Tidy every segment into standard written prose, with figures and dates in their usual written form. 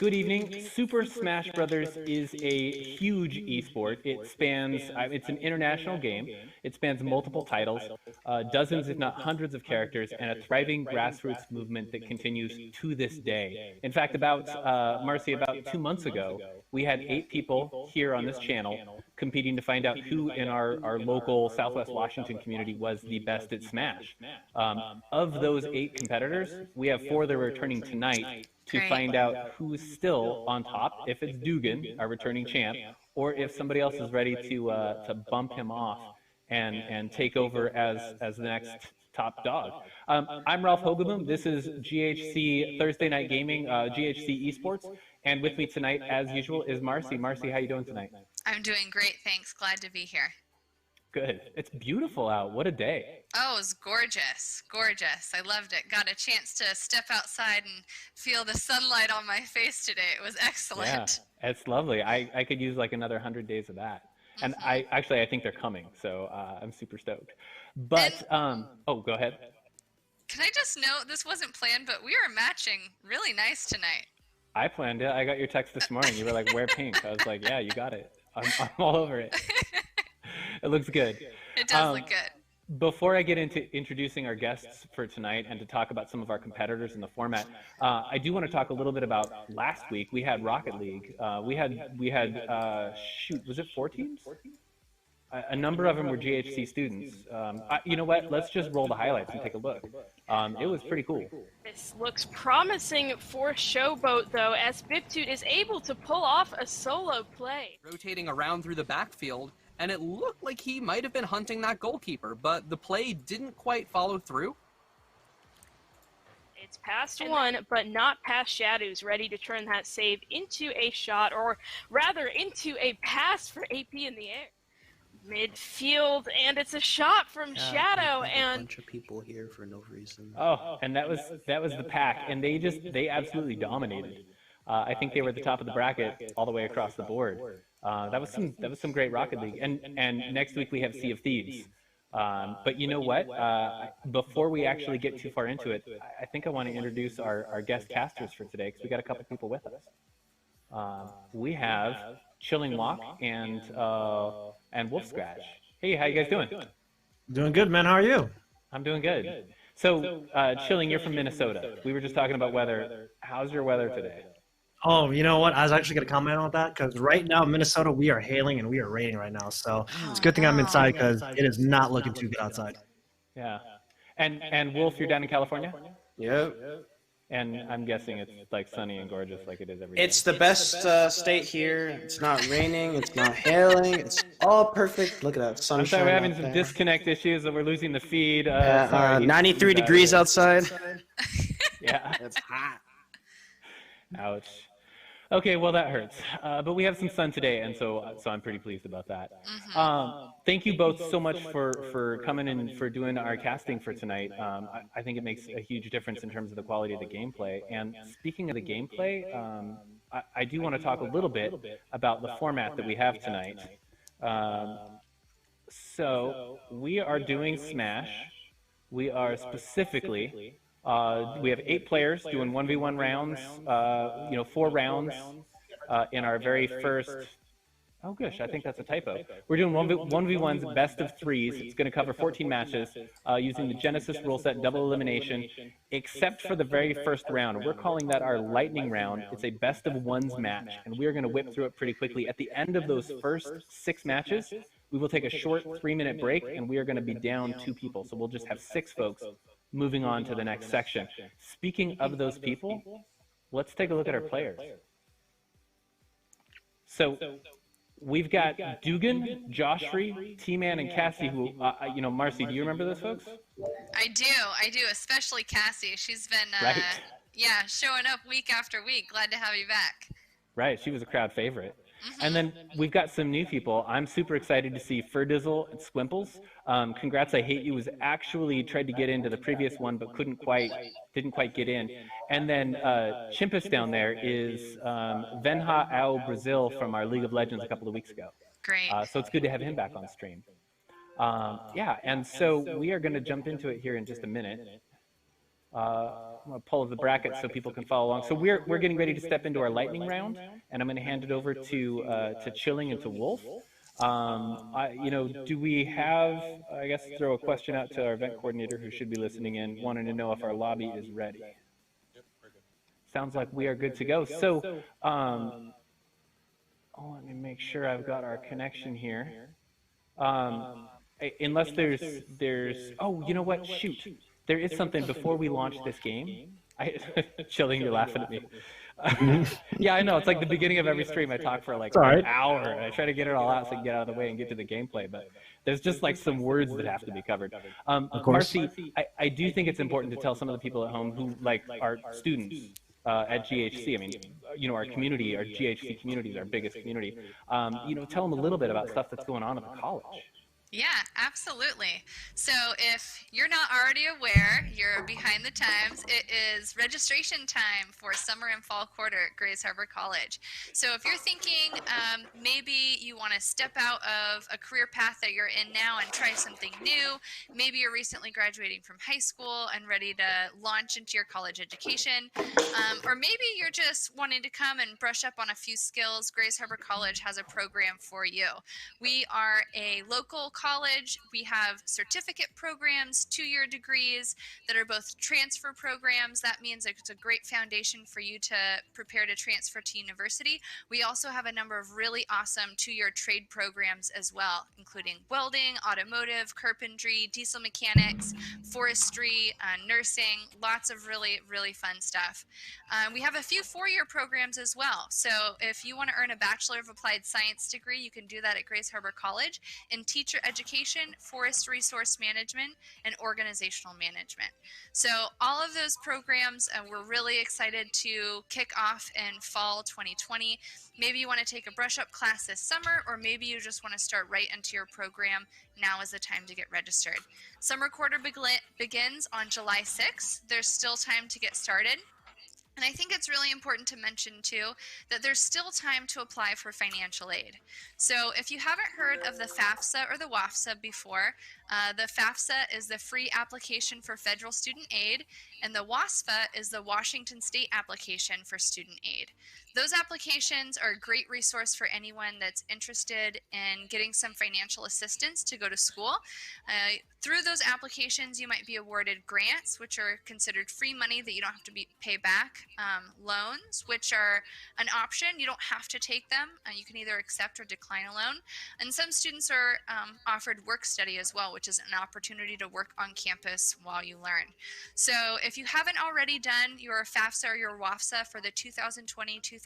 Good evening. Super Smash Brothers is a huge esport. It spans, it's an international game. It spans multiple titles, dozens, if not hundreds of characters, and a thriving grassroots movement that continues to this day. In fact, Marcy, about 2 months ago, we had 8 people here on this channel competing to find out who in our local Southwest Washington community was the best at Smash. Of those 8 competitors, we have 4 that are returning tonight to find out who's still on top, if it's Dugan, our returning champ, or if somebody else is ready to bump him off and take over as the next top dog. I'm Ralph Hogaboom. This is GHC Thursday Night Gaming, GHC Esports, and with me tonight, as usual, is Marcy. Marcy, how you doing tonight? I'm doing great, thanks. Glad to be here. Good. It's beautiful out. What a day. Oh, it was gorgeous. Gorgeous. I loved it. Got a chance to step outside and feel the sunlight on my face today. It was excellent. Yeah, it's lovely. I could use like another 100 days of that. And I think they're coming, so I'm super stoked. But, oh, go ahead. Can I just note, this wasn't planned, but we are matching really nice tonight. I planned it. I got your text this morning. You were like, wear pink. I was like, yeah, you got it. I'm all over it. It looks good. It does look good. Before I get into introducing our guests for tonight and to talk about some of our competitors in the format, I do want to talk a little bit about last week. We had Rocket League. We had shoot, was it 4 teams? A number of them were GHC students. You know what? Let's just roll the highlights and take a look. It was pretty cool. This looks promising for Showboat, though, as Biptoot is able to pull off a solo play. Rotating around through the backfield, and it looked like he might have been hunting that goalkeeper, but the play didn't quite follow through. It's past one, but not past Shadows, ready to turn that save into a shot, or rather into a pass for AP in the air. Midfield, and it's a shot from Shadow, and a bunch of people here for no reason. Oh, and that was the pack, and they absolutely dominated. I think they were at the top of the bracket all the way across the board. That was some great Rocket League, and next week we have Sea of Thieves. But you know what? Before we actually get too far into it, I think I want to introduce our guest casters for today, because we got a couple people with us. We have ChillingWok and WolfeScratch. Hey, how you guys doing? Doing good, man. How are you? I'm doing good. So, Chilling, you're from Minnesota. We were just talking about weather. How's your weather today? Oh, you know what? I was actually going to comment on that, because right now, Minnesota, we are hailing and we are raining right now. So it's a good thing I'm inside, because it is not looking too good outside. Yeah. And Wolf, you're down in California? Yep. And I'm guessing it's like sunny and gorgeous like it is every day. It's the best state here. It's not raining. It's not hailing. It's all perfect. Look at that sunshine. I'm sorry, we're having some disconnect issues, and we're losing the feed. 93 degrees outside. Yeah. It's hot. Ouch. Okay, well that hurts, but we have some sun today, and so I'm pretty pleased about that. Thank you both so much for coming and for doing our casting for tonight. I think it makes a huge difference in terms of the quality of the gameplay. And speaking of the gameplay, I do want to talk a little bit about the format that we have tonight. So we are doing Smash. We are specifically. We have 8 players doing 1v1 rounds, 4 rounds in our very first, oh gosh, I think that's a typo. We're doing 1v1s, best of 3s. It's going to cover 14 matches using the Genesis rule set, double elimination, except for the very first round. We're calling that our lightning round. It's a best of 1s match, and we're going to whip through it pretty quickly. At the end of those first 6 matches, we will take a short 3-minute break, and we are going to be down 2 people. So we'll just have 6 folks moving on to the next section. Speaking of those people, let's take a look at our players. So we've got Dugan, Joshry, T-Man, and Cassie, who, Marcy, do you remember those folks? I do, especially Cassie. She's been, showing up week after week. Glad to have you back. Right, she was a crowd favorite. And then we've got some new people. I'm super excited to see Ferdizzle and Squimples. Congrats, I Hate You was actually tried to get into the previous one, but didn't quite get in. And then Chimpus down there is Venha Ao Brazil from our League of Legends a couple of weeks ago. Great. So it's good to have him back on stream. And so we are going to jump into it here in just a minute. I'm gonna pull the bracket so people can follow along. So we're getting ready to step into our lightning round, and I'm gonna hand it over to Chilling and to Wolf. Do we have? I guess throw a question out to our event coordinator who should be listening in, wanting to know if our lobby is ready. Sounds like we are good to go. So, let me make sure I've got our connection here. Unless there's. Oh, you know what? Shoot. There is something before we launch this game. Chilling, you're laughing at me. Yeah, I know. It's like the beginning of every stream. I talk for like an hour, and I try to get it all out so I can get out of the way and get to the gameplay. But there's just like some words that have to be covered. Of course. Marcy, I do think it's important to tell some of the people at home who like are students at GHC. I mean, our community, our GHC community is our biggest community. Tell them a little bit about stuff that's going on at the college. Yeah, absolutely. So if you're not already aware, you're behind the times. It is registration time for summer and fall quarter at Grays Harbor College. So if you're thinking maybe you want to step out of a career path that you're in now and try something new, maybe you're recently graduating from high school and ready to launch into your college education, or maybe you're just wanting to come and brush up on a few skills, Grays Harbor College has a program for you. We are a local college. We have certificate programs, 2-year degrees that are both transfer programs. That means it's a great foundation for you to prepare to transfer to university. We also have a number of really awesome 2-year trade programs as well, including welding, automotive, carpentry, diesel mechanics, forestry, nursing, lots of really, really fun stuff. We have a few 4-year programs as well. So if you want to earn a Bachelor of Applied Science degree, you can do that at Grays Harbor College in teacher education, forest resource management, and organizational management. So all of those programs we're really excited to kick off in fall 2020. Maybe you want to take a brush up class this summer, or maybe you just want to start right into your program. Now is the time to get registered. Summer quarter begins on July 6th. There's still time to get started. And I think it's really important to mention, too, that there's still time to apply for financial aid. So if you haven't heard of the FAFSA or the WAFSA before, the FAFSA is the Free Application for Federal Student Aid, and the WASFA is the Washington State Application for Student Aid. Those applications are a great resource for anyone that's interested in getting some financial assistance to go to school. Through those applications, you might be awarded grants, which are considered free money that you don't have to pay back, loans, which are an option. You don't have to take them. You can either accept or decline a loan. And some students are offered work study as well, which is an opportunity to work on campus while you learn. So if you haven't already done your FAFSA or your WAFSA for the 2020-2021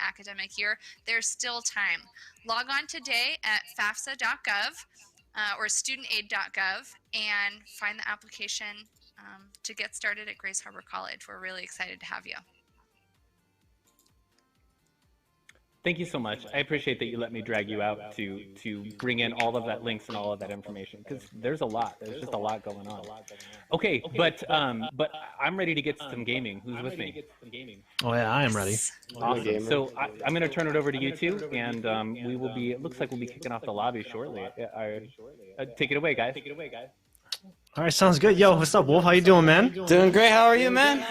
academic year, there's still time. Log on today at fafsa.gov or studentaid.gov and find the application to get started at Grays Harbor College. We're really excited to have you. Thank you so much. I appreciate that you let me drag you out to bring in all of that links and all of that information, because there's a lot. There's just a lot going on. Okay, but I'm ready to get to some gaming. Who's with me? Oh yeah, I am ready. Awesome. So I'm going to turn it over to you two, and we will be. It looks like we'll be kicking off the lobby shortly. Take it away, guys. All right, sounds good. Yo, what's up, Wolf? How you doing, man? Doing great. How are you, man?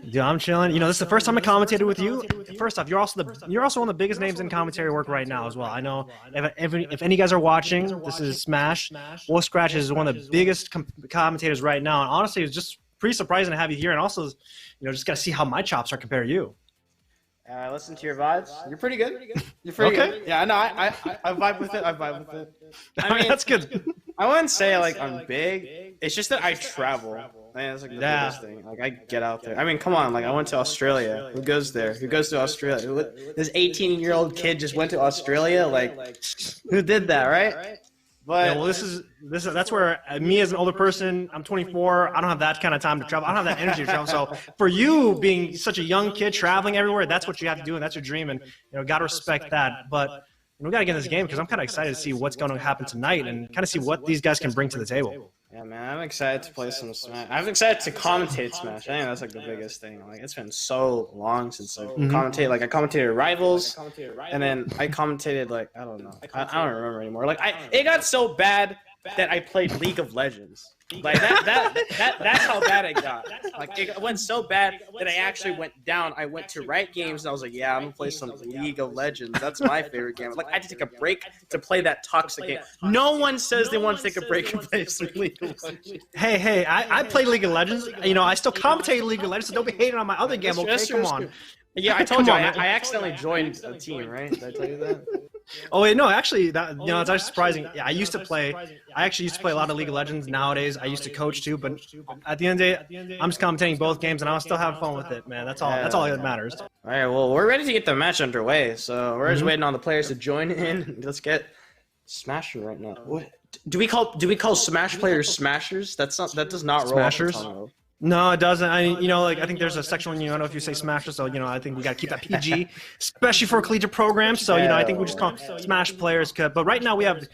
Dude, I'm chilling. This is the first time I commentated with you. First off, you're also one of the biggest names in commentary work right now as well. I know if any guys are watching, this is Smash. WolfeScratch is one of the biggest commentators right now, and honestly, it's just pretty surprising to have you here. And also, just got to see how my chops are compared to you. I listen to your vibes. You're pretty good. You're pretty good. Yeah, no, I vibe with it. I vibe with it. I mean, that's good. I wouldn't say like I'm big. It's just that I travel. That's like the biggest thing. Like I get out there. I mean, come on. Like I went to Australia. Who goes there? Who goes to Australia? This 18-year-old kid just went to Australia. Like, who did that, right? But yeah, well, that's where me as an older person, I'm 24. I don't have that kind of time to travel. I don't have that energy to travel. So for you being such a young kid traveling everywhere, that's what you have to do, and that's your dream. And got to respect that. But we got to get in this game because I'm kind of excited to see what's going to happen tonight and kind of see what these guys can bring to the table. Yeah, man, I'm excited to play some Smash. I'm excited to commentate Smash. I think that's like the biggest thing. Like it's been so long since I commentated. Like I commentated Rivals, and then I commentated I don't know. I don't remember anymore. Like it got so bad that I played League of Legends. Like that's how bad it got. Like it went so bad that I actually went down. I went to Riot Games and I was like, yeah, I'm gonna play some League of Legends. That's my favorite game. Like I had to take a break to play that toxic game. No one says they want to take a break and play some League of Legends. Hey, I play League of Legends. You know, I still commentate League of Legends, so don't be hating on my other game, okay? Come on. Yeah, I told you I accidentally joined a team, right? Did I tell you that? Oh wait, no, actually, it's actually surprising. Yeah, I actually used to play a lot of League of Legends. Nowadays, I used to coach too, but at the end of the day, I'm just commentating both games, and I'll still have fun with it, man. That's all that matters. All right, well, we're ready to get the match underway, so we're just waiting on the players to join in. Let's get smashing right now. Do we call Smash players smashers? That does not roll Smashers? off the tongue. No, it doesn't. I think there's a section when if you say smasher, so I think we gotta keep that PG, especially for collegiate programs. So I think we just call them Smash players. But right now we have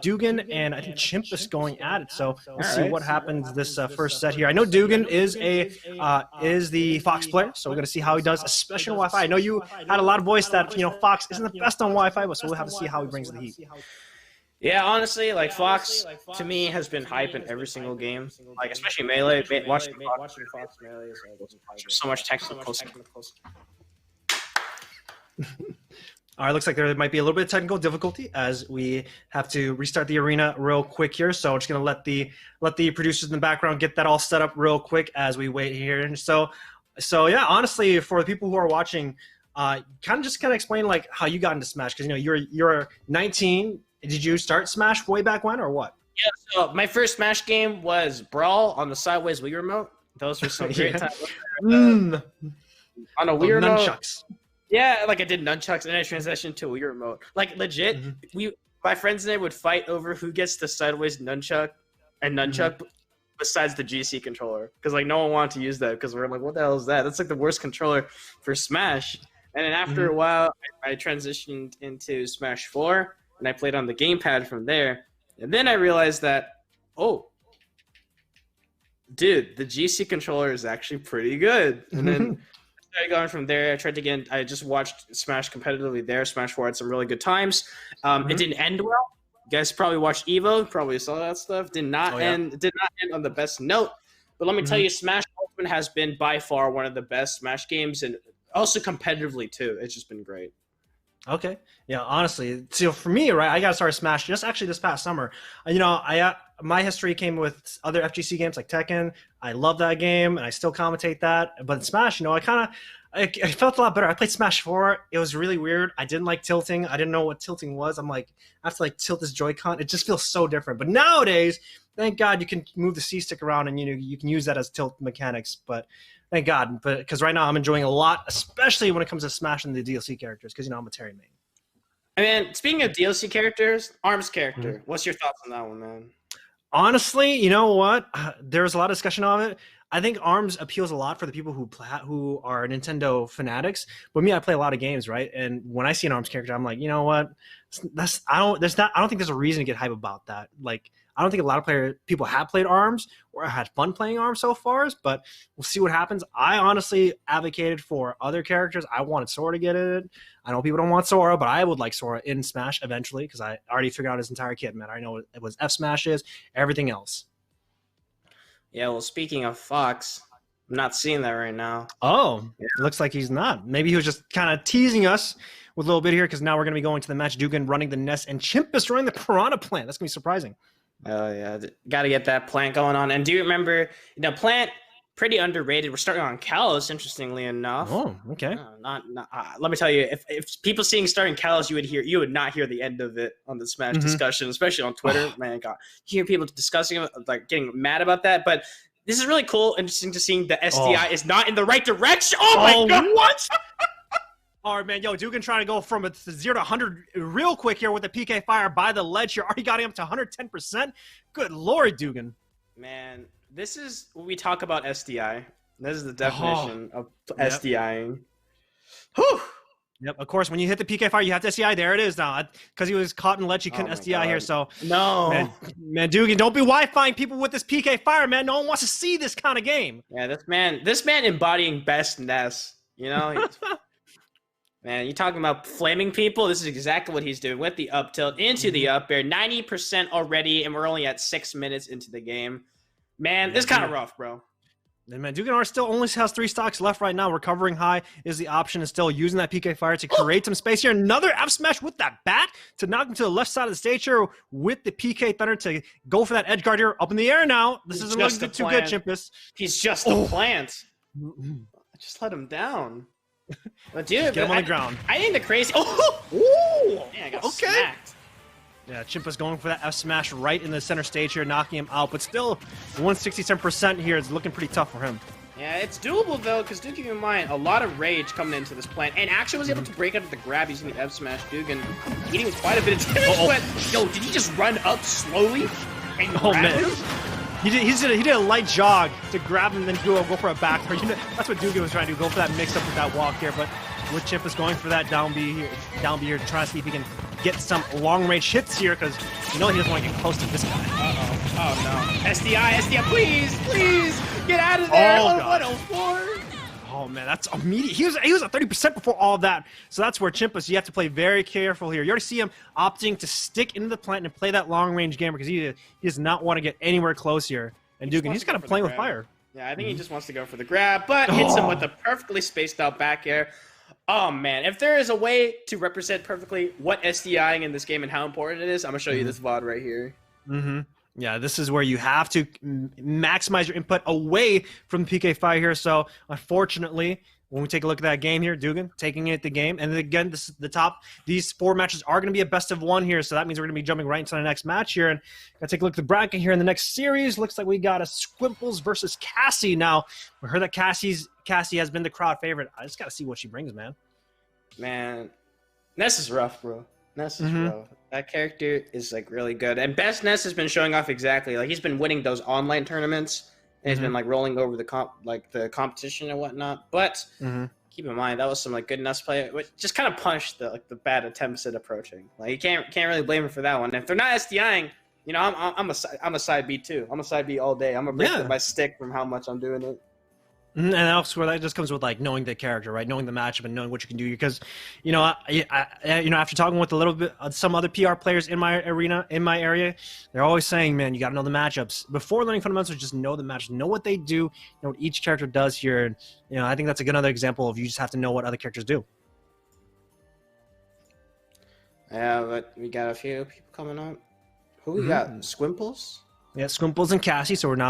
Dugan and I think Chimpus going at it. So we'll see what happens this first set here. I know Dugan is the Fox player, so we're gonna see how he does, especially on Wi-Fi. I know you had a lot of voice that Fox isn't the best on Wi-Fi, but so we'll have to see how he brings the heat. Yeah, honestly, like Fox to me has been hype in every single game. Like especially Melee. Watching Fox Melee is so much technical. All right, looks like there might be a little bit of technical difficulty as we have to restart the arena real quick here. So I'm just gonna let the producers in the background get that all set up real quick as we wait here. And so yeah, honestly, for the people who are watching, kind of explain like how you got into Smash, because you're 19. Did you start Smash way back when, or what? Yeah, so my first Smash game was Brawl on the sideways Wii remote. Those were some great times. On a Wii remote. Nunchucks. Yeah, like I did nunchucks and I transitioned to a Wii remote. Like legit, my friends and I would fight over who gets the sideways nunchuck besides the GC controller, because like no one wanted to use that because we're like, what the hell is that? That's like the worst controller for Smash. And then after a while, I transitioned into Smash 4. And I played on the gamepad from there. And then I realized that, dude, the GC controller is actually pretty good. And then I started going from there. I just watched Smash competitively there. Smash 4 had some really good times. It didn't end well. You guys probably watched Evo, probably saw that stuff. Did not end on the best note. But let me tell you, Smash Ultimate has been by far one of the best Smash games, and also competitively too. It's just been great. Okay. Yeah, honestly. So for me, right, I got started Smash just actually this past summer. My history came with other FGC games like Tekken. I love that game, and I still commentate that. But in Smash, I felt a lot better. I played Smash 4. It was really weird. I didn't like tilting. I didn't know what tilting was. I'm like, I have to tilt this Joy-Con. It just feels so different. But nowadays, thank God you can move the C-stick around and you can use that as tilt mechanics. But thank God, because right now I'm enjoying a lot, especially when it comes to Smash and the DLC characters, because I'm a Terry main. I mean, speaking of DLC characters, ARMS character. What's your thoughts on that one, man? Honestly, you know what? There's a lot of discussion of it. I think ARMS appeals a lot for the people who are Nintendo fanatics. But me, I play a lot of games, right? And when I see an ARMS character, I'm like, you know what? I don't think there's a reason to get hype about that. Like, I don't think a lot of people have played ARMS or had fun playing ARMS so far, but we'll see what happens. I honestly advocated for other characters. I wanted Sora to get it. I know people don't want Sora, but I would like Sora in Smash eventually, because I already figured out his entire kit, man. I know it was F Smash is, everything else. Yeah, well, speaking of Fox, I'm not seeing that right now. Oh, yeah. It looks like he's not. Maybe he was just kind of teasing us with a little bit here, because now we're going to be going to the match. Dugan running the Nest and Chimpus running the Piranha Plant. That's going to be surprising. Oh, yeah. Got to get that Plant going on. And do you remember, Plant, pretty underrated. We're starting on Kalos, interestingly enough. Oh, okay. Let me tell you, if people seeing starting Kalos, you would not hear the end of it on the Smash discussion, especially on Twitter. Man, God, you hear people discussing, like getting mad about that. But this is really cool, interesting to see the SDI is not in the right direction. Oh my God, what? All right, man. Dugan trying to go from a 0 to 100 real quick here with the PK fire by the ledge here. Already got him up to 110%. Good Lord, Dugan. Man, this is when we talk about SDI. This is the definition of SDIing. Whew. Yep, of course, when you hit the PK fire, you have to SDI. There it is now. Because he was caught in ledge, he couldn't SDI here. So, no. Man, Dugan, don't be Wi-Fiing people with this PK fire, man. No one wants to see this kind of game. Yeah, this man embodying best Ness. Man, you talking about flaming people? This is exactly what he's doing with the up tilt into the up air. 90% already, and we're only at 6 minutes into the game. Man, it's kind of rough, bro. And man, Dugan still only has 3 stocks left right now. Recovering high is the option, and still using that PK fire to create some space here. Another F smash with that bat to knock him to the left side of the stage here with the PK thunder to go for that edge guard here. Up in the air now. This isn't looking too good, Chimpus. He's just a plant. Just let him down. But dude, get him on the ground. I think the crazy. Ooh! Man, I got smacked. Yeah, Chimpa's going for that F smash right in the center stage here, knocking him out. But still, 167% here is looking pretty tough for him. Yeah, it's doable though, because do keep in mind a lot of rage coming into this plant, and actually was able to break out of the grab using the F smash. Dugan eating quite a bit of damage. But yo, did he just run up slowly and grab him? He did a light jog to grab him and then go for a back. That's what Dugan was trying to do, go for that mix up with that walk here. But with Chimpus going for that down B here, trying to see if he can get some long range hits here, because he doesn't want to get close to this guy. Oh no. SDI, please get out of there. Oh, 104. Oh man, that's immediate. He was at 30% before all of that. So that's where Chimpus, you have to play very careful here. You already see him opting to stick into the plant and play that long range game, because he does not want to get anywhere close here. And Dugan, he's kind of playing with fire. Yeah, I think he just wants to go for the grab, but hits him with a perfectly spaced out back air. Oh man, if there is a way to represent perfectly what SDIing in this game and how important it is, I'm gonna show you this VOD right here. Yeah, this is where you have to maximize your input away from the PK fire here. So unfortunately, when we take a look at that game here, Dugan taking it the game, and then again, this is the top. These 4 matches are going to be a best of 1 here, so that means we're going to be jumping right into the next match here. And gotta take a look at the bracket here in the next series. Looks like we got a Squimples versus Cassie. Now we heard that Cassie has been the crowd favorite. I just got to see what she brings, man. Man, Ness is rough, bro. Ness is rough. That character is like really good, and Best Ness has been showing off exactly. Like he's been winning those online tournaments. And he's been like rolling over the competition and whatnot. But keep in mind that was some like good Ness play, which just kind of punished the bad attempts at approaching. Like you can't really blame him for that one. If they're not SDIing, I'm a side B too. I'm a side B all day. I'm gonna break my stick from how much I'm doing it. And elsewhere, that just comes with like knowing the character, right? Knowing the matchup and knowing what you can do. Because, after talking with a little bit some other PR players in my area, they're always saying, man, you got to know the matchups before learning fundamentals. Just know the matches, know what they do, know what each character does here. And I think that's a good other example of you just have to know what other characters do. Yeah, but we got a few people coming up. Who we got? Squimples. Yeah, Squimples and Cassie. So you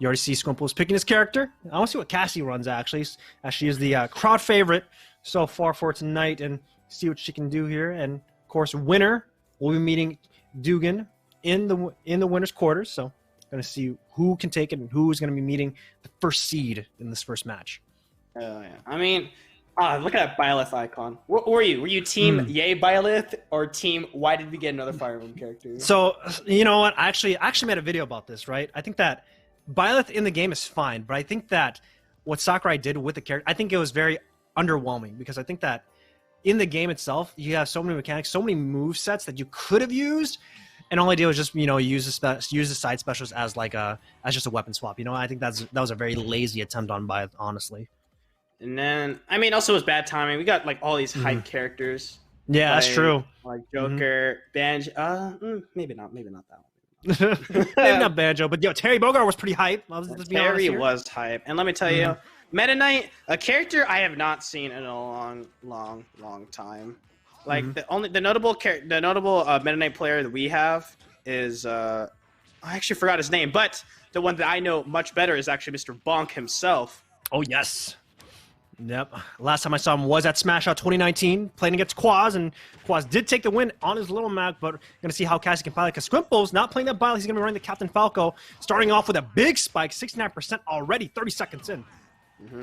already see Squimples picking his character. I want to see what Cassie runs, actually, as she is the crowd favorite so far for tonight, and see what she can do here. And, of course, winner will be meeting Dugan in the winner's quarters. So going to see who can take it and who is going to be meeting the first seed in this first match. Oh, yeah. I mean, look at that Byleth icon. What were you? Were you team Yay Byleth or team Why did we get another Fire Emblem character? So, you know what? I actually made a video about this, right? I think that Byleth in the game is fine, but I think that what Sakurai did with the character, I think it was very underwhelming, because I think that in the game itself, you have so many mechanics, so many move sets that you could have used, and all I did was just use the side specials as just a weapon swap. I think that was a very lazy attempt on Byleth, honestly. And then, I mean, also it was bad timing. We got like all these hype characters. Yeah, that's true. Like Joker, Banjo. Maybe not that one. Maybe not Banjo, but Terry Bogard was pretty hype. Terry was hype, and let me tell you, Meta Knight, a character I have not seen in a long time. Like the notable Meta Knight player that we have is I actually forgot his name, but the one that I know much better is actually Mr. Bonk himself. Oh yes. Yep. Last time I saw him was at Smash Out 2019, playing against Quaz, and Quaz did take the win on his little Mac, but going to see how Cassie can pilot, because Squimples not playing that Bile. He's going to be running the Captain Falco, starting off with a big spike, 69% already, 30 seconds in.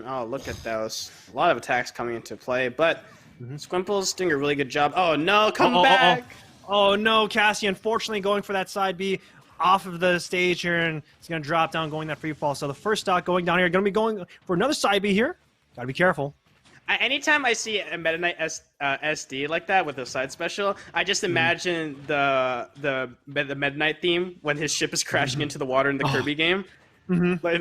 Oh, look at those. A lot of attacks coming into play, but Squimples doing a really good job. Oh, no, come back! Oh, no, Cassie, unfortunately, going for that side B off of the stage here, and it's going to drop down, going that free fall. So the first stock going down here, going to be going for another side B here. Gotta be careful. Anytime I see a Meta Knight SD like that with a side special, I just imagine the Meta Knight theme when his ship is crashing into the water in the Kirby game. Like,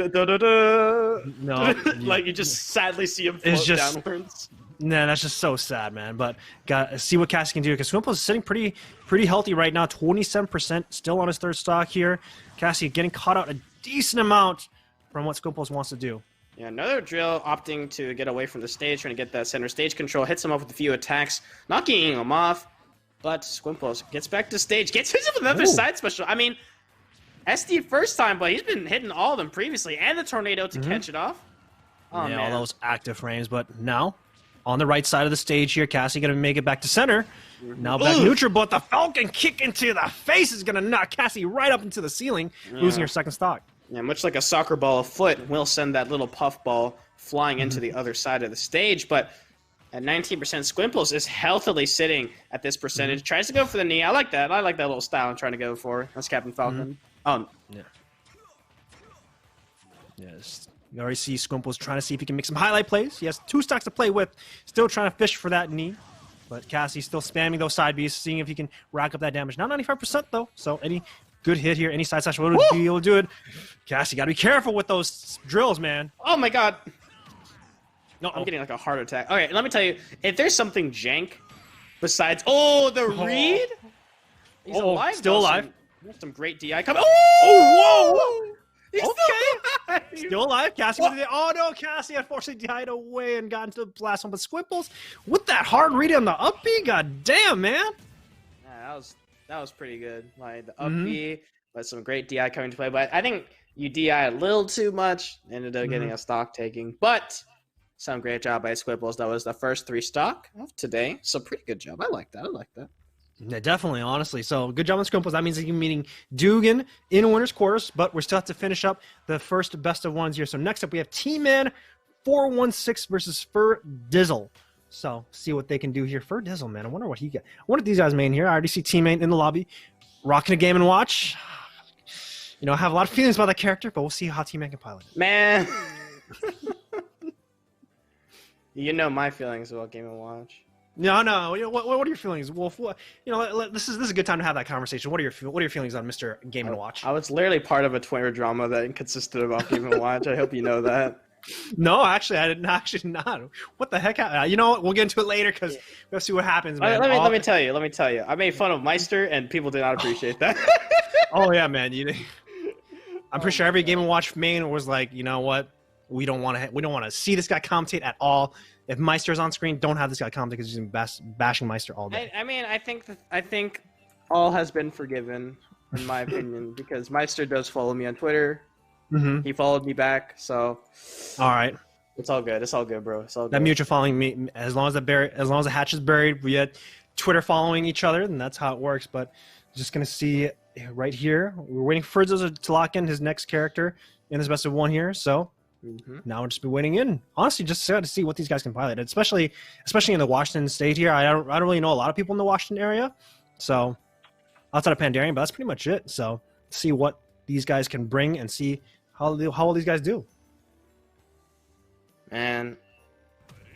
No, like you just sadly see him float downwards. Nah, that's just so sad, man. But gotta see what Cassie can do, because Swimples is sitting pretty healthy right now, 27% still on his third stock here. Cassie getting caught out a decent amount from what Squimples wants to do. Yeah, another drill opting to get away from the stage, trying to get that center stage control, hits him up with a few attacks, knocking him off. But Squimples gets back to stage, gets hit with another side special. I mean, SD first time, but he's been hitting all of them previously, and the tornado to catch it off. Oh, yeah, man. all those active frames, but now on the right side of the stage here, Cassie gonna make it back to center. Now back neutral, but the Falcon kick into the face is gonna knock Cassie right up into the ceiling, losing her second stock. Yeah, much like a soccer ball afoot, will send that little puff ball flying into the other side of the stage, but at 19%, Squimples is healthily sitting at this percentage. Tries to go for the knee. I like that. I like that little style I'm trying to go for. That's Captain Falcon. Yeah. Yes. You already see Squimples trying to see if he can make some highlight plays. He has 2 stocks to play with. Still trying to fish for that knee. But Cassie's still spamming those side Bs, seeing if he can rack up that damage. Not 95% though, so any good hit here, any side slash would be able to do it. Cassie, gotta be careful with those drills, man. Oh my god. No, I'm getting like a heart attack. Okay, let me tell you, if there's something jank besides the read, he's alive. Still alive. Some great DI coming. Whoa! He's Still alive. Cassie. Oh no, Cassie unfortunately died away and got into the last one. But Squimples with that hard read on the up B, god damn, man. Yeah, that was pretty good. Like the up B, but some great DI coming to play. But I think you DI a little too much, ended up getting a stock taking. But some great job by Squimples. That was the first 3 stock of today. So pretty good job. I like that. Yeah, definitely, honestly. So good job on Squimples. That means that you're meeting Dugan in winners quarters, but we still have to finish up the first best of ones here. So next up we have T-Man 416 versus Fur Dizzle. So see what they can do here. Fur Dizzle, man. I wonder what he got. I wonder if these guys main here. I already see T-Man in the lobby, rocking a Game & Watch. You know, I have a lot of feelings about that character, but we'll see how T-Man can pilot it. Man. You know my feelings about Game & Watch. No. You know, what are your feelings, Wolf? This is a good time to have that conversation. What are your feelings on Mr. Game & Watch? I was literally part of a Twitter drama that consisted about Game & Watch. I hope you know that. No, actually, I did not. Actually, not. What the heck? You know what? We'll get into it later because we'll see what happens, man. Let me tell you. I made fun of Meister, and people did not appreciate that. Oh yeah, man. I'm pretty sure every Game & Watch main was like, you know what? We don't want to see this guy commentate at all. If Meister's on screen, don't have this guy commentate because he's been bashing Meister all day. I mean, I think all has been forgiven, in my opinion, because Meister does follow me on Twitter. He followed me back, so all right, it's all good. It's all good, bro. It's all good. That mutual following me, as long as the hatch is buried, we had Twitter following each other, then that's how it works. But just gonna see right here, we're waiting for Furzo to lock in his next character in this best of one here. So. Now we'll just be waiting in. Honestly, just to see what these guys can pilot, especially in the Washington state here. I don't really know a lot of people in the Washington area, so outside of Pandarian, but that's pretty much it. So see what these guys can bring and see how well these guys do. Man,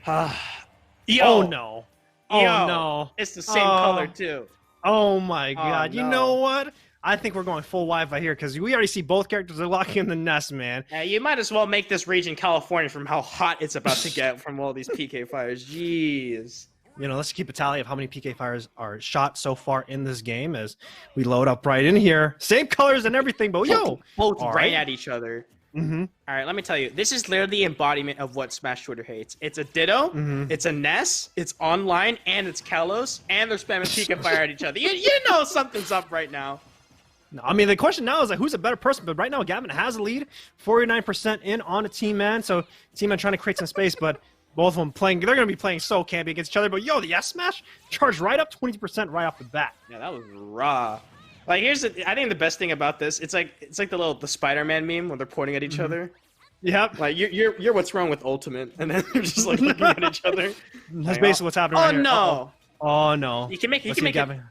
Oh no! Oh no! It's the same color too. Oh my god! No. You know what? I think we're going full Wi-Fi here because we already see both characters are locking in the nest, man. You might as well make this region California from how hot it's about to get from all these PK fires. Jeez. You know, let's keep a tally of how many PK fires are shot so far in this game as we load up right in here. Same colors and everything, but both right at each other. All right, let me tell you. This is literally the embodiment of what Smash Twitter hates. It's a Ditto, it's a Ness, it's online, and it's Kalos, and they're spamming PK fire at each other. You know something's up right now. No, I mean, the question now is like, who's a better person? But right now, Gavin has a lead, 49% in on a Team-Man. So Team-Man trying to create some space, but both of them playing. They're going to be playing so campy against each other. But the S smash charged right up 20% right off the bat. Yeah, that was raw. Like I think the best thing about this, it's like the Spider-Man meme when they're pointing at each other. Yep. Like you're what's wrong with Ultimate, and then they're just like looking at each other. That's basically what's happening. Right here. No! Oh no! You can make it. Gavin.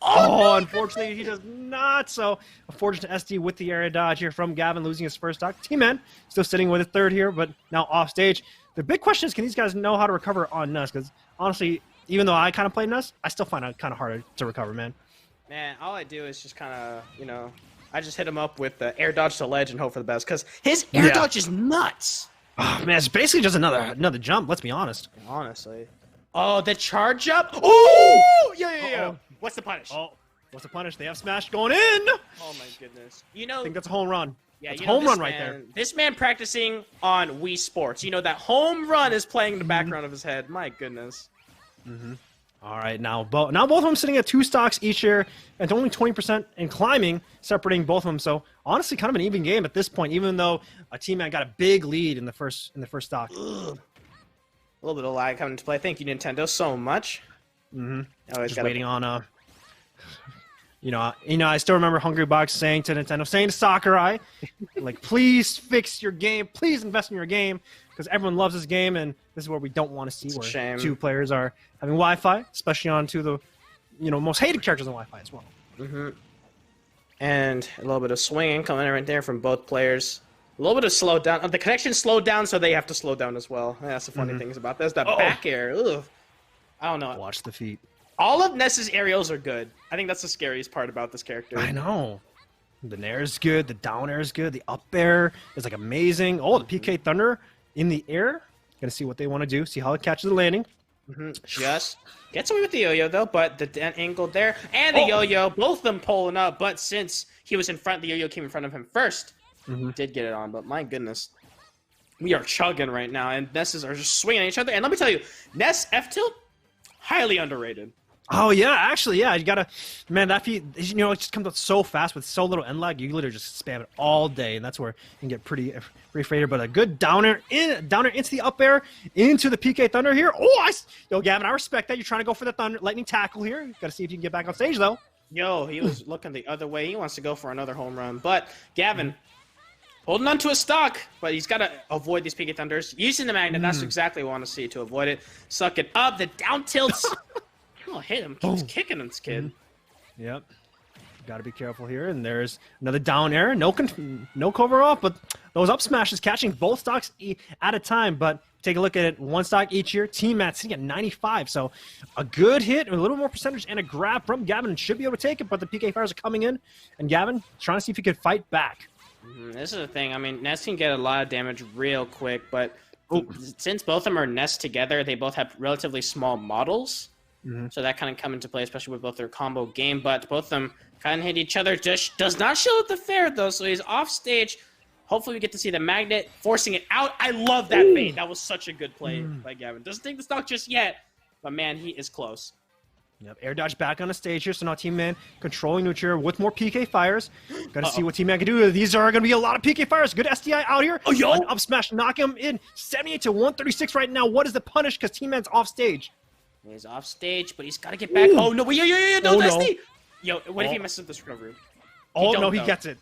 Oh, unfortunately, he does not. So, unfortunate SD with the area dodge here from Gavin, losing his first stock. T-Man still sitting with a third here, but now off stage. The big question is, can these guys know how to recover on Nuss? Because, honestly, even though I kind of play Nuss, I still find it kind of harder to recover, man. Man, all I do is just kind of, I just hit him up with the air dodge to ledge and hope for the best. Because his air dodge is nuts. Oh, man, it's basically just another jump, let's be honest. Honestly. Oh, the charge up? Oh! Yeah. What's the punish? Oh, what's the punish? They have Smash going in! Oh my goodness. I think that's a home run. Yeah, That's you know, home this run right man- there. This man practicing on Wii Sports. You know, that home run is playing in the background of his head. My goodness. All right, now both of them sitting at 2 stocks each here, and only 20% and climbing, separating both of them. So honestly, kind of an even game at this point, even though a team man got a big lead in the first stock. A little bit of lag coming into play. Thank you, Nintendo, so much. Just waiting on I still remember Hungry Box saying to Nintendo, saying to Sakurai, like, please fix your game, please invest in your game, because everyone loves this game, and this is where we don't want to see It's a where shame. 2 players are having Wi-Fi, especially on 2 of the most hated characters on Wi-Fi as well. And a little bit of swinging coming in right there from both players. A little bit of slow down. The connection slowed down, so they have to slow down as well. That's the funny things about this. That back air. Ugh. I don't know. Watch the feet. All of Ness's aerials are good. I think that's the scariest part about this character. I know. The nair is good. The down air is good. The up air is like amazing. Oh, the PK Thunder in the air. Gonna see what they want to do. See how it catches the landing. Just gets away with the yo-yo though, but the angle there and the yo-yo, both of them pulling up. But since he was in front, the yo-yo came in front of him first. Did get it on, but my goodness, we are chugging right now, and Nesses are just swinging at each other. And let me tell you, Ness F tilt, highly underrated. Oh yeah, actually, yeah. You gotta, man. That feat, it just comes out so fast with so little end lag. You literally just spam it all day, and that's where you can get pretty freighted. But a good downer into the up air, into the PK Thunder here. Oh, Gavin, I respect that. You're trying to go for the lightning tackle here. You gotta see if you can get back on stage though. Yo, he was looking the other way. He wants to go for another home run, but Gavin holding on to a stock, but he's got to avoid these PK Thunders. Using the magnet, that's exactly what I want to see to avoid it. Suck it up. The down tilts. Oh, hit him. Keeps kicking this kid. Yep. Got to be careful here. And there's another down air. No cover off, but those up smashes catching both stocks at a time. But take a look at it. 1 stock each here. Team Matt sitting at 95. So a good hit, a little more percentage, and a grab from Gavin. And should be able to take it, but the PK Fires are coming in. And Gavin trying to see if he could fight back. This is the thing. I mean, Ness can get a lot of damage real quick, but since both of them are Ness together, they both have relatively small models. So that kind of come into play, especially with both their combo game. But both of them kind of hit each other. Just does not show at the fair, though, so he's off stage. Hopefully we get to see the magnet forcing it out. I love that bait. That was such a good play by Gavin. Doesn't take the stock just yet, but, man, he is close. Yep, air dodge back on the stage here, so now Team Man controlling neutral with more PK Fires. Gotta see what Team Man can do. These are going to be a lot of PK Fires. Good SDI out here. An up smash, knock him in. 78 to 136 right now. What is the punish? Because Team Man's off stage. He's off stage, but he's got to get back. Oh, no. Yo, no, Destiny. Yo, what if he messes up this recovery? He gets it.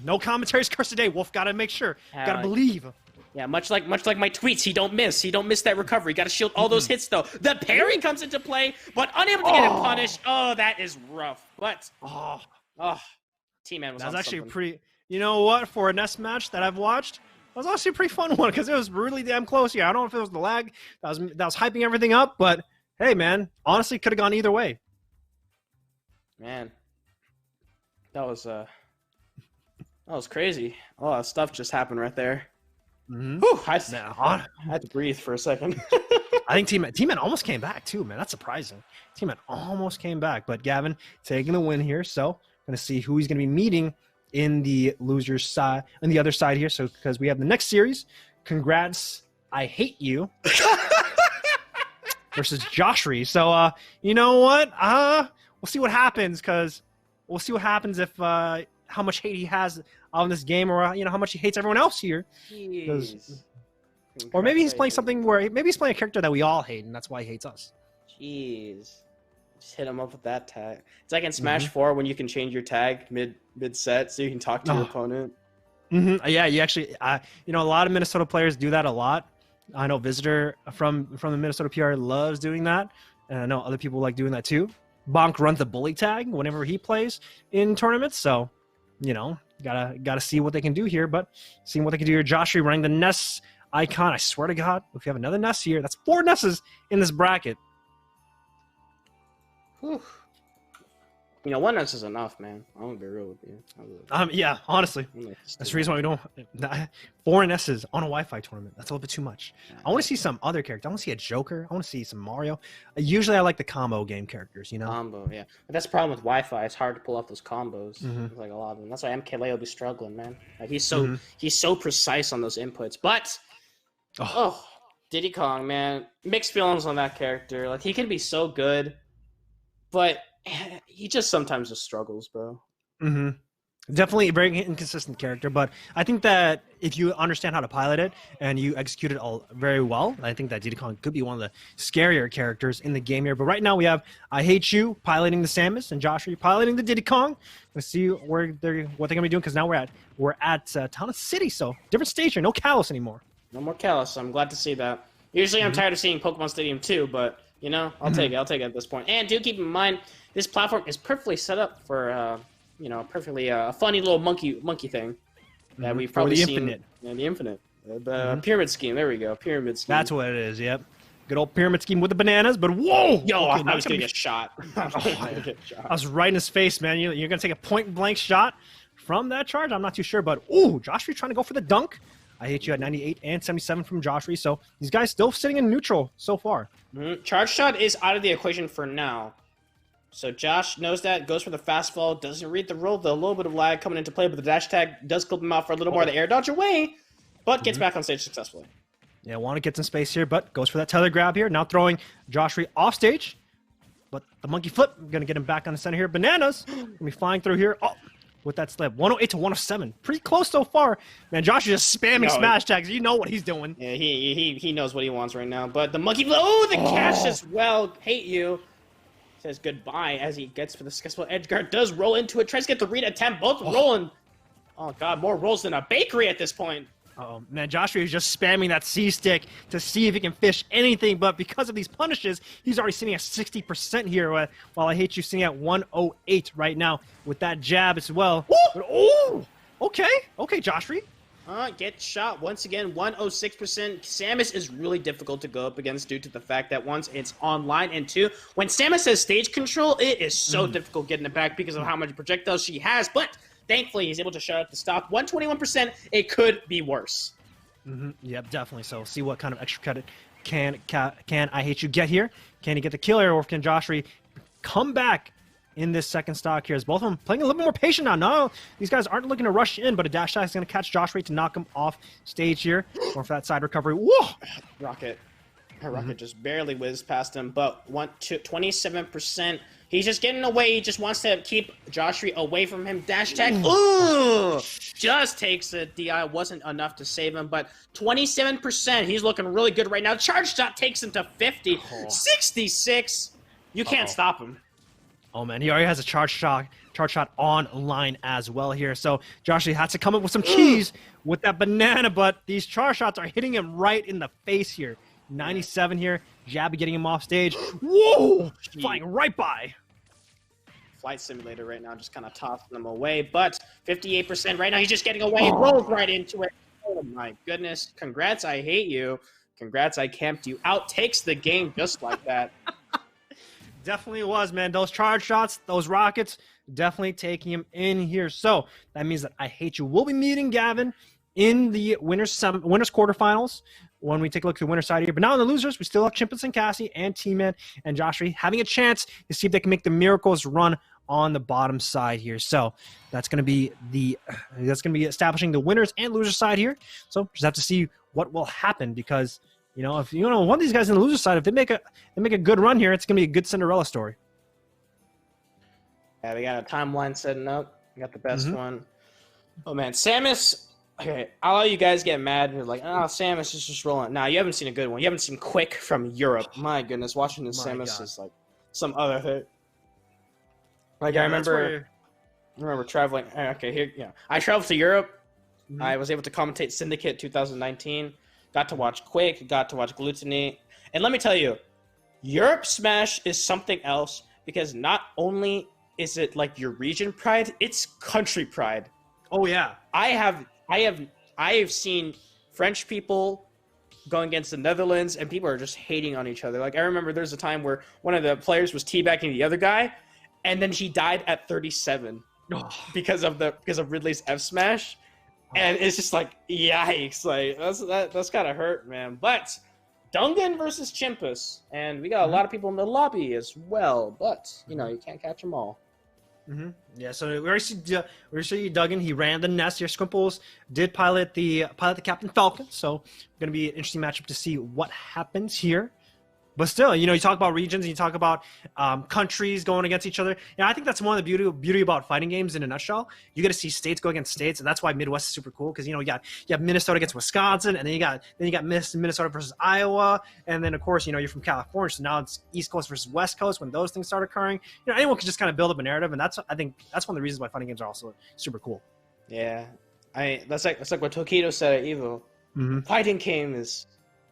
No commentaries curse today. Wolf got to make sure. Got to believe. Yeah, much like my tweets, he don't miss. He don't miss that recovery. Got to shield all those hits, though. The parry comes into play, but unable to get it punished. Oh, that is rough. But, Team Man was That was on actually something. pretty... You know what? For a Nest match that I've watched, that was actually a pretty fun one because it was really damn close here. I don't know if it was the lag that was hyping everything up, but... Hey, man, honestly, could have gone either way. Man, that was crazy. A lot of stuff just happened right there. Whew, I had to breathe for a second. I think Team Man almost came back, too, man. That's surprising. Team Man almost came back, but Gavin taking the win here, so going to see who he's going to be meeting in the loser's side, on the other side here, so because we have the next series. Congrats, I Hate You. Versus Joshry. So, you know what? We'll see what happens, because we'll see what happens if how much hate he has on this game, or how much he hates everyone else here. Or maybe he's playing something where maybe he's playing a character that we all hate, and that's why he hates us. Jeez, just hit him up with that tag. It's like in Smash 4 when you can change your tag mid set, so you can talk to your opponent. Yeah, you actually, a lot of Minnesota players do that a lot. I know Visitor from the Minnesota PR loves doing that, and I know other people like doing that too. Bonk runs the bully tag whenever he plays in tournaments, so gotta see what they can do here. But seeing what they can do here, Joshry running the Ness icon. I swear to God, if we have another Ness here, that's 4 Nesses in this bracket. Whew. You know, 1S is enough, man. I'm gonna be real with you. Yeah, honestly, that's the reason why we don't. 4 S's on a Wi-Fi tournament. That's a little bit too much. I want to see some other characters. I want to see a Joker. I want to see some Mario. Usually, I like the combo game characters. You know. Combo, yeah. But that's the problem with Wi-Fi. It's hard to pull off those combos. Like a lot of them. That's why MKLeo will be struggling, man. Like he's so precise on those inputs. But Diddy Kong, man, mixed feelings on that character. Like he can be so good, but he just sometimes just struggles, bro. Definitely a very inconsistent character, but I think that if you understand how to pilot it and you execute it all very well, I think that Diddy Kong could be one of the scarier characters in the game here. But right now we have I Hate You piloting the Samus and Josh piloting the Diddy Kong. Let's see what they're gonna be doing, because now we're at Town City, so different stage here, no Kalos anymore. No more Kalos. I'm glad to see that. Usually I'm tired of seeing Pokemon Stadium 2, but you know, I'll take it. I'll take it at this point. And do keep in mind, this platform is perfectly set up for you know, perfectly a funny little monkey thing that we've probably seen. Infinite. Yeah, the Infinite. The pyramid scheme. There we go. Pyramid scheme. That's what it is. Yep. Good old pyramid scheme with the bananas. But whoa! Yo, okay, I was gonna get shot. I was right in his face, man. You're gonna take a point blank shot from that charge. I'm not too sure, but ooh, Josh trying to go for the dunk. I Hate You at 98 and 77 from Josh. So these guys still sitting in neutral so far. Charge shot is out of the equation for now. So Josh knows that, goes for the fast fall, doesn't read the roll, though a little bit of lag coming into play, but the dash tag does clip him out for a little more of the air dodge away, but gets back on stage successfully. Yeah, want to get some space here, but goes for that tether grab here. Now throwing Josh off stage, but the monkey flip, going to get him back on the center here. Bananas, going to be flying through here. Oh, with that slip, 108 to 107. Pretty close so far. Man, Josh is just spamming smash tags. You know what he's doing. Yeah, he knows what he wants right now, but the monkey flip, oh, the catch as well. Hate You. Says goodbye as he gets for the successful edge guard. Does roll into it. Tries to get the read attempt. Both rolling. Oh, God. More rolls than a bakery at this point. Oh, man. Joshua is just spamming that C-stick to see if he can fish anything. But because of these punishes, he's already sitting at 60% here. While I Hate You sitting at 108 right now with that jab as well. But, oh, okay. Okay, Joshua. Get shot once again, 106%. Samus is really difficult to go up against due to the fact that once it's online, and two, when Samus has stage control, it is so difficult getting it back because of how much projectiles she has, but thankfully he's able to shut out the stop. 121%, it could be worse. Yep, definitely. So see what kind of extra credit can I Hate You get here? Can he get the kill here, or can Joshua come back in this second stock here, as both of them playing a little bit more patient now? No, these guys aren't looking to rush in, but a dash attack is going to catch Josh to knock him off stage here. Going for that side recovery. Whoa! Rocket just barely whizzed past him, but 27%. He's just getting away. He just wants to keep Josh away from him. Dash attack. Ooh! Just takes the DI. Wasn't enough to save him, but 27%. He's looking really good right now. Charge shot takes him to 50. 66. You can't stop him. Oh, man, he already has a charge shot online as well here. So Josh has to come up with some cheese with that banana, but these charge shots are hitting him right in the face here. 97 here. Jabby getting him off stage. Whoa! Flying right by. Flight Simulator right now just kind of tossing them away, but 58% right now. He's just getting away. Rolls right into it. Oh, my goodness. Congrats, I Hate You. Congrats, I camped you out. Takes the game just like that. Definitely was, man. Those charge shots, those rockets, definitely taking him in here. So that means that I Hate You will be meeting Gavin in the winners quarterfinals when we take a look at the winner side here. But now in the losers, we still have Chimpus and Cassie and T-Man and Joshua having a chance to see if they can make the Miracles run on the bottom side here. So that's going to be establishing the winners and losers side here. So just have to see what will happen, because you know, if one of these guys in the loser side, if they make a good run here, it's gonna be a good Cinderella story. Yeah, we got a timeline setting up. We got the best one. Oh man, Samus. Okay, I'll let you guys get mad. You're like, oh, Samus is just rolling. Nah, you haven't seen a good one. You haven't seen Quick from Europe. My goodness, watching this Samus is like some other thing. Like yeah, I remember traveling. Okay, here, yeah, I traveled to Europe. I was able to commentate Syndicate 2019. Got to watch Quake, got to watch Gluttony. And let me tell you, Europe Smash is something else, because not only is it like your region pride, it's country pride. Oh yeah. I have seen French people going against the Netherlands, and people are just hating on each other. Like I remember there's a time where one of the players was teabagging the other guy, and then he died at 37 because of Ridley's F smash, and it's just like yikes, like that's kind of hurt, man. But Dungan versus Chimpus, and we got a lot of people in the lobby as well, but you know you can't catch them all. Yeah, so we already see Duggan. He ran the nest here. Squimples did pilot the Captain Falcon, so going to be an interesting matchup to see what happens here. But still, you know, you talk about regions and you talk about countries going against each other. And I think that's one of the beauty about fighting games in a nutshell. You get to see states go against states, and that's why Midwest is super cool because, you know, you have Minnesota against Wisconsin, and then you got Minnesota versus Iowa, and then of course, you know, you're from California, so now it's East Coast versus West Coast when those things start occurring. You know, anyone can just kind of build up a narrative, and I think that's one of the reasons why fighting games are also super cool. Yeah, that's like what Tokido said at Evo. Fighting game is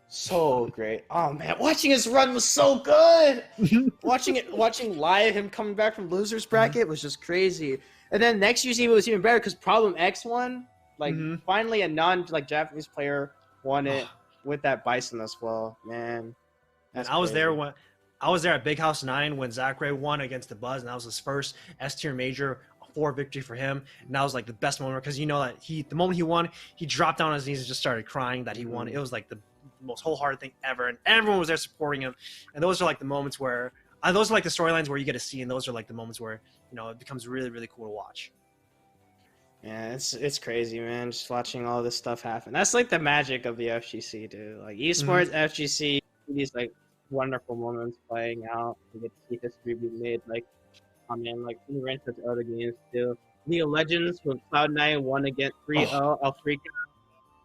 so great. Oh man, watching his run was so good. watching live him coming back from losers bracket was just crazy. And then next year's Evo was even better because Problem X won. Like finally a Japanese player won it with that Bison as well. Man, and I was there at Big House 9 when Zach Ray won against the Buzz, and that was his first S tier major 4 victory for him, and that was like the best moment because you know that the moment he won, he dropped down on his knees and just started crying that he won. It was like the most wholehearted thing ever, and everyone was there supporting him. And those are like the moments where those are like the storylines where you get to see, and those are like the moments where, you know, it becomes really, really cool to watch. Yeah, it's crazy, man, just watching all this stuff happen. That's like the magic of the FGC, dude. Like esports FGC, these like wonderful moments playing out. You get to see history be made, like like in ranks with other games too. League of Legends when Cloud9 won against 3-0 Alfredo.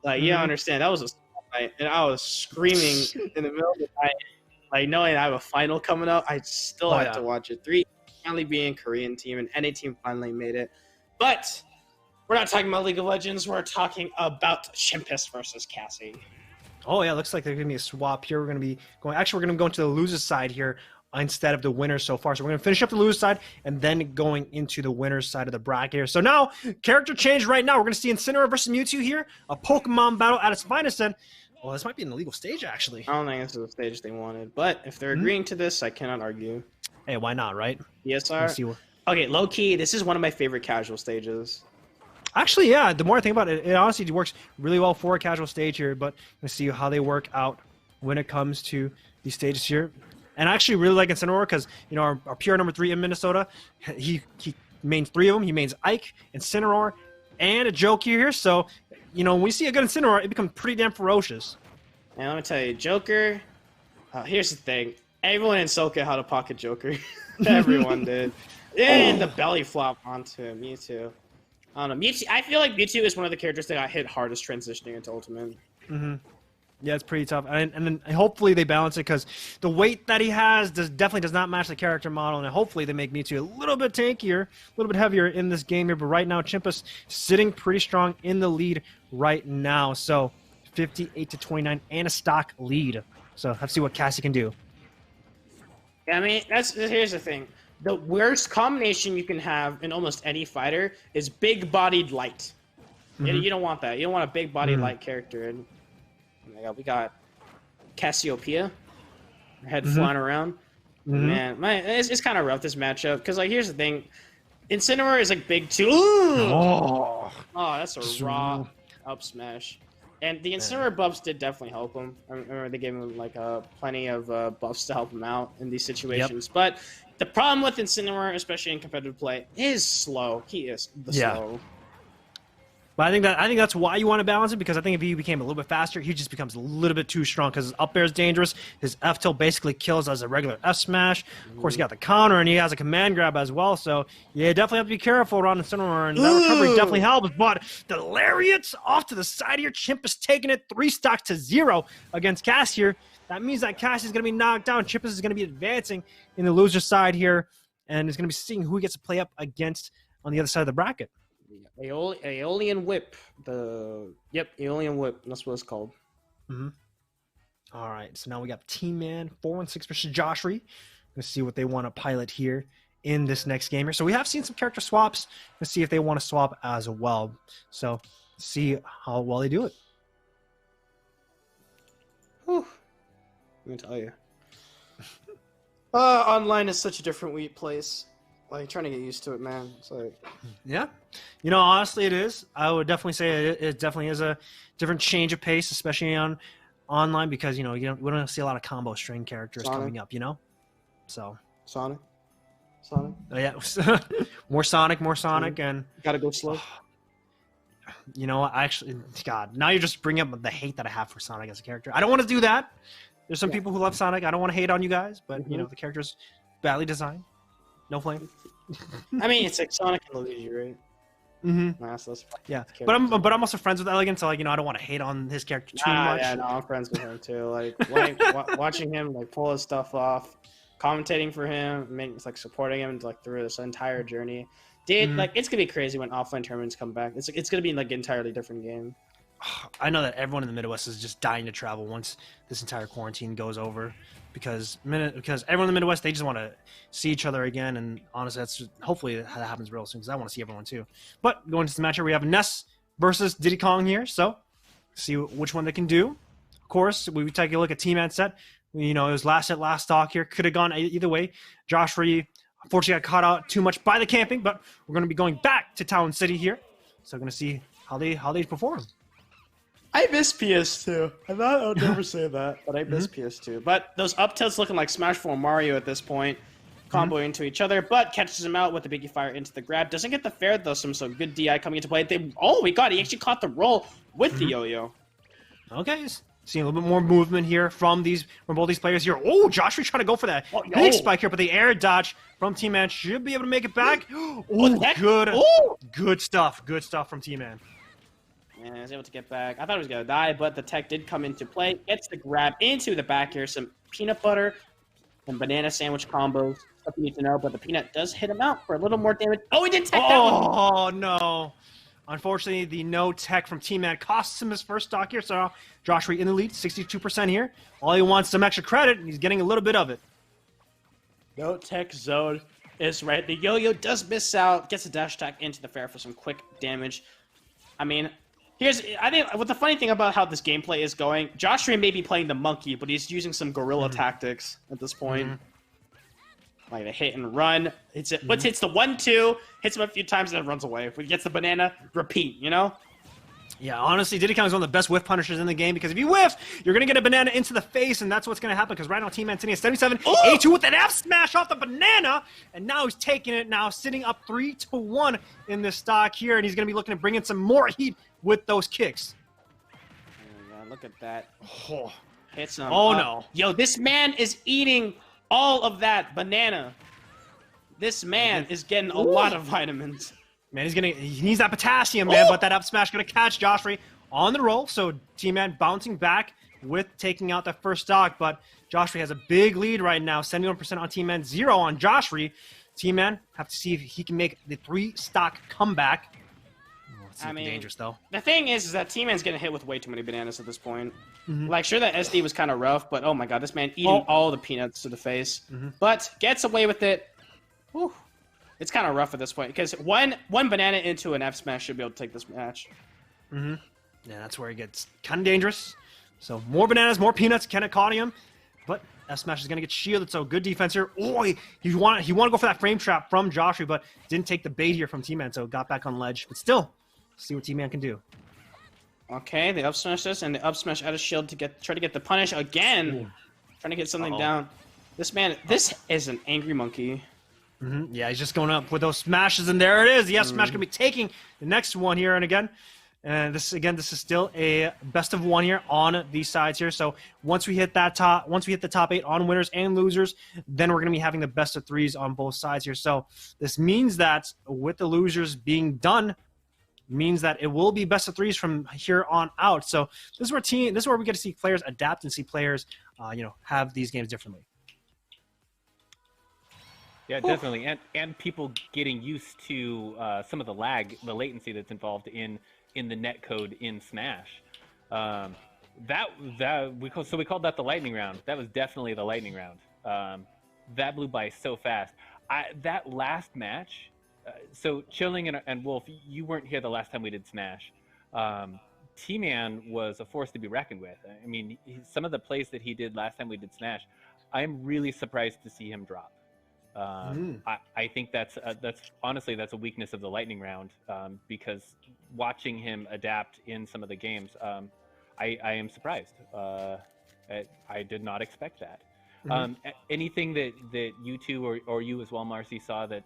Like you don't understand, that was a night, and I was screaming in the middle of the night, like knowing I have a final coming up. I still had to watch it. 3 finally being Korean team, and NA team finally made it. But we're not talking about League of Legends. We're talking about Chimpus versus Cassie. Oh yeah, looks like there's gonna be a swap here. We're gonna be going into the loser's side here instead of the winner's so far. So we're gonna finish up the loser's side and then going into the winner's side of the bracket here. So now character change right now. We're gonna see Incineroar versus Mewtwo here, a Pokemon battle at its finest. And well, this might be an illegal stage actually. I don't think this is the stage they wanted, but if they're agreeing to this, I cannot argue. Hey, why not, right? ESR. Okay, low key, this is one of my favorite casual stages. Actually, yeah, the more I think about it, it honestly works really well for a casual stage here, but let's see how they work out when it comes to these stages here. And I actually really like Incineroar because, you know, our PR number 3 in Minnesota, he mains 3 of them. He mains Ike, Incineroar, and a Joker here. So, you know, when we see a good Incineroar, it becomes pretty damn ferocious. And let me tell you, Joker, here's the thing. Everyone in Seoul knew how to pocket Joker. Everyone did. And the belly flop onto Mewtwo. I don't know. Mewtwo, I feel like Mewtwo is one of the characters that got hit hardest transitioning into Ultimate. Yeah, it's pretty tough. And then hopefully they balance it because the weight that he has definitely does not match the character model. And hopefully they make Mewtwo a little bit tankier, a little bit heavier in this game here. But right now, Chimpus sitting pretty strong in the lead right now. So 58-29 and a stock lead. So let's see what Cassie can do. Yeah, I mean, here's the thing. The worst combination you can have in almost any fighter is big-bodied light. You don't want that. You don't want a big-bodied light character. And oh my God, we got Cassiopeia, her head flying around. Man, it's kind of rough, this matchup. Because, like, here's the thing. Incineroar is, like, big too. Oh, that's a raw up smash. And the Incineroar buffs did definitely help him. I remember they gave him, like, plenty of buffs to help him out in these situations. Yep. But the problem with Incineroar, especially in competitive play, is slow. He is slow. But I think that's why you want to balance it, because I think if he became a little bit faster, he just becomes a little bit too strong because his up air is dangerous. His F tilt basically kills as a regular F smash. Of course, he got the counter, and he has a command grab as well. So, yeah, definitely have to be careful around Incineroar, and that recovery definitely helps. But the lariats off to the side here. Chimp is taking it 3 stocks to 0 against Cass here. That means that Cass is going to be knocked down. Chimpus is going to be advancing in the loser side here, and is going to be seeing who he gets to play up against on the other side of the bracket. Aeolian Whip. Aeolian Whip. That's what it's called. All right, so now we got Team Man 4-6 versus Joshry. Let's see what they want to pilot here in this next game here. So we have seen some character swaps. Let's see if they want to swap as well. So see how well they do it. Whew. Let me tell you. Online is such a different place. Like trying to get used to it, man. It's like, Yeah, honestly, it is. I would definitely say it definitely is a different change of pace, especially on online, because we don't see a lot of combo string characters Sonic. coming up. So Sonic. yeah, more Sonic, and Gotta go slow. I actually, God, now you're just bringing up the hate that I have for Sonic as a character. I don't want to do that. There's some people who love Sonic. I don't want to hate on you guys, but the character's badly designed. No flame. I mean, it's like Sonic and Luigi, right? Mm-hmm. Yeah, but I'm also friends with Elegant, so I don't want to hate on his character too much. Yeah, no, I'm friends with him too. Like watching him like pull his stuff off, commentating for him, supporting him through this entire journey. Dude, it's gonna be crazy when offline tournaments come back. It's gonna be an entirely different game. I know that everyone in the Midwest is just dying to travel once this entire quarantine goes over, because everyone in the Midwest, they just want to see each other again, and honestly, hopefully that happens real soon, because I want to see everyone too. But going to the match here, we have Ness versus Diddy Kong here, so see which one they can do. Of course, we take a look at T-Man set. It was last stock here. Could have gone either way. Josh Ree, unfortunately, got caught out too much by the camping, but we're going to be going back to Town City here, so we're going to see how they perform. I miss PS2. I thought I would never say that, but I miss PS2. But those up tilts looking like Smash 4 Mario at this point, comboing into each other, but catches him out with the Biggie Fire into the grab. Doesn't get the fair though, so good DI coming into play. We got he actually caught the roll with the yo-yo. Okay, seeing a little bit more movement here from both these players here. Oh, Joshua trying to go for that big spike here, but the air dodge from T-Man should be able to make it back. Good stuff from T-Man. And I was able to get back. I thought he was going to die, but the tech did come into play. Gets the grab into the back here. Some peanut butter and banana sandwich combos. Stuff you need to know, but the peanut does hit him out for a little more damage. Oh, he didn't tech that one! Oh, no. Unfortunately, the no tech from T-Man costs him his first stock here, so Josh Ree in the lead, 62% here. All he wants some extra credit, and he's getting a little bit of it. No tech zone is right. The yo-yo does miss out. Gets a dash attack into the fair for some quick damage. I mean... I think what the funny thing about how this gameplay is going, Josh Ree may be playing the monkey, but he's using some guerrilla tactics at this point. Like the hit and run. Hits the 1-2, hits him a few times, and then runs away. If he gets the banana, repeat, Yeah, honestly, Diddy Kong is one of the best whiff punishers in the game, because if you whiff, you're going to get a banana into the face, and that's what's going to happen, because right now T-Man sitting at 77, A2 with an F smash off the banana, and now he's taking it, now sitting up 3-1 in this stock here, and he's going to be looking to bring in some more heat with those kicks. Oh, God, look at that. Oh, hits him. Oh, no. Yo, this man is eating all of that banana. This man is getting a lot of vitamins. Man, he needs that potassium, man, but that up smash going to catch Josh Ree on the roll, so T-Man bouncing back with taking out that first stock, but Josh Ree has a big lead right now, 71% on T-Man, 0 on Josh Ree. T-Man have to see if he can make the 3-stock comeback. I mean, dangerous though. The thing is that T-Man's getting hit with way too many bananas at this point. Sure, that SD was kind of rough, but oh my God, this man eating all the peanuts to the face, but gets away with it. Whew. It's kind of rough at this point, because one banana into an F smash should be able to take this match. Yeah, that's where it gets kind of dangerous. So more bananas, more peanuts, Kenneth caught him, but F smash is going to get shielded, so good defense here. Oh, he want to go for that frame trap from Josh Ree, but didn't take the bait here from T-Man, so got back on ledge. But still, see what T-Man can do. Okay, they up smash this, and the up smash out of shield to try to get the punish again. Trying to get something down. This man, this is an angry monkey. Yeah, he's just going up with those smashes, and there it is. The F smash going to be taking the next one here, and again, this is still a best of one here on these sides here. So once we hit the top 8 on winners and losers, then we're going to be having the best of 3s on both sides here. So this means that with the losers being done, means that it will be best of 3s from here on out. So this is where we get to see players adapt and see players, have these games differently. Yeah, definitely, and people getting used to some of the latency that's involved in the net code in Smash. We called that the lightning round. That was definitely the lightning round. That blew by so fast. That last match. So Chilling and Wolf, you weren't here the last time we did Smash. T-Man was a force to be reckoned with. I mean, some of the plays that he did last time we did Smash, I'm really surprised to see him drop. I think that's honestly that's a weakness of the lightning round, because watching him adapt in some of the games, I am surprised. I did not expect that. Anything that you two or you as well, Marcy, saw that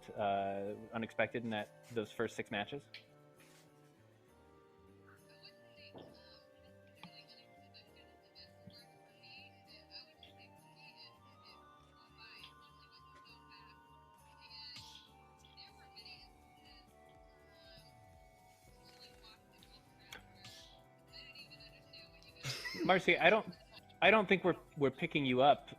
unexpected in those first 6 matches? Marcy, I don't think we're picking you up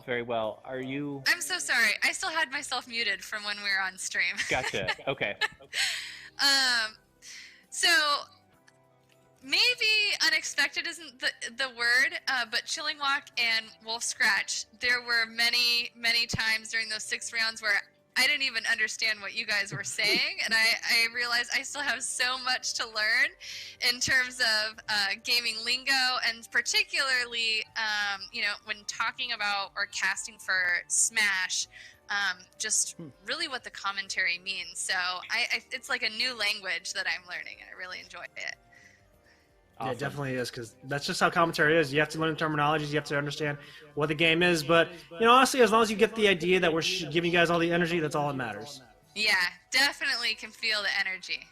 very well. Are you? I'm so sorry. I still had myself muted from when we were on stream. Gotcha. Okay. So maybe unexpected isn't the word, but ChillingWok and WolfeScratch, there were many times during those 6 rounds where I didn't even understand what you guys were saying, and I realized I still have so much to learn in terms of gaming lingo, and particularly, when talking about or casting for Smash, just really what the commentary means. So it's like a new language that I'm learning, and I really enjoy it. Yeah, it definitely is, because that's just how commentary is. You have to learn terminologies. You have to understand what the game is. But, honestly, as long as you get the idea that we're giving you guys all the energy, that's all that matters. Yeah, definitely can feel the energy.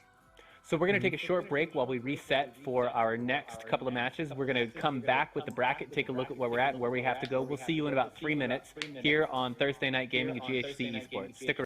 So we're going to take a short break while we reset for our next couple of matches. We're going to come back with the bracket, take a look at where we're at and where we have to go. We'll see you in about 3 minutes here on Thursday Night Gaming at GHC Esports. Stick around.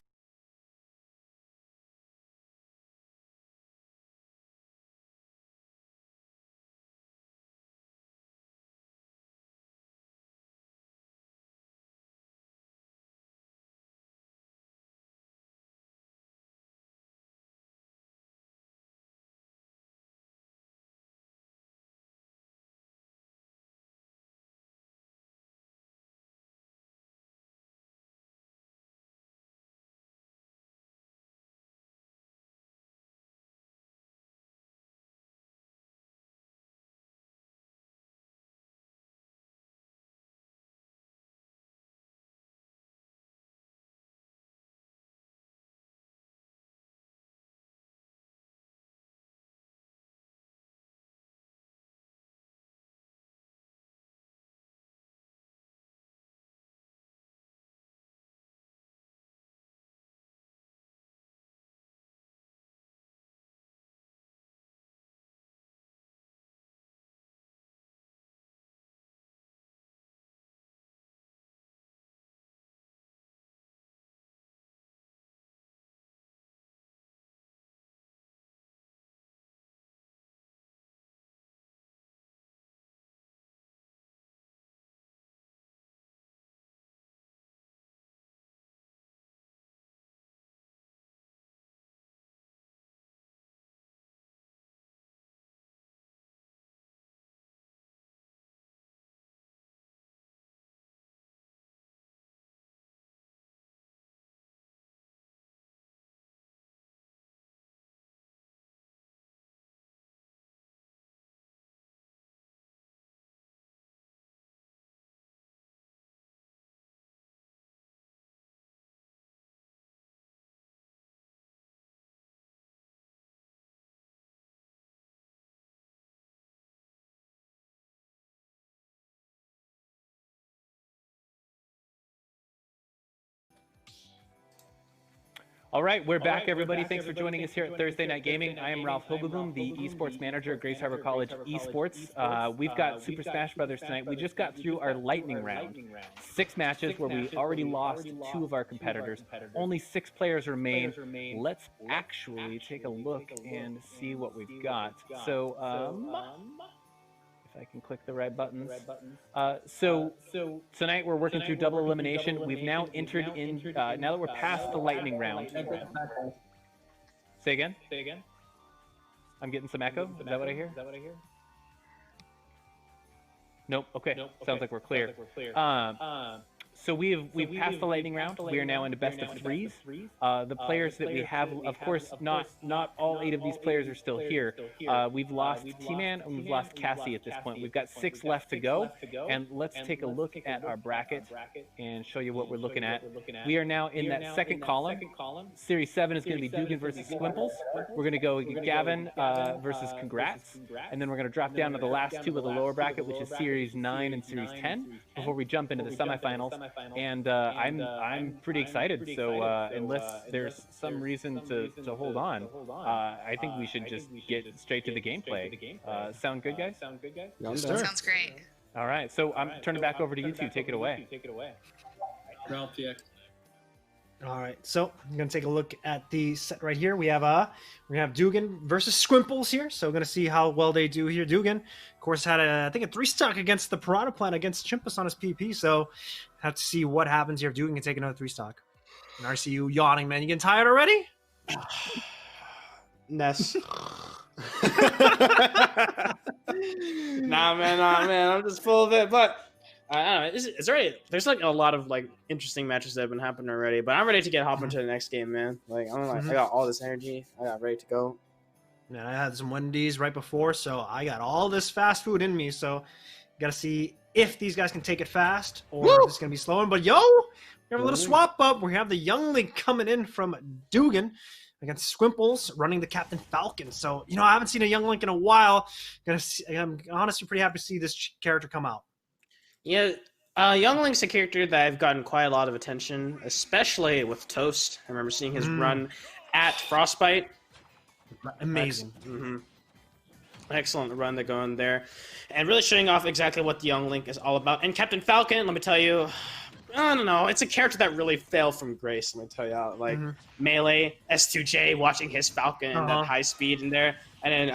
All right, we're back, everybody. Thanks for joining us here at Thursday Night Gaming. I am Ralph Hilbegoom, the esports manager at Grace Harbor College Esports. We've got Super Smash Brothers tonight. We just got through our lightning round. 6 matches where we already lost 2 of our competitors. Only 6 players remain. Let's actually take a look and see what we've got. So, if I can click the right buttons. So tonight we're working through double elimination. We've now entered in, now that we're past the lightning round. Say again? I'm getting some echo. Is that what I hear? Nope. Okay. Sounds like we're clear. So we've passed the lightning round. We are now into best of threes. The players that we have, of course, not all 8 of these players are still here. We've lost T-Man and we've lost Cassie at this point. We've got 6 left to go, and let's take a look at our bracket and show you what we're looking at. We are now in that second column. Series 7 is going to be Dugan versus Squimples. We're going to go Gavin versus Congrats, and then we're going to drop down to the last 2 of the lower bracket, which is Series 9 and Series 10, before we jump into the semifinals. And I'm pretty excited. So unless there's some reason to hold on, I think we should just get straight to the gameplay. Sound good, guys? Yes, sir. Sounds great. All right. So I'm turning back over to you two. Take it away. Ralph, yeah. All right, so I'm gonna take a look at the set right here. We have Dugan versus Squimples here. So we're gonna see how well they do here. Dugan, of course, had I think a 3-stock against the Piranha Plant against Chimpus on his PP. So have to see what happens here. If Dugan can take another 3-stock. And I see you yawning, man. You getting tired already? Ness. Nah, man. I'm just full of it, but. I don't know. There's like a lot of like interesting matches that have been happening already, but I'm ready to hop into the next game, man. Like I got all this energy. I got ready to go. Man, I had some Wendy's right before, so I got all this fast food in me. So gotta see if these guys can take it fast or if it's gonna be slower. But we have a little swap up. We have the young link coming in from Dugan against Squimples running the Captain Falcon. So I haven't seen a young link in a while. I'm honestly pretty happy to see this character come out. Yeah, Young Link's a character that I've gotten quite a lot of attention, especially with Toast. I remember seeing his run at Frostbite. Amazing. Excellent run they're going there. And really showing off exactly what the Young Link is all about. And Captain Falcon, let me tell you, I don't know, it's a character that really failed from grace, let me tell you. Like, Melee, S2J, watching his Falcon and that high speed in there. And then,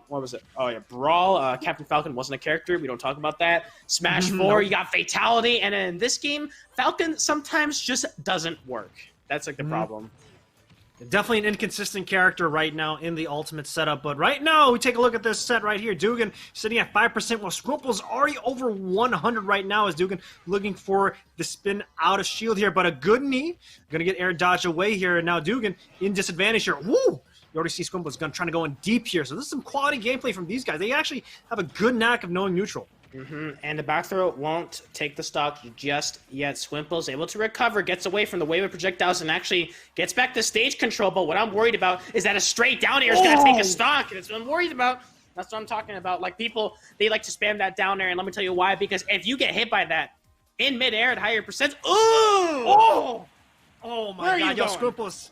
what was it? Oh, yeah, Brawl. Captain Falcon wasn't a character. We don't talk about that. Smash 4, you got Fatality. And then in this game, Falcon sometimes just doesn't work. That's, like, the problem. Definitely an inconsistent character right now in the ultimate setup. But right now, we take a look at this set right here. Dugan sitting at 5%, while Squimple's already over 100 right now as Dugan looking for the spin out of shield here. But a good knee. Going to get air dodge away here. Now Dugan in disadvantage here. Woo! You already see Squimple's trying to go in deep here. So this is some quality gameplay from these guys. They actually have a good knack of knowing neutral. And the back throw won't take the stock just yet. Squimple's able to recover, gets away from the wave of projectiles, and actually gets back to stage control. But what I'm worried about is that a straight down air is going to take a stock. And that's what I'm worried about. That's what I'm talking about. Like, people, they like to spam that down air, and let me tell you why. Because if you get hit by that in midair at higher percents, oh my God, yo, Squimple's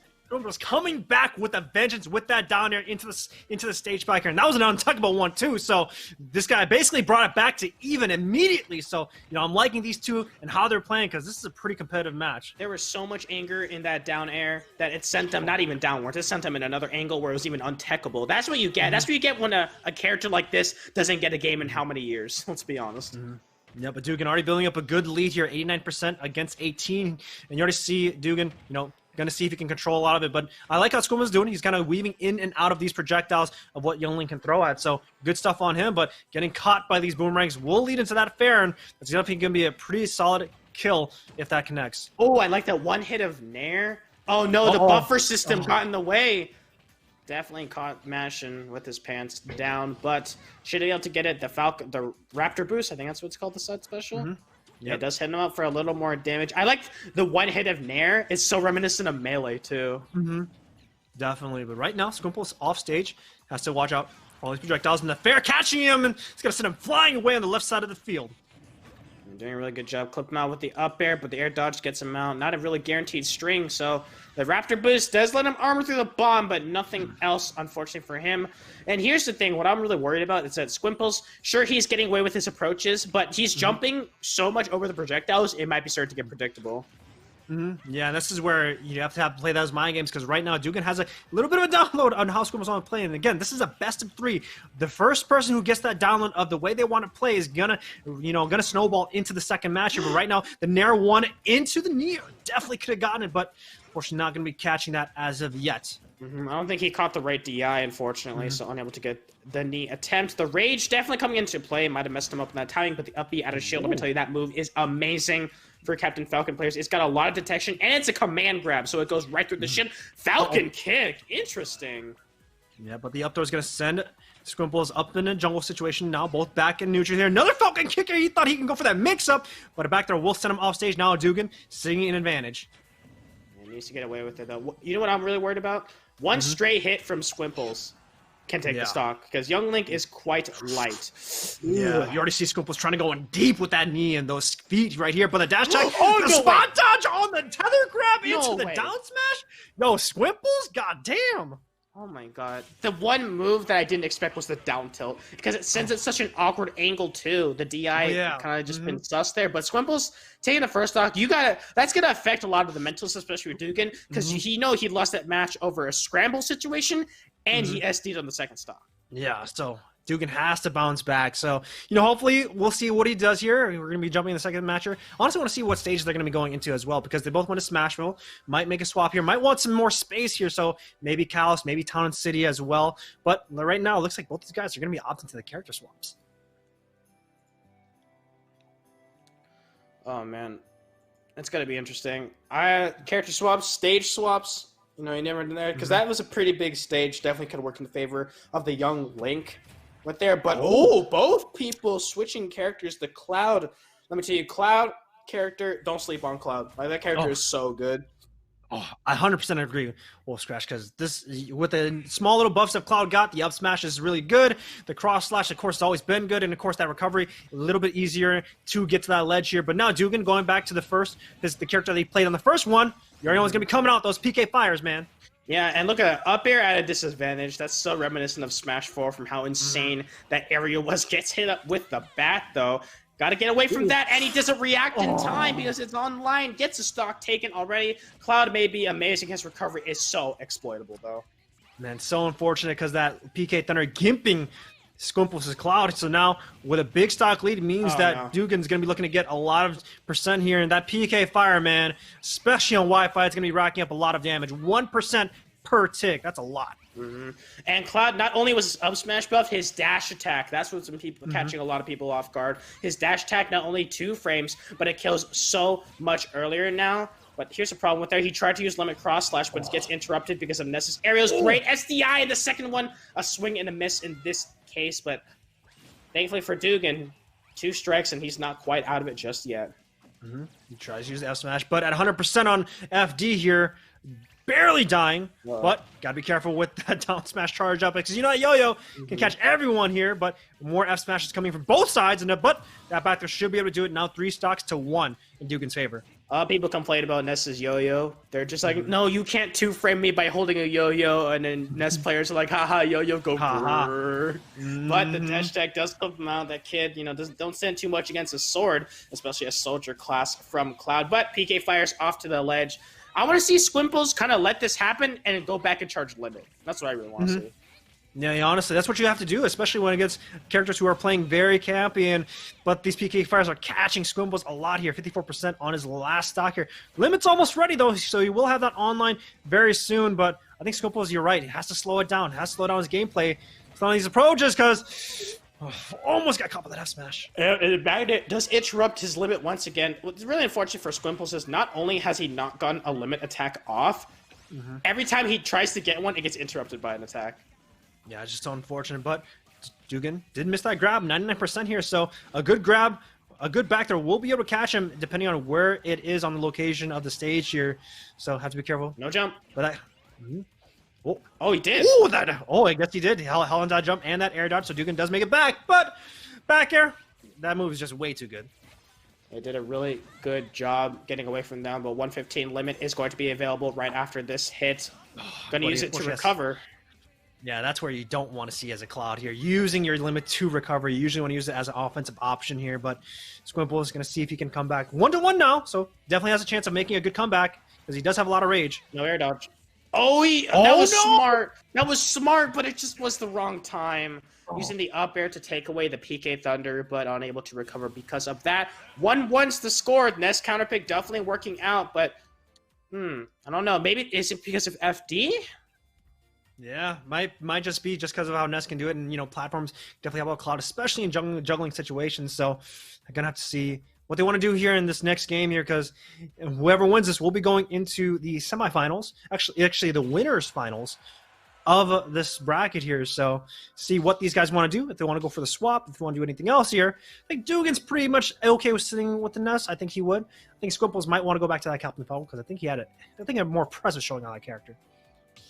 coming back with a vengeance with that down air into the stage biker, and that was an untouchable one too. So this guy basically brought it back to even immediately. So I'm liking these two and how they're playing because this is a pretty competitive match. There was so much anger in that down air that it sent them not even downwards. It sent them in another angle where it was even untechable. That's what you get. That's what you get when a character like this doesn't get a game in how many years? Let's be honest. Yeah, but Dugan already building up a good lead here, 89% against 18, and you already see Dugan, going to see if he can control a lot of it. But I like how Squimple's doing. He's kind of weaving in and out of these projectiles of what Young Link can throw at. So good stuff on him, but getting caught by these boomerangs will lead into that fair, and it's definitely going to be a pretty solid kill if that connects. Oh, I like that one hit of Nair. Oh, no, the buffer system got in the way. Definitely caught Mashin with his pants down, but should be able to get it. The Raptor boost, I think that's what it's called, the set special. Yeah, it does hit him up for a little more damage. I like the one hit of Nair. It's so reminiscent of Melee, too. Definitely. But right now, Squimple's off stage. Has to watch out for all these projectiles. And the fair catching him, and it's going to send him flying away on the left side of the field. Doing a really good job. Clip him out with the up air, but the air dodge gets him out. Not a really guaranteed string, so the Raptor boost does let him armor through the bomb, but nothing else, unfortunately, for him. And here's the thing. What I'm really worried about is that Squimples, sure, he's getting away with his approaches, but he's jumping so much over the projectiles, it might be starting to get predictable. Yeah, this is where you have to play those mind games, because right now Dugan has a little bit of a download on how Squimple's want to play. And again, this is a best of 3. The first person who gets that download of the way they want to play is gonna snowball into the second match. But right now, the Nair 1 into the knee definitely could have gotten it, but unfortunately not going to be catching that as of yet. I don't think he caught the right DI, unfortunately, so unable to get the knee attempt. The Rage definitely coming into play. Might have messed him up in that timing, but the up B out of shield, let me tell you, that move is amazing. for Captain Falcon players. It's got a lot of detection, and it's a command grab, so it goes right through the shin. Falcon kick, interesting. Yeah, but the up throw is going to send Squimples up in a jungle situation now, both back in neutral here. Another Falcon kicker. He thought he can go for that mix-up, but a back throw will send him off stage. Now Dugan sitting in advantage. He needs to get away with it, though. You know what I'm really worried about? One stray hit from Squimples can take the stock, because Young Link is quite light. Yeah, you already see Squimples trying to go in deep with that knee and those feet right here, but the dash tag, the spot dodge on the tether grab into the down smash? Yo, Squimples? Goddamn. Oh my god. The one move that I didn't expect was the down tilt, because it sends it such an awkward angle too. The DI kind of just been sus there, but Squimples taking the first stock, that's gonna affect a lot of the mentals, especially with Dugan, because he lost that match over a scramble situation, and he SD'd on the second stock. Yeah, so Dugan has to bounce back. So, hopefully we'll see what he does here. We're going to be jumping in the second match here. I honestly want to see what stages they're going to be going into as well, because they both went to Smashville. Might make a swap here. Might want some more space here. So maybe Kalos, maybe Town and City as well. But right now, it looks like both these guys are going to be opting to the character swaps. Oh, man. That's going to be interesting. Character swaps, stage swaps. You never know, because that was a pretty big stage. Definitely could have worked in favor of the Young Link. Went there, but both people switching characters. The Cloud, let me tell you, Cloud character, don't sleep on Cloud. Like, that character is so good. Oh, I 100% agree with WolfeScratch, because this, with the small little buffs that Cloud got, the up smash is really good. The cross slash, of course, has always been good, and of course, that recovery a little bit easier to get to that ledge here. But now Dugan going back to the character that he played on the first one. You already know he's gonna be coming out those PK fires, man. Yeah, and look at that, up air at a disadvantage. That's so reminiscent of Smash 4 from how insane that area was. Gets hit up with the bat, though. Got to get away from that, and he doesn't react in time because it's online. Gets a stock taken already. Cloud may be amazing. His recovery is so exploitable, though. Man, so unfortunate, because that PK Thunder gimping Squimples' Cloud. So now, with a big stock lead, it means that Dugan's going to be looking to get a lot of percent here. And that PK Fire, man, especially on Wi-Fi, it's going to be racking up a lot of damage. 1% per tick. That's a lot. And Cloud not only was his up smash buff, his dash attack. That's what's some people catching a lot of people off guard. His dash attack, not only 2 frames, but it kills so much earlier now. But here's the problem with that. He tried to use Limit Cross Slash, but it gets interrupted because of Ness's aerials. Great SDI in the second one. A swing and a miss in this case, but thankfully for Dugan, 2 strikes and he's not quite out of it just yet. He tries to use the F smash, but at 100% on FD here, barely dying. But gotta be careful with that down smash charge up, because that Yo-Yo can catch everyone here. But more F smashes coming from both sides, but that back there should be able to do it now. 3 stocks to 1 in Dugan's favor. People complain about Ness's yo-yo. They're just like, no, you can't 2-frame me by holding a yo-yo, and then Ness players are like, haha, yo-yo, go grrr. But the dash tag does help him out. That kid, don't stand too much against a sword, especially a soldier class from Cloud. But PK fires off to the ledge. I want to see Squimples kind of let this happen and go back and charge limit. That's what I really want to see. Yeah, honestly, that's what you have to do, especially when it gets characters who are playing very campy. But these PK fires are catching Squimples a lot here. 54% on his last stock here. Limit's almost ready, though, so he will have that online very soon. But I think Squimples, you're right. He has to slow it down. He has to slow down his gameplay on these approaches, because almost got caught by that F smash. It does interrupt his limit once again. What's really unfortunate for Squimples is not only has he not gotten a limit attack off, every time he tries to get one, it gets interrupted by an attack. Yeah, it's just so unfortunate, but Dugan did miss that grab, 99% here, so a good grab, a good back there will be able to catch him depending on where it is on the location of the stage here, so have to be careful. No jump. But he did. I guess he did. Hell on that jump and that air dodge, so Dugan does make it back, but back air, that move is just way too good. They did a really good job getting away from them, but 115 limit is going to be available right after this hit. Gonna use it to recover. Yeah, that's where you don't want to see as a Cloud here. Using your limit to recover. You usually want to use it as an offensive option here, but Squimple is going to see if he can come back 1-1 now, so definitely has a chance of making a good comeback, because he does have a lot of rage. No air dodge. That was smart. That was smart, but it just was the wrong time. Using the up air to take away the PK Thunder, but unable to recover because of that. 1-1's the score. Ness counterpick definitely working out, but I don't know. Maybe is it because of FD? Yeah, might just be just because of how Ness can do it, and platforms definitely have a Cloud, especially in juggling situations. So I'm gonna have to see what they want to do here in this next game here, because whoever wins this will be going into the semifinals. Actually, the winners finals of this bracket here. So see what these guys want to do. If they want to go for the swap, if they want to do anything else here. I think Dugan's pretty much okay with sitting with the Nest. I think he would. I think Squimples might want to go back to that Captain Falcon because I think he had a more presence showing on that character.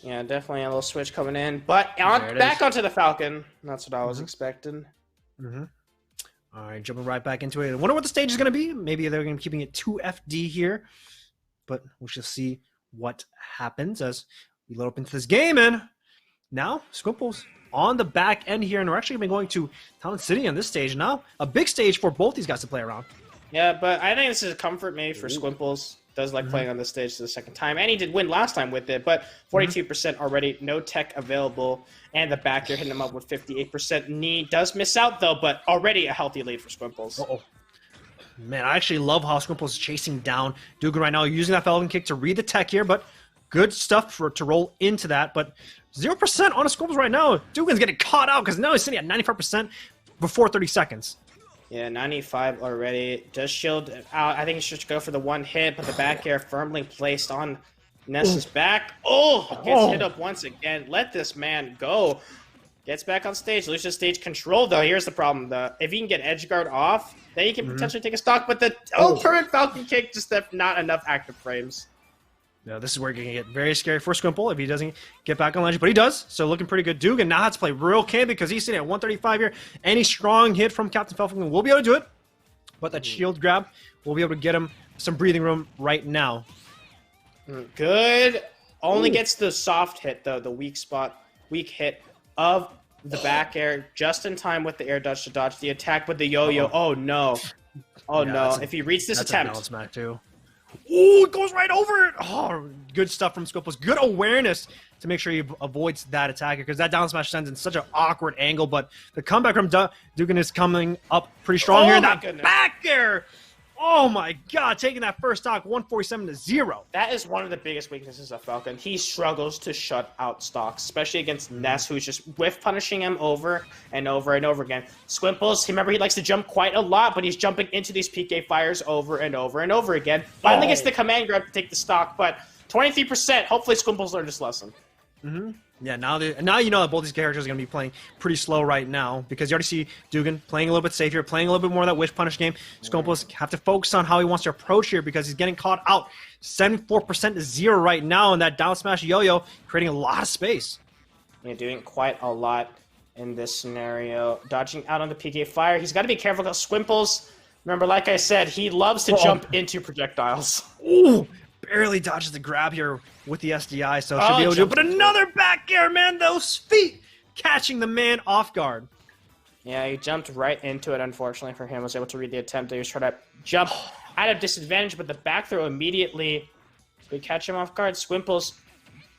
Yeah, definitely a little switch coming in. But back onto the Falcon. That's what I was expecting. Mm-hmm. All right, jumping right back into it. I wonder what the stage is going to be. Maybe they're going to be keeping it 2FD here. But we shall see what happens as we load up into this game. And now, Squimples on the back end here. And we're actually going to Talon City on this stage. Now, a big stage for both these guys to play around. Yeah, but I think this is a comfort maybe for Squimples. Does like playing on this stage for the second time. And he did win last time with it, but 42% already. No tech available. And the back here hitting him up with 58%. Knee does miss out, though, but already a healthy lead for Squimples. Uh-oh. Man, I actually love how Squimples is chasing down Dugan right now, using that Falcon Kick to read the tech here, but good stuff to roll into that. But 0% on a Squimples right now. Dugan's getting caught out because now he's sitting at 95% before 30 seconds. Yeah, 95 already. Does shield out. I think he should go for the one hit, but the back air firmly placed on Ness's back. Oh, gets hit up once again. Let this man go. Gets back on stage. Loses stage control, though. Here's the problem, though. If he can get edge guard off, then he can potentially take a stock, but the current Falcon Kick just have not enough active frames. No, this is where it's going to get very scary for Squimple if he doesn't get back on ledge, but he does, so looking pretty good. Dugan now has to play real camp because he's sitting at 135 here. Any strong hit from Captain Falcon will be able to do it, but that shield grab will be able to get him some breathing room right now. Good. Only gets the soft hit, though, the weak hit of the back air just in time with the air dodge to dodge the attack with the yo-yo. Oh, no. Oh, no. If he reads this attempt. That's a balance smack, too. Oh, it goes right over it. Oh, good stuff from Squimples. Good awareness to make sure he avoids that attacker because that down smash sends in such an awkward angle. But the comeback from Dugan is coming up pretty strong here. That back there. Oh, my God. Taking that first stock, 147-0. That is one of the biggest weaknesses of Falcon. He struggles to shut out stocks, especially against Ness, who's just whiff punishing him over and over and over again. Squimples, remember, he likes to jump quite a lot, but he's jumping into these PK fires over and over and over again. Finally gets the command grab to take the stock, but 23%. Hopefully Squimples learned this lesson. Yeah, now you know that both these characters are going to be playing pretty slow right now because you already see Dugan playing a little bit safer, playing a little bit more of that wish punish game. Squimples have to focus on how he wants to approach here because he's getting caught out 74% to 0 right now, and that down smash yo-yo creating a lot of space. Yeah, doing quite a lot in this scenario. Dodging out on the PK fire. He's got to be careful because Squimples, remember, like I said, he loves to jump into projectiles. Ooh! Barely dodges the grab here with the SDI, so should be able to do it. But another back air, man! Those feet catching the man off guard. Yeah, he jumped right into it, unfortunately for him. Was able to read the attempt. He was trying to jump out of disadvantage, but the back throw immediately would catch him off guard. Squimples,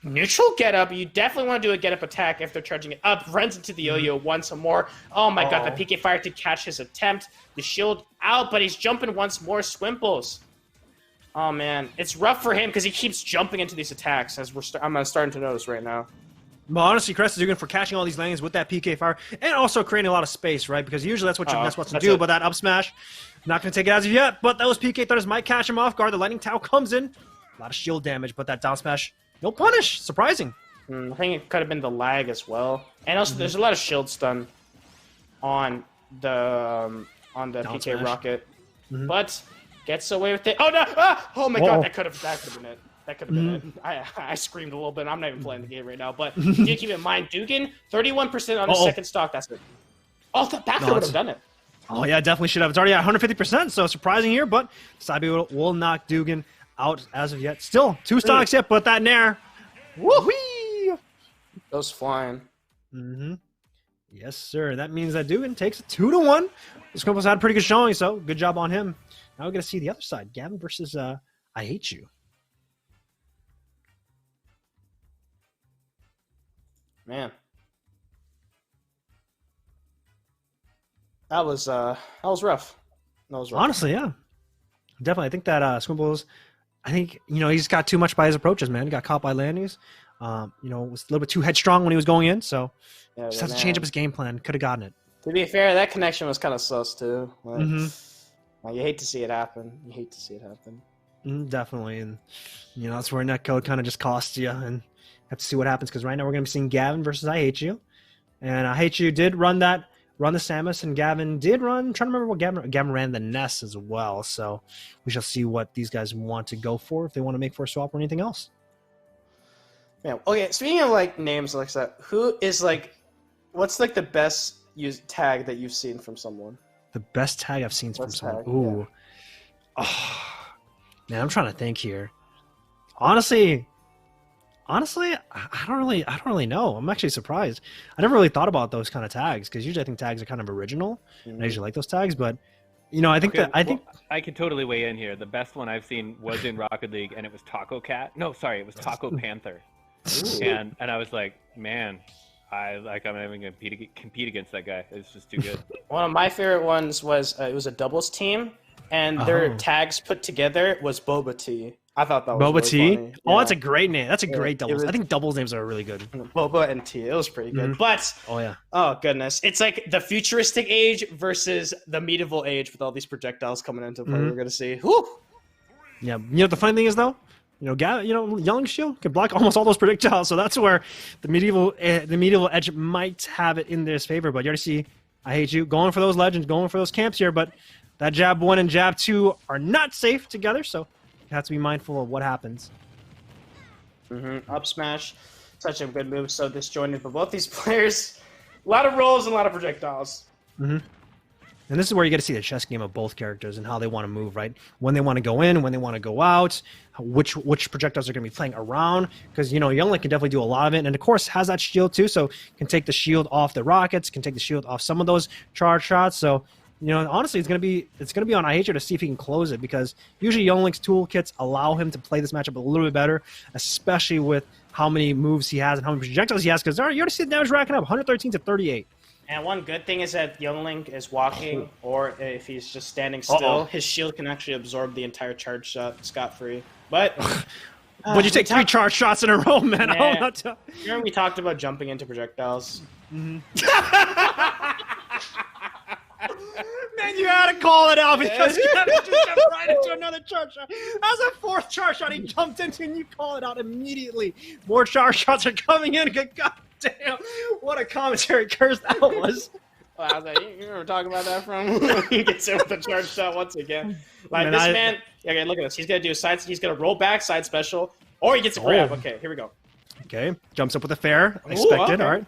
neutral get up. You definitely want to do a get up attack if they're charging it up. Runs into the yo-yo once more. Oh my God, the PK fire to catch his attempt. The shield out, but he's jumping once more. Squimples. Oh, man. It's rough for him because he keeps jumping into these attacks, as I'm starting to notice right now. But honestly, Crest is Dugan for catching all these lanes with that PK fire and also creating a lot of space, right? Because usually that's what your Ness wants to do, but that up smash, not going to take it as of yet, but those PK thunders might catch him off guard. The lightning towel comes in. A lot of shield damage, but that down smash, no punish. Surprising. I think it could have been the lag as well. And also, there's a lot of shield stun on the PK smash. Rocket. But gets away with it. Oh, no! Ah! Oh, my God, that could have been it. That could have been it. I screamed a little bit. I'm not even playing the game right now. But do keep in mind, Dugan, 31% on the second stock. That's it. Oh, the back would have done it. Oh, yeah, definitely should have. It's already at 150%, so surprising here, but SSBU will knock Dugan out as of yet. Still, 2 stocks yet, but that nair. Woo-wee! Goes flying. Yes, sir. That means that Dugan takes a 2-1. This Squimples had a pretty good showing, so good job on him. Now we're going to see the other side. Gavin versus I Hate You. Man. That was rough. Honestly, yeah. Definitely. I think that Squimples, he's got too much by his approaches, man. He got caught by landings. Was a little bit too headstrong when he was going in, so just has to change up his game plan. Could have gotten it. To be fair, that connection was kind of sus, too. You hate to see it happen. You hate to see it happen. Definitely, and that's where netcode kind of just costs you, and have to see what happens because right now we're going to be seeing Gavin versus I Hate You, and I Hate You did run the Samus, and Gavin did run. I'm trying to remember what Gavin ran the Ness as well. So we shall see what these guys want to go for, if they want to make for a swap or anything else. Yeah. Okay. Speaking of like names like that, who is like, what's like the best tag that you've seen from someone? The best tag I've seen from someone. Tag, Ooh. Yeah. Oh, man, I'm trying to think here. Honestly, I don't really know. I'm actually surprised. I never really thought about those kind of tags because usually I think tags are kind of original. And I usually like those tags, but I think I can totally weigh in here. The best one I've seen was in Rocket League, and it was Taco Cat. No, sorry, it was Taco Panther. And I was like, man, I'm even gonna compete against that guy. It's just too good. One of my favorite ones was it was a doubles team, and their tags put together was Boba Tea. I thought that was Boba Tea. Funny. Oh, that's a great name. That's a great doubles. I think doubles names are really good. Boba and Tea. It was pretty good. But oh goodness, it's like the futuristic age versus the medieval age with all these projectiles coming into play. We're gonna see. Whew. Yeah. The funny thing is though, Young Shield can block almost all those projectiles, so that's where the medieval edge might have it in their favor. But you already see, I Hate You going for those legends, going for those camps here. But that jab 1 and jab 2 are not safe together, so you have to be mindful of what happens. Up smash, such a good move. So disjointed for both these players. A lot of rolls and a lot of projectiles. And this is where you get to see the chess game of both characters and how they want to move, right? When they want to go in, when they want to go out, which projectiles are going to be playing around. Because, Young Link can definitely do a lot of it. And, of course, has that shield, too. So can take the shield off the rockets, can take the shield off some of those charge shots. So, honestly, it's going to be on I Hate You to see if he can close it. Because usually Young Link's toolkits allow him to play this matchup a little bit better, especially with how many moves he has and how many projectiles he has. Because you already see the damage racking up, 113 to 38. And one good thing is that Young Link is walking, or if he's just standing still, his shield can actually absorb the entire charge shot scot-free. But you take 3 charge shots in a row, man. Remember we talked about jumping into projectiles? Man, you had to call it out because Kevin just jumped right into another charge shot. That was a 4th charge shot he jumped into, and you call it out immediately. More charge shots are coming in. God damn, what a commentary curse that was. Well, I was like, you remember talking about that from? He gets hit with the charge shot once again. Like, man, okay, look at this. He's going to do he's going to roll back, side special, or he gets a grab. Okay, here we go. Okay, jumps up with a fair. Expected, all right.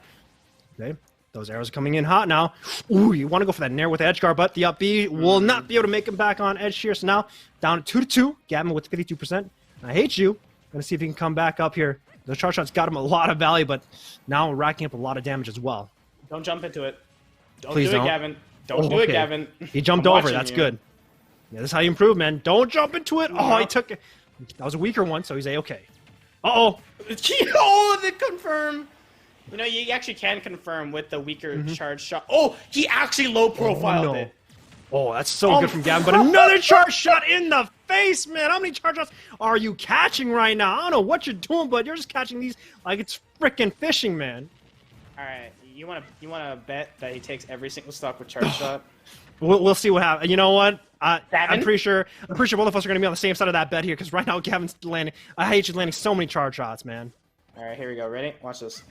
Okay, those arrows are coming in hot now. Ooh, you want to go for that nair with the edge guard, but the up B will not be able to make him back on edge here. So now, down 2-2. Gavin with 52%. I Hate You. Going to see if he can come back up here. The charge shots got him a lot of value, but now racking up a lot of damage as well. Don't jump into it. Please don't. Gavin. Don't do it, Gavin. He jumped over. That's good. Yeah, this is how you improve, man. Don't jump into it. Oh, he took it. That was a weaker one, so he's A-okay. Uh-oh. Oh, they confirm. You actually can confirm with the weaker charge shot. Oh, he actually low-profiled it. Oh, that's so good from Gavin. But another charge shot in the face, man. How many charge shots are you catching right now? I don't know what you're doing, but you're just catching these like it's freaking fishing, man. All right. You want to bet that he takes every single stock with charge shot? We'll see what happens. You know what? I'm pretty sure both of us are going to be on the same side of that bet here because right now Gavin's landing. I hate you landing so many charge shots, man. All right, here we go. Ready? Watch this.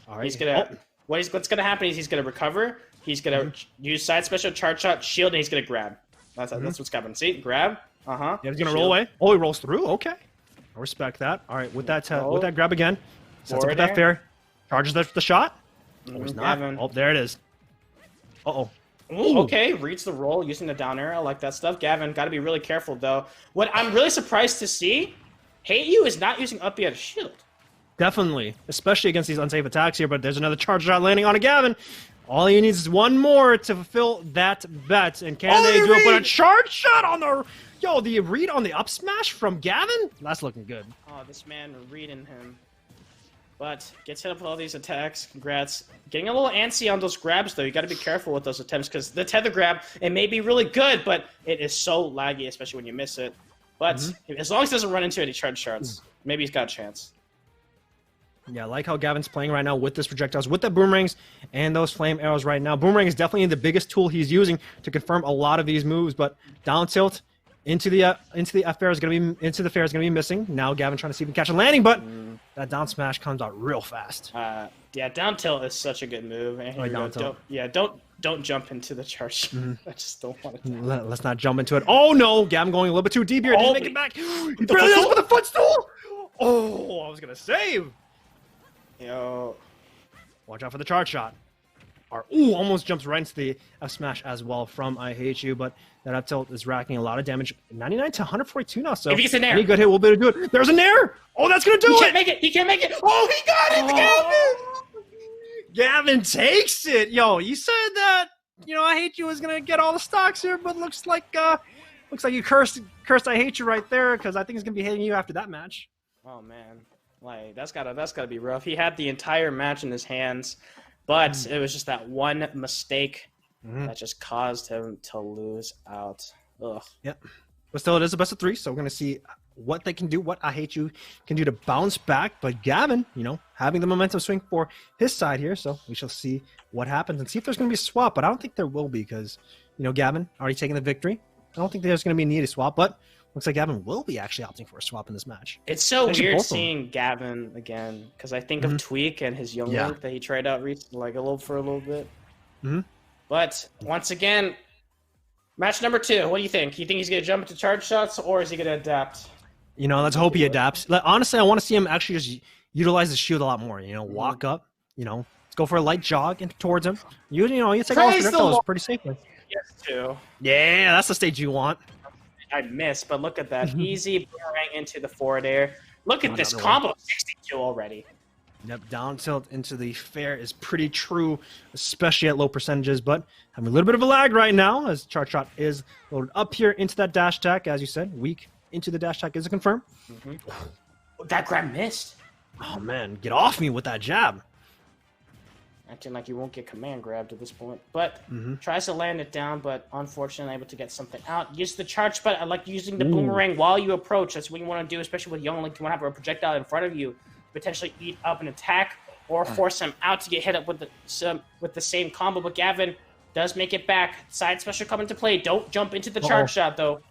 All right. He's gonna. What's gonna happen is he's gonna recover. He's gonna use side special, charge shot, shield, and he's gonna grab. That's what's happening. See, grab. Yeah, he's gonna roll away. Oh, he rolls through. Okay, I respect that. All right, with that grab again, sets up with that fair, charges the shot. Oh, he's not. Oh, there it is. Uh-oh. Ooh, okay, reads the roll using the down arrow, like that stuff. Gavin, got to be really careful though. What I'm really surprised to see, Hate You is not using up B as a shield. Definitely, especially against these unsafe attacks here. But there's another charge shot landing on a Gavin. All he needs is one more to fulfill that bet. And can they do it? But a charge shot on the read on the up smash from Gavin? That's looking good. Oh, this man reading him. But gets hit up with all these attacks. Congrats. Getting a little antsy on those grabs, though. You got to be careful with those attempts because the tether grab, it may be really good, but it is so laggy, especially when you miss it. But as long as he doesn't run into any charge shots, maybe he's got a chance. Yeah, I like how Gavin's playing right now with this projectiles, with the boomerangs and those flame arrows right now. Boomerang is definitely the biggest tool he's using to confirm a lot of these moves, but down tilt into the fair is going to be missing. Now Gavin trying to see if he can catch a landing, but that down smash comes out real fast. Yeah, down tilt is such a good move. And here down tilt. Don't jump into the charge. I just don't want to. Let's not jump into it. Oh no, Gavin going a little bit too deep here. Didn't make it back. He barely does with a footstool. Oh, I was gonna save. Yo, watch out for the charge shot. Ooh, almost jumps right into the F smash as well from I Hate You, but that up tilt is racking a lot of damage. 99 to 142 now, so if he gets an air, any good hit will be able to do it. There's an air. Oh, that's gonna do it. He can't make it. He can't make it. Oh, he got it, Gavin. Gavin takes it. Yo, you said that I Hate You was gonna get all the stocks here, but looks like you cursed I Hate You right there, because I think he's gonna be hitting you after that match. Oh man, like that's gotta be rough. He had the entire match in his hands, but it was just that one mistake that just caused him to lose out. Ugh. Yep. But still, it is a best of 3, so we're gonna see what they can do, what I Hate You can do to bounce back. But Gavin, having the momentum swing for his side here, so we shall see what happens and see if there's gonna be a swap. But I don't think there will be, because Gavin already taking the victory. I don't think there's gonna be a needed swap, but looks like Gavin will be actually opting for a swap in this match. It's so weird seeing Gavin again, because I think of Tweak and his young link that he tried out recently, for a little bit. But once again, match number 2. What do you think? You think he's gonna jump into charge shots, or is he gonna adapt? Let's hope he adapts. Honestly, I want to see him actually just utilize the shield a lot more. Walk up. Let's go for a light jog towards him. You take all the projectiles pretty safely. Yes, too. Yeah, that's the stage you want. I missed, but look at that. Easy boomerang into the forward air. Look at this combo. 62 already. Yep, down tilt into the fair is pretty true, especially at low percentages, but having a little bit of a lag right now as charge shot is loaded up here into that dash attack, as you said. Weak into the dash attack is a confirm. That grab missed. Oh man, get off me with that jab. Acting like you won't get command grabbed at this point, but tries to land it down, but unfortunately able to get something out. Use the charge spot. I like using the boomerang while you approach. That's what you want to do, especially with Young Link. You want to have a projectile in front of you, potentially eat up an attack or force him out to get hit up with the same combo. But Gavin does make it back. Side special come into play. Don't jump into the charge shot though.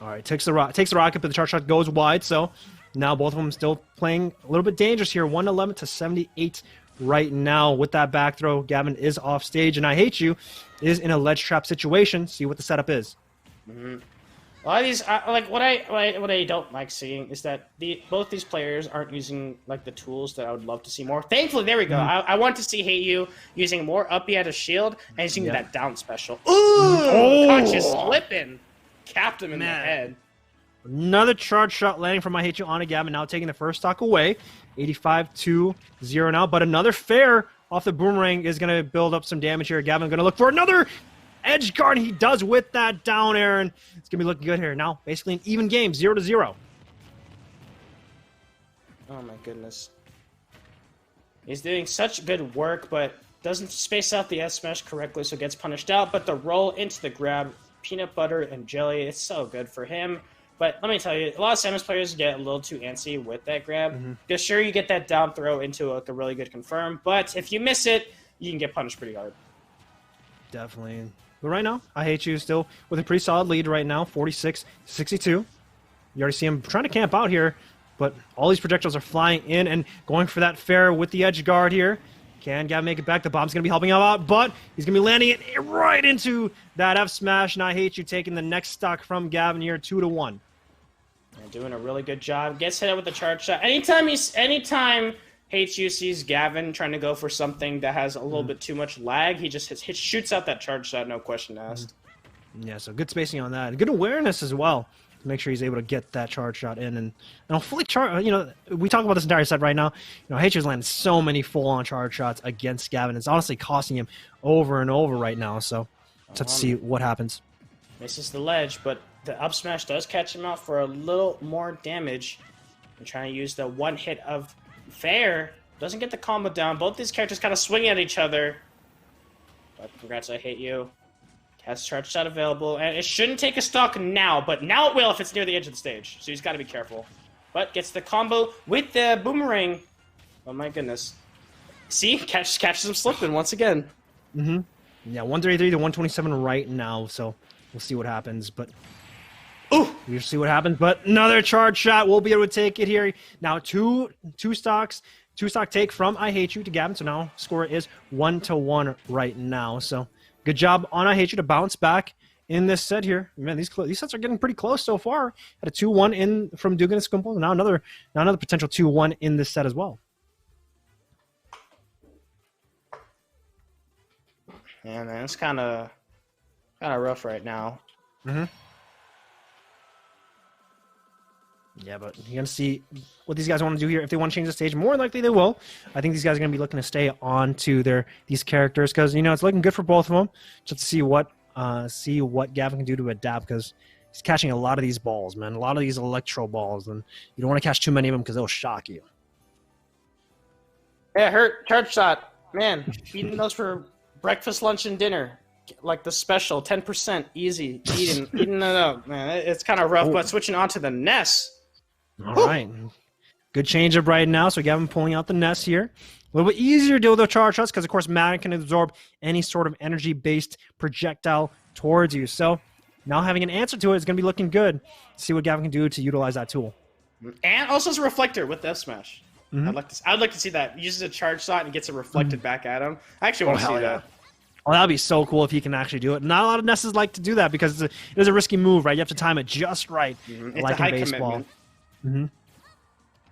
All right, takes the rocket, but the charge shot goes wide. So now both of them still playing a little bit dangerous here. 111 to 78. Right now with that back throw. Gavin is off stage, and I Hate You is in a ledge trap situation. See what the setup is. A lot of these, what I don't like seeing is that both these players aren't using the tools that I would love to see more. Thankfully, there we go. I want to see Hate You using more up as a shield and using that down special. Ooh, conscious slipping, capped him in the head. Another charge shot landing from I Hate You on Gavin, now taking the first stock away. 85-0 now, but another fair off the boomerang is going to build up some damage here. Gavin going to look for another edge guard. He does with that down air, and it's going to be looking good here. Now, basically an even game, 0-0. Oh my goodness. He's doing such good work, but doesn't space out the S smash correctly, so gets punished out. But the roll into the grab, peanut butter and jelly, it's so good for him. But let me tell you, a lot of Samus players get a little too antsy with that grab. Because sure, you get that down throw into a really good confirm, but if you miss it, you can get punished pretty hard. Definitely. But right now, I Hate You still with a pretty solid lead right now, 46-62. You already see him trying to camp out here, but all these projectiles are flying in and going for that fair with the edge guard here. Can Gavin make it back? The bomb's going to be helping him out, but he's going to be landing it right into that F smash, and I Hate You taking the next stock from Gavin here, 2-1. And doing a really good job. Gets hit with the charge shot. Anytime Hate You sees Gavin trying to go for something that has a little bit too much lag, he just shoots out that charge shot, no question asked. Yeah, so good spacing on that. Good awareness as well to make sure he's able to get that charge shot in. And hopefully, we talk about this entire set right now. Hate You's landing so many full-on charge shots against Gavin. It's honestly costing him over and over right now. So let's see what happens. Misses the ledge, but the up smash does catch him out for a little more damage. And trying to use the one hit of fair. Doesn't get the combo down. Both these characters kind of swing at each other. But congrats, I Hate You. Has charge shot available. And it shouldn't take a stock now, but now it will if it's near the edge of the stage. So he's got to be careful. But gets the combo with the boomerang. Oh my goodness. See, catches him slipping once again. Mm-hmm. Yeah, 133 to 127 right now. So we'll see what happens. But we'll see what happens. But another charge shot. We'll be able to take it here. Now two stock take from I Hate You to Gavin. So now score is 1-1 right now. So good job on I Hate You to bounce back in this set here. Man, these sets are getting pretty close so far. Had a 2-1 in from Dugan and Skumple. Now another potential 2-1 in this set as well. Yeah, man, it's kind of rough right now. Mm-hmm. Yeah, but you're going to see what these guys want to do here. If they want to change the stage, more likely they will. I think these guys are going to be looking to stay on to these characters because, it's looking good for both of them. Just to see what Gavin can do to adapt because he's catching a lot of these balls, man. A lot of these electro balls, and you don't want to catch too many of them because they'll shock you. Yeah, hurt. Charge shot. Man, eating those for breakfast, lunch, and dinner. Like the special, 10%, easy. Eating it up, man. It's kind of rough, but switching on to the Ness. All right. Good change up right now. So Gavin pulling out the Ness here. A little bit easier to deal with the charge shots because, of course, Madden can absorb any sort of energy-based projectile towards you. So now having an answer to it is going to be looking good. See what Gavin can do to utilize that tool. And also as a reflector with F Smash. Mm-hmm. I'd like to see that. Uses a charge shot and gets it reflected back at him. I actually want to see that. Oh, that'd be so cool if he can actually do it. Not a lot of Nesses like to do that because it is a risky move, right? You have to time it just right, like in baseball. Mm-hmm.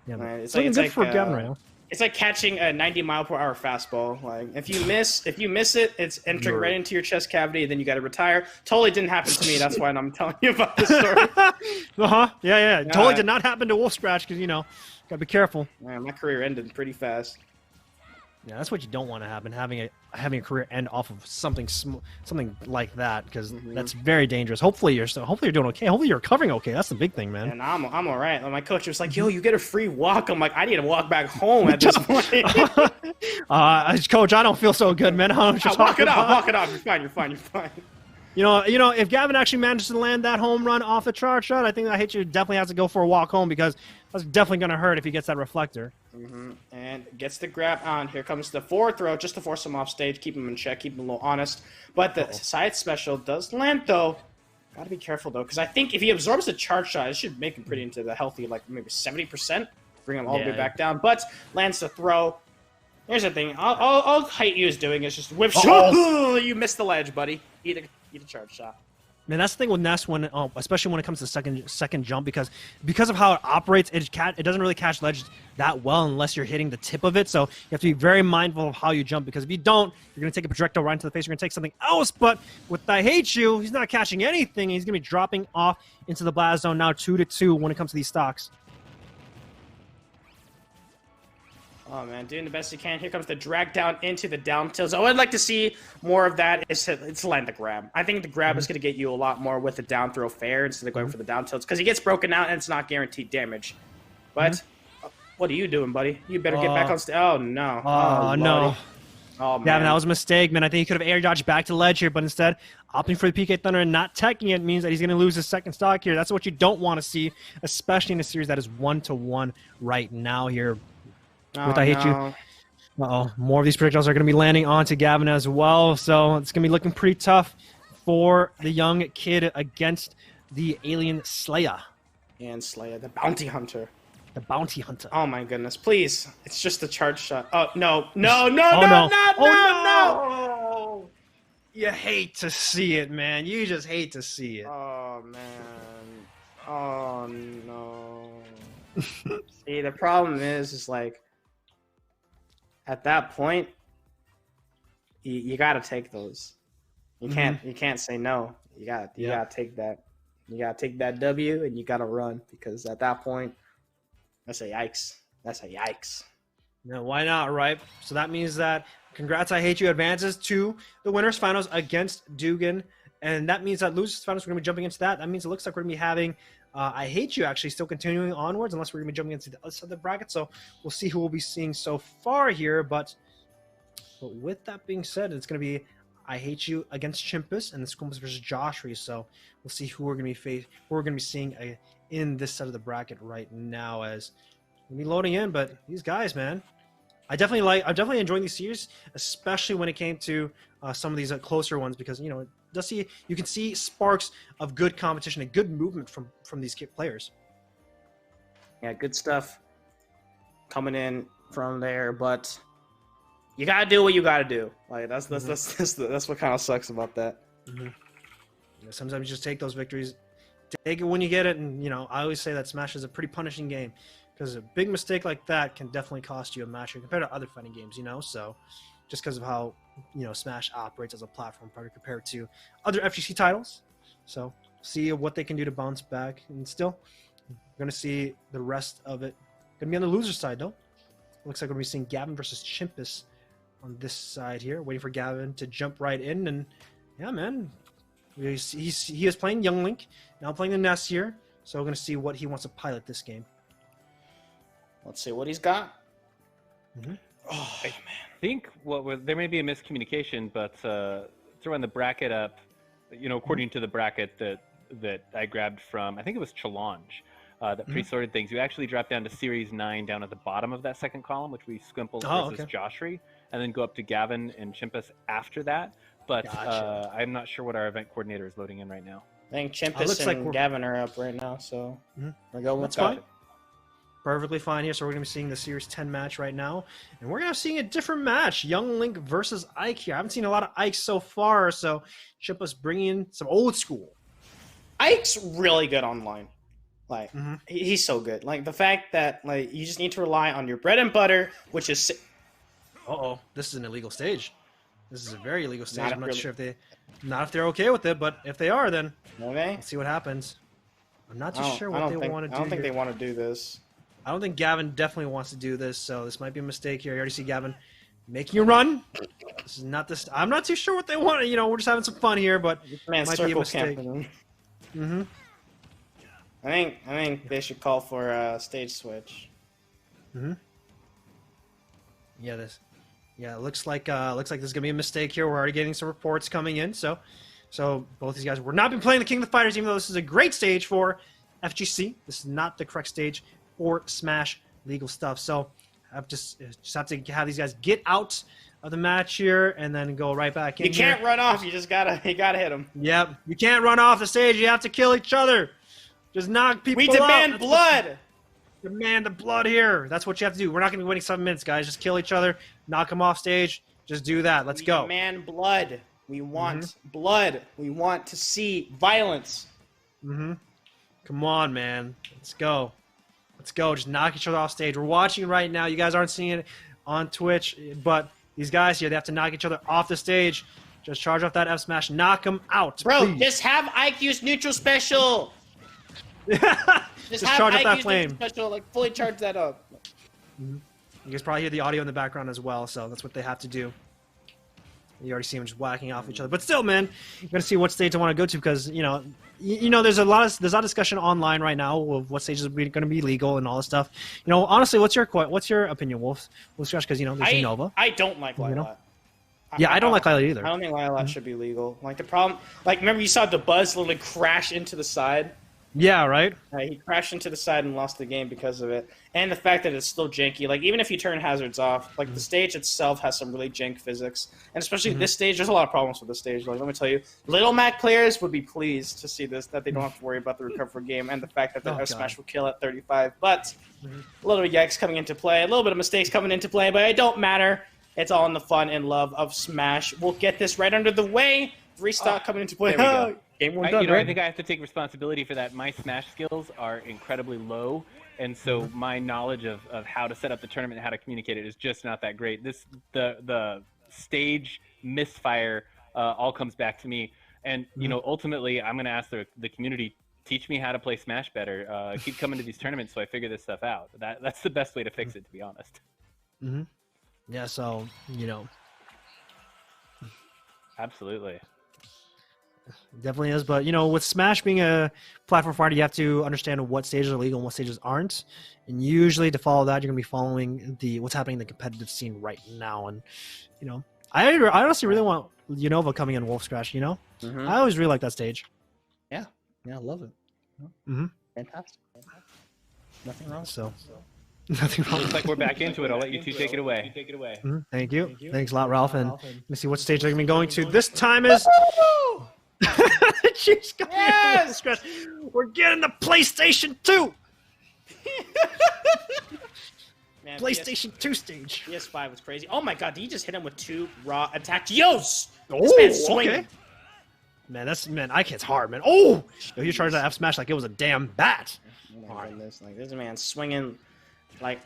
Yeah, man, it's looking good for Gavin right now. It's like catching a 90-mile-per-hour fastball. Like if you miss it, it's entering right into your chest cavity. Then you got to retire. Totally didn't happen to me. That's why I'm telling you about this story. Yeah. Totally did not happen to WolfeScratch because gotta be careful. Man, my career ended pretty fast. Yeah, that's what you don't want to happen. Having a career end off of something like that because that's very dangerous. Hopefully you're doing okay. Hopefully you're recovering okay. That's the big thing, man. And I'm all right. My coach was like, "Yo, you get a free walk." I'm like, "I need to walk back home at this point." Coach, I don't feel so good, man. Walk it off. You're fine. If Gavin actually manages to land that home run off the charge shot, I think I Hate You definitely has to go for a walk home because that's definitely going to hurt if he gets that reflector. And gets the grab on. Here comes the forward throw just to force him off stage, keep him in check, keep him a little honest. But the side special does land, though. Got to be careful, though, because I think if he absorbs the charge shot, it should make him pretty into the healthy, like maybe 70%, bring him all the way back down. But lands the throw. Here's the thing. All Hate You is doing is just whip shot. You missed the ledge, buddy. Eat a charge shot. Man, that's the thing with Ness especially when it comes to second jump because of how it operates, it doesn't really catch ledge that well unless you're hitting the tip of it. So you have to be very mindful of how you jump because if you don't, you're going to take a projectile right into the face. You're going to take something else. But with I Hate You, he's not catching anything. He's going to be dropping off into the blast zone now 2-2 when it comes to these stocks. Oh, man, doing the best he can. Here comes the drag down into the down tilts. I would like to see more of that. It's land the grab. I think the grab is going to get you a lot more with the down throw fair instead of going for the down tilts because he gets broken out and it's not guaranteed damage. But what are you doing, buddy? You better get back on stage. Oh, no. Oh, no. Oh, man. Yeah, that was a mistake, man. I think he could have air dodged back to ledge here, but instead, opting for the PK Thunder and not teching it means that he's going to lose his second stock here. That's what you don't want to see, especially in a series that is 1-1 right now here. With I Hate You. More of these projectiles are going to be landing onto Gavin as well, so it's going to be looking pretty tough for the young kid against the alien Slayer. And Slayer, the bounty hunter. The bounty hunter. Oh my goodness, please. It's just a charge shot. Oh, no. You hate to see it, man. You just hate to see it. Oh, man. Oh, no. See, the problem is like, at that point, you gotta take those. You can't say no. You gotta take that. You gotta take that W and you gotta run because at that point, that's a yikes. No, why not, right? So that means that congrats, I Hate You advances to the winners finals against Dugan, and that means that losers finals we're gonna be jumping into that. That means it looks like we're gonna be having I Hate You actually still continuing onwards unless we're going to be jumping into the other side of the bracket. So we'll see who we'll be seeing so far here. But with that being said, it's going to be I Hate You against Chimpus and the Squimps versus Joshry. So we'll see who we're going to be seeing in this side of the bracket right now as we'll be loading in. But these guys, man, I'm definitely enjoying these series, especially when it came to some of these closer ones, because you can see sparks of good competition and good movement from these players. Yeah, good stuff coming in from there, but you gotta do what you gotta do. Like that's what kind of sucks about that. Mm-hmm. Sometimes you just take those victories, take it when you get it, and I always say that Smash is a pretty punishing game, because a big mistake like that can definitely cost you a match compared to other fighting games. So just because of how Smash operates as a platform, probably compared to other FGC titles. So see what they can do to bounce back, and still we're gonna see the rest of it. Gonna be on the loser side though. Looks like we're gonna be seeing Gavin versus Chimpus on this side here, waiting for Gavin to jump right in. And yeah, man, he is playing Young Link, now playing the Nest here, so we're gonna see what he wants to pilot this game. Let's see what he's got. Mm-hmm. Oh man, I think there may be a miscommunication, but throwing the bracket up, according to the bracket that I grabbed from, I think it was Challenge, that pre-sorted things. You actually drop down to Series 9 down at the bottom of that second column, which we Squimple versus Joshry, and then go up to Gavin and Chimpus after that. But Gotcha. I'm not sure what our event coordinator is loading in right now. I think Chimpus and Gavin are up right now, so we're going with fine. Perfectly fine here. So we're going to be seeing the Series 10 match right now. And we're going to be seeing a different match. Young Link versus Ike here. I haven't seen a lot of Ike so far, so Chimpus bringing in some old school. Ike's really good online. Like, he's so good. Like, the fact that, you just need to rely on your bread and butter, which is... Uh-oh. This is an illegal stage. This is a very illegal stage. I'm not sure if they're okay with it, but if they are, then let's see what happens. I'm not too sure what they want to do. I don't think they want to do this. I don't think Gavin definitely wants to do this, so this might be a mistake here. You already see Gavin making a run. This is not this. I'm not too sure what they want. We're just having some fun here, but it might be a mistake. I think they should call for a stage switch. Yeah, it looks like this is gonna be a mistake here. We're already getting some reports coming in, so both these guys were not been playing the King of the Fighters, even though this is a great stage for FGC. This is not the correct stage for Smash legal stuff. So I just have to have these guys get out of the match here and then go right back in. You can't run off. You gotta hit them. Yep, you can't run off the stage. You have to kill each other. Just knock people out. We demand blood. Demand the blood here. That's what you have to do. We're not going to be waiting 7 minutes, guys. Just kill each other, knock them off stage. Just do that. Let's go. Demand blood. We want blood. We want to see violence. Come on, man. Let's go. Let's go. Just knock each other off stage. We're watching right now. You guys aren't seeing it on Twitch, but these guys here, they have to knock each other off the stage. Just charge off that F smash. Knock them out. Bro, please. just have IQ's neutral special. just charge up that flame. Special, fully charge that up. You guys probably hear the audio in the background as well, so that's what they have to do. You already see them just whacking off each other, but still, man, you gotta see what stage I want to go to, because there's a lot of discussion online right now of what stages are going to be legal and all this stuff. Honestly, what's your opinion, WolfeScratch? Because there's Unova. I don't like Lylat. Yeah, I don't like Lylat either. I don't think Lylat should be legal. The problem, remember you saw the Buzz literally crash into the side. Yeah, right? He crashed into the side and lost the game because of it. And the fact that it's still janky. Even if you turn hazards off, the stage itself has some really jank physics. And especially this stage, there's a lot of problems with this stage. Let me tell you, Little Mac players would be pleased to see this, that they don't have to worry about the recovery game and the fact that the F Smash will kill at 35. But a little yikes coming into play, a little bit of mistakes coming into play, but it don't matter. It's all in the fun and love of Smash. We'll get this right under the way. Restock coming into play. There we go. Game one done, right? I think I have to take responsibility for that. My Smash skills are incredibly low, and so my knowledge of how to set up the tournament and how to communicate it is just not that great. The stage misfire all comes back to me, and ultimately I'm going to ask the community, teach me how to play Smash better. Keep coming to these tournaments so I figure this stuff out. That's the best way to fix it, to be honest. Yeah, so absolutely. Definitely is, but with Smash being a platform fighter, you have to understand what stages are legal and what stages aren't. And usually, to follow that, you're gonna be following what's happening in the competitive scene right now. And I honestly really want Unova coming in WolfeScratch. I always really like that stage. Yeah, I love it. Fantastic. Nothing wrong. So, Nothing wrong. Looks like we're back into it. I'll let you two take it away. Thank you. Thanks a lot, Ralph. And let me see what stage they're going to be going to. This time is... Chiefs got Yes! We're getting the PlayStation 2! Man, PlayStation 2 stage. PS5 was crazy. Oh my god, did he just hit him with 2 raw attack? Yos! Oh, This man's swinging. okay. Man, I can't hard, man. Oh! Yo, he charged that F smash like it was a damn bat. Oh my goodness, like this man swinging, like,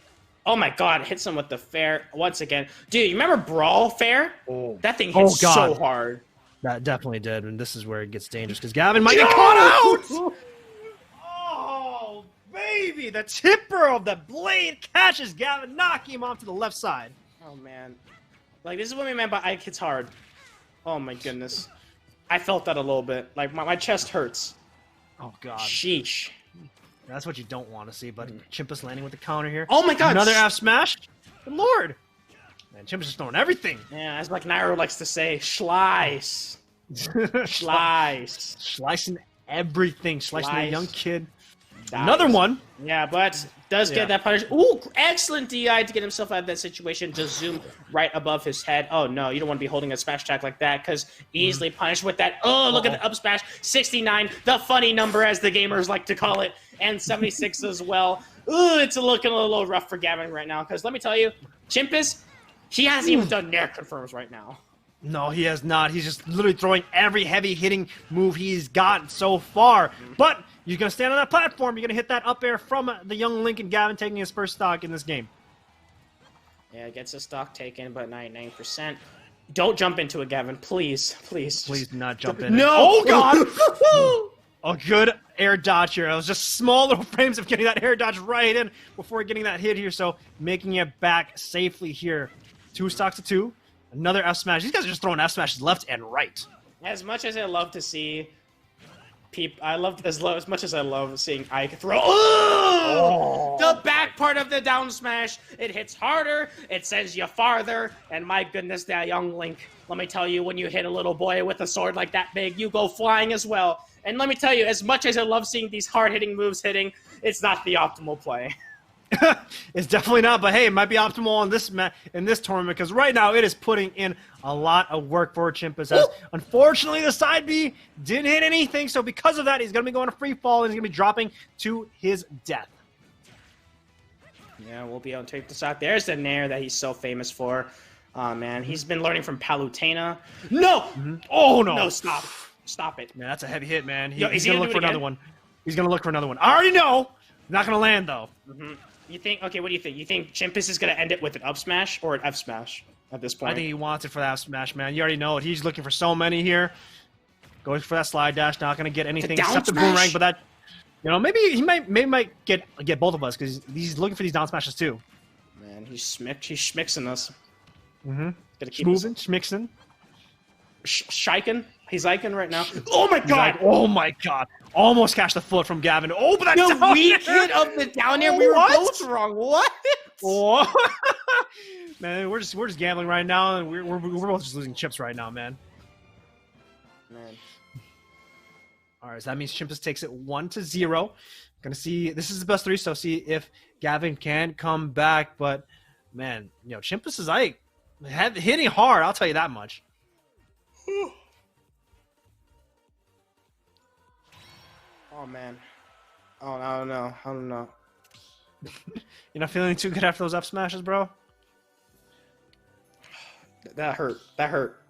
oh my god, hits him with the fair once again. Dude, you remember Brawl Fair? Oh. That thing hits so hard. That definitely did, and this is where it gets dangerous because Gavin might get caught out. Oh, baby! The tipper of the blade catches Gavin, knocking him off to the left side. Oh man, like this is what we meant by I hits hard. Oh my goodness, I felt that a little bit. Like my chest hurts. Oh god. Sheesh. That's what you don't want to see, but Chimpus landing with the counter here. Oh my god! Another F smash. Good lord. Man, Chimpus is throwing everything. Yeah, as like Nairo likes to say, slice. Slice. Slicing everything. Slicing a young kid. Dies. Another one. Yeah, but does get that punish. Ooh, excellent DI to get himself out of that situation. Just zoom right above his head. Oh no, you don't want to be holding a smash attack like that because easily punished with that. Oh, look at the up smash. 69, the funny number as the gamers like to call it, and 76 as well. Ooh, it's looking a little rough for Gavin right now because let me tell you, Chimpus, he hasn't even done Nair confirms right now. No, he has not. He's just literally throwing every heavy-hitting move he's gotten so far. But you're going to stand on that platform. You're going to hit that up air from the young Link and Gavin taking his first stock in this game. Yeah, gets a stock taken, but 99%. Don't jump into it, Gavin. Please, please. Please do not jump in. No! Oh, God! A good air dodge here. It was just small little frames of getting that air dodge right in before getting that hit here. So making it back safely here. 2 stocks to 2. Another F smash. These guys are just throwing F smashes left and right. As much as I love to see as much as I love seeing Ike throw. Oh! The back part of the down smash. It hits harder. It sends you farther. And my goodness, that young Link. Let me tell you, when you hit a little boy with a sword like that big, you go flying as well. And let me tell you, as much as I love seeing these hard-hitting moves hitting, it's not the optimal play. It's definitely not, but hey, it might be optimal in this tournament because right now it is putting in a lot of work for Chimpus. As unfortunately, the side B didn't hit anything, so because of that, he's going to be going to free fall and he's going to be dropping to his death. Yeah, we'll be able to take this out. There's the Nair that he's so famous for. Oh, man, he's been learning from Palutena. No! Oh, no. No, stop. Stop it. Man, that's a heavy hit, man. Yo, He's he going to gonna look do for it another again? one. He's going to look for another one. I already know. Not going to land, though. You think, okay, what do you think? You think Chimpus is going to end it with an up smash or an F smash at this point? I think he wants it for that smash, man. You already know it. He's looking for so many here. Going for that slide dash. Not going to get anything except the boomerang, but that, you know, maybe he might get both of us because he's looking for these down smashes too. Man, he's schmixing us. Mm-hmm. Gotta keep Moving, schmixing. Shiken. He's Iken right now. Oh my god! Like, oh my god! Almost catch the foot from Gavin. Oh, but that's the weak hit of the down air. We were both wrong. What? Oh. Man, we're just gambling right now, and we're both just losing chips right now, man. All right, so that means Chimpus takes it 1-0. Gonna see. This is the best 3, so see if Gavin can come back. But man, you know, Chimpus is hitting hard. I'll tell you that much. Oh man. Oh, I don't know. You're not feeling too good after those up smashes, bro? That hurt. That hurt.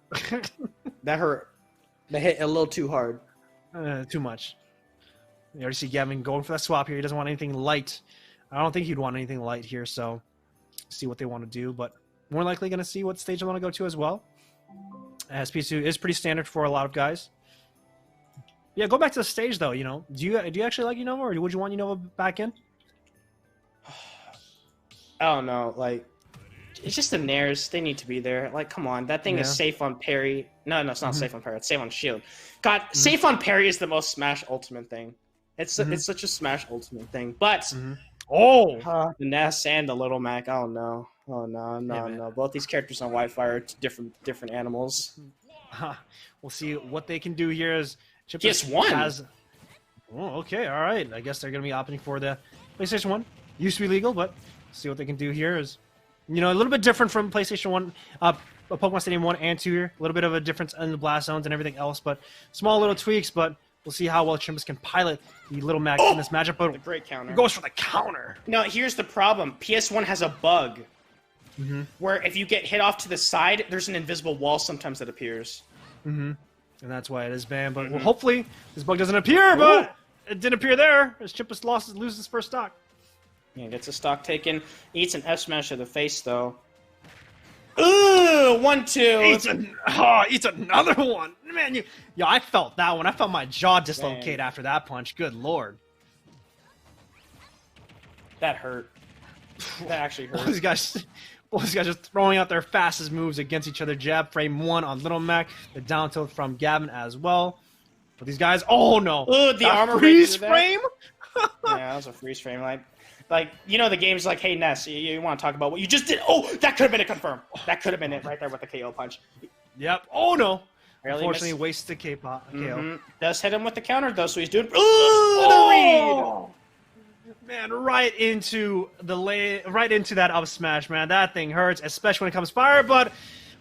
That hurt. That hit a little too hard. Too much. You already see Gavin going for that swap here. He doesn't want anything light. I don't think he'd want anything light here, so see what they want to do. But more likely going to see what stage they want to go to as well. As P2 is pretty standard for a lot of guys. Yeah, go back to the stage though. You know, do you actually like Unova, or would you want Unova back in? I don't know. Like, it's just the Nairs. They need to be there. Like, come on, that thing is safe on parry. No, it's not safe on parry. It's safe on shield. God, safe on parry is the most Smash Ultimate thing. It's such a Smash Ultimate thing. But the Ness and the Little Mac. Oh no. Oh no. Both these characters on Wi-Fi are different animals. We'll see what they can do here. As PS1 has. Oh, okay, all right. I guess they're gonna be opting for the PlayStation 1. Used to be legal, but see what they can do here is, a little bit different from PlayStation 1, Pokemon Stadium 1 and 2 here. A little bit of a difference in the blast zones and everything else, but small little tweaks, but we'll see how well Chimpus can pilot the Little Mac in this matchup. But The great counter. goes for the counter. No, here's the problem. PS1 has a bug where if you get hit off to the side, there's an invisible wall sometimes that appears. And that's why it is banned. But well, hopefully this bug doesn't appear, but it didn't appear there as Chimpus loses his first stock. Yeah, gets a stock taken. Eats an F smash to the face, though. Ooh, 1-2. Eats another one. Man, I felt that one. I felt my jaw dislocate after that punch. Good lord. That hurt. That actually hurt. These guys just throwing out their fastest moves against each other. Jab frame 1 on Little Mac. The down tilt from Gavin as well. But these guys, oh no. Ooh, the armor freeze frame? Yeah, that was a freeze frame. Like the game's like, hey, Ness, you want to talk about what you just did? Oh, that could have been a confirm. That could have been it right there with the KO punch. Yep. Oh no. Barely Unfortunately, missed. wastes the KO. Does hit him with the counter, though, so he's doing... Ooh, the read! Man, right into that up smash, man. That thing hurts, especially when it comes fire, but...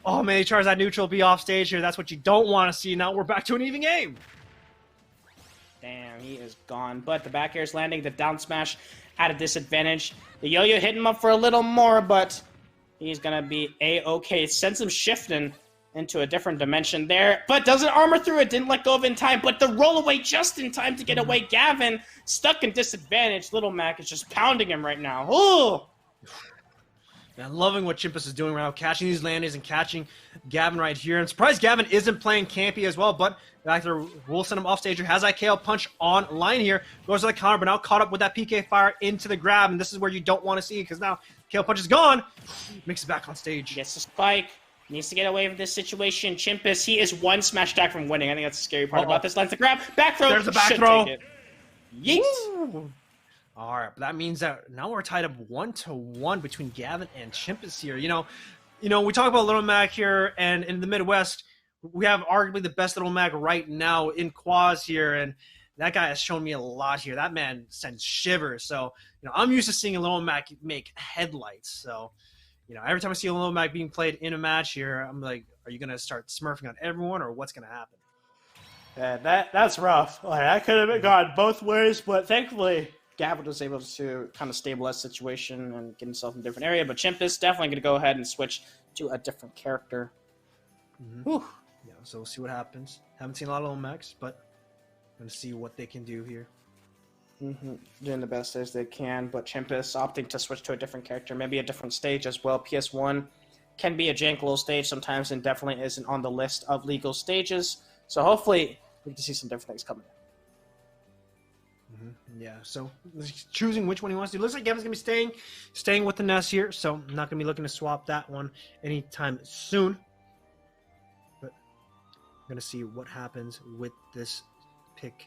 Oh, man, he charges that neutral B off stage here. That's what you don't want to see. Now we're back to an even game. Damn, he is gone. But the back air's landing, the down smash at a disadvantage. The yo-yo hit him up for a little more, but he's going to be A-okay. Sends him shifting into a different dimension there, but doesn't armor through it. Didn't let go of in time, but the roll away just in time to get away. Gavin stuck in disadvantage. Little Mac is just pounding him right now. Ooh! Man, loving what Chimpus is doing right now, catching these landings and catching Gavin right here. I'm surprised Gavin isn't playing campy as well, but after we'll send him off stage. Has that KO punch on line here. Goes to the counter, but now caught up with that PK fire into the grab, and this is where you don't want to see it because now KO punch is gone. Makes it back on stage. Gets the spike. Needs to get away from this situation. Chimpus, he is one smash attack from winning. I think that's the scary part about this. Lands the grab. Back throw. There's the back throw. Yeet. Woo. All right, but that means that now we're tied up 1-1 between Gavin and Chimpus here. You know, we talk about Little Mac here, and in the Midwest, we have arguably the best Little Mac right now in Quaz here, and that guy has shown me a lot here. That man sends shivers. So, I'm used to seeing a Little Mac make headlights. So, every time I see a Little Mac being played in a match here, I'm like, are you going to start smurfing on everyone, or what's going to happen? Yeah, that's rough. Like, I could have gone both ways, but thankfully Gavin was able to kind of stabilize the situation and get himself in a different area. But Chimpus definitely going to go ahead and switch to a different character. Yeah, so we'll see what happens. Haven't seen a lot of Little Macs, but I'm going to see what they can do here. Doing the best as they can, but Chimpus opting to switch to a different character, maybe a different stage as well. PS1 can be a jank little stage sometimes and definitely isn't on the list of legal stages. So hopefully we get to see some different things coming in. Yeah, so choosing which one he wants to do. Looks like Gavin's going to be staying with the Nest here, so I'm not going to be looking to swap that one anytime soon. But I'm going to see what happens with this pick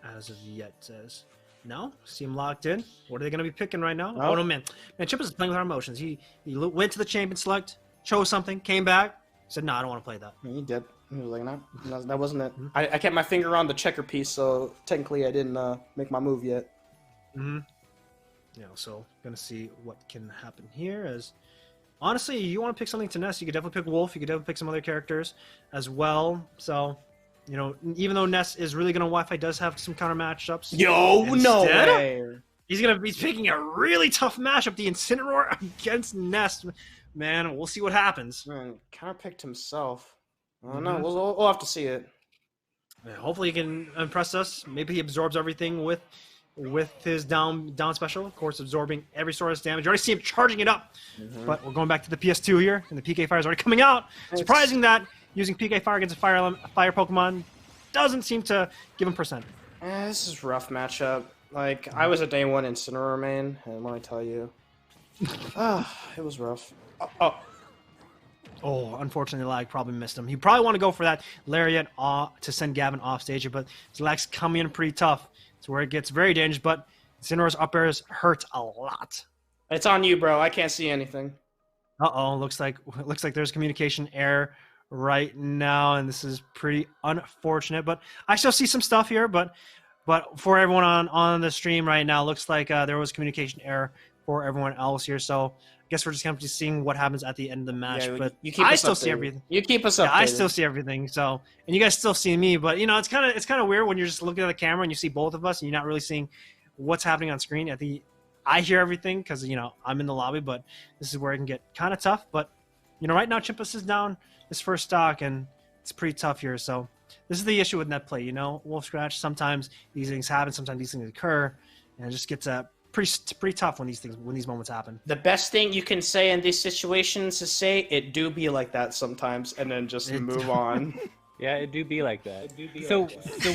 as of yet. Says no, see him locked in. What are they going to be picking right now? Oh no, man, Chimpus is playing with our emotions. He went to the champion select, chose something, came back, said no, I don't want to play that. He did. He was like, no, that wasn't it. I kept my finger on the checker piece, so technically I didn't make my move yet. So gonna see what can happen here. As honestly, you want to pick something to Ness, you could definitely pick Wolf. You could definitely pick some other characters as well. So, even though Ness is really gonna Wi-Fi, does have some counter matchups. No way. He's gonna be picking a really tough matchup, the Incineroar against Ness. Man, we'll see what happens. Man, counter picked himself. I don't know. We'll have to see it. Yeah, hopefully he can impress us. Maybe he absorbs everything with his down special. Of course, absorbing every source damage. You already see him charging it up. But we're going back to the PS2 here, and the PK Fire is already coming out. Surprising that using PK Fire against a fire Pokemon doesn't seem to give him percent. This is a rough matchup. Like, I was a day one Incineroar main, and let me tell you, it was rough. Oh, unfortunately, Lag probably missed him. He probably want to go for that Lariat to send Gavin off stage, but Lag's coming in pretty tough. It's where it gets very dangerous, but Incineroar's up airs hurt a lot. It's on you, bro. I can't see anything. Looks like there's communication error right now, and this is pretty unfortunate. But I still see some stuff here, but But for everyone on the stream right now, looks like there was communication error for everyone else here. So I guess we're just kind of just seeing what happens at the end of the match. Yeah, but you keep I us still updated. see everything. You keep us updated. Yeah, I still see everything. So, and you guys still see me. But it's kind of weird when you're just looking at the camera and you see both of us and you're not really seeing what's happening on screen. I hear everything because I'm in the lobby, but this is where it can get kind of tough. But right now Chimpus is down his first stock and it's pretty tough here. So this is the issue with net play. WolfeScratch. Sometimes these things happen. Sometimes these things occur, and it just gets pretty tough when these moments happen. The best thing you can say in these situations is say it do be like that sometimes, and then just move on. Yeah, it do be like that. So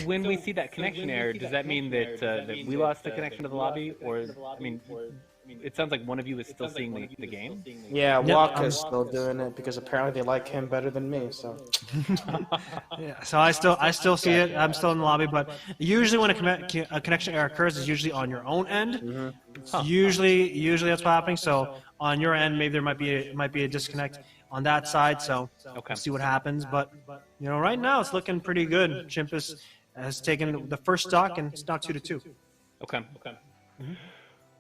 when we see that connection error, does that mean that that we lost the connection to the lobby, or it sounds like one of you is still seeing the game? Yeah, Wok is still doing it because apparently they like him better than me. So. Yeah, so I still see it. I'm still in the lobby, but usually when a connection error occurs, it's usually on your own end. Mm-hmm. Usually that's what's happening. So on your end, maybe there might be a disconnect on that side. So we'll see what happens. But right now it's looking pretty good. Chimpus has taken the first stock, and it's now 2-2. Okay. Mm-hmm.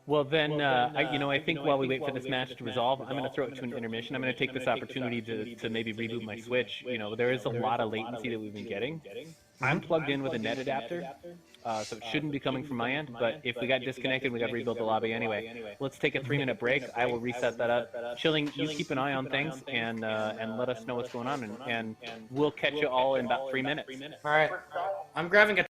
Well, then, I think while we wait for this match to resolve, I'm going to throw it to an intermission. I'm going to take this opportunity to maybe reboot my Switch. There is a lot of latency that we've been getting. I'm plugged in with a net adapter, so it shouldn't be coming from my end. But if we got disconnected, we got to rebuild the lobby anyway. Let's take a 3-minute break. I will reset that up. Chilling, you keep an eye on things and let us know what's going on, and we'll catch you all in about 3 minutes. All right. I'm grabbing a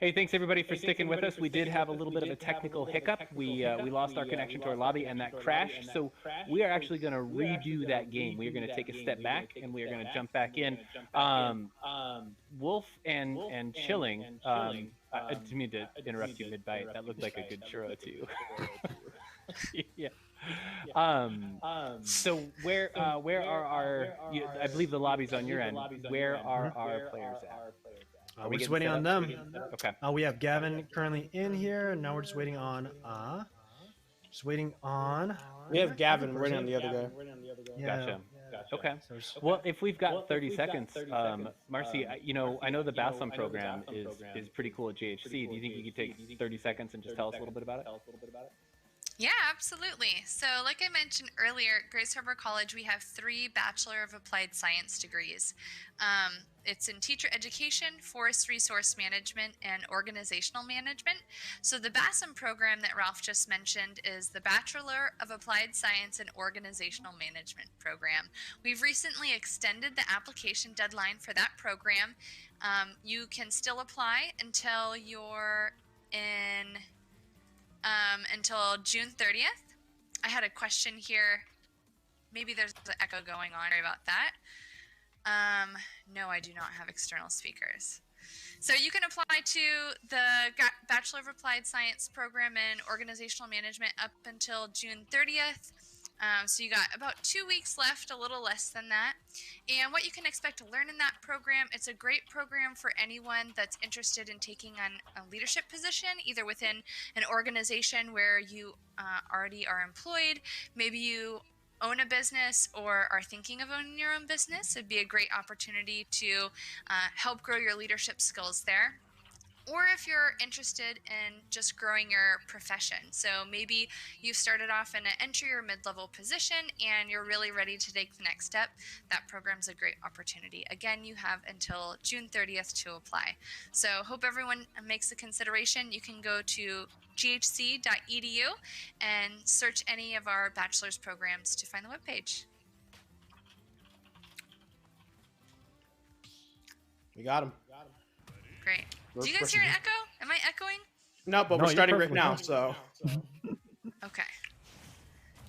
Hey, thanks everybody for sticking with us. We did have a little bit of a technical hiccup. We lost our connection to our lobby and that crashed. So we are actually going to redo that game. We are going to take a step back and we are going to jump back in. Wolf and Chilling. I didn't mean to interrupt you mid-bite. That looked like a good churro too. Yeah. So where are our? I believe the lobby's on your end. Where are our players at? We're just waiting on them. Okay. We have Gavin currently in here, and now we're just waiting on. We have Gavin waiting on the other guy. Gotcha. Okay. Well, if we've got 30 seconds, Marcy, I know the Bassam program is pretty cool at JHC. Do you think you could take 30 seconds and just tell us a little bit about it? Yeah, absolutely. So like I mentioned earlier, at Grace Harbor College, we have 3 Bachelor of Applied Science degrees. It's in teacher education, forest resource management, and organizational management. So the BASM program that Ralph just mentioned is the Bachelor of Applied Science and Organizational Management program. We've recently extended the application deadline for that program. You can still apply until you're in until June 30th. I had a question here. Maybe there's an echo going on. Sorry about that. No, I do not have external speakers. So you can apply to the Bachelor of Applied Science program in Organizational Management up until June 30th. So you got about 2 weeks left, a little less than that. And what you can expect to learn in that program, it's a great program for anyone that's interested in taking on a leadership position, either within an organization where you already are employed, maybe you own a business or are thinking of owning your own business. It'd be a great opportunity to help grow your leadership skills there. Or if you're interested in just growing your profession. So maybe you started off in an entry or mid-level position and you're really ready to take the next step. That program's a great opportunity. Again, you have until June 30th to apply. So hope everyone makes the consideration. You can go to ghc.edu and search any of our bachelor's programs to find the webpage. We got him. Great. Do you guys hear an echo? Am I echoing? No, but we're starting right now, so. Okay.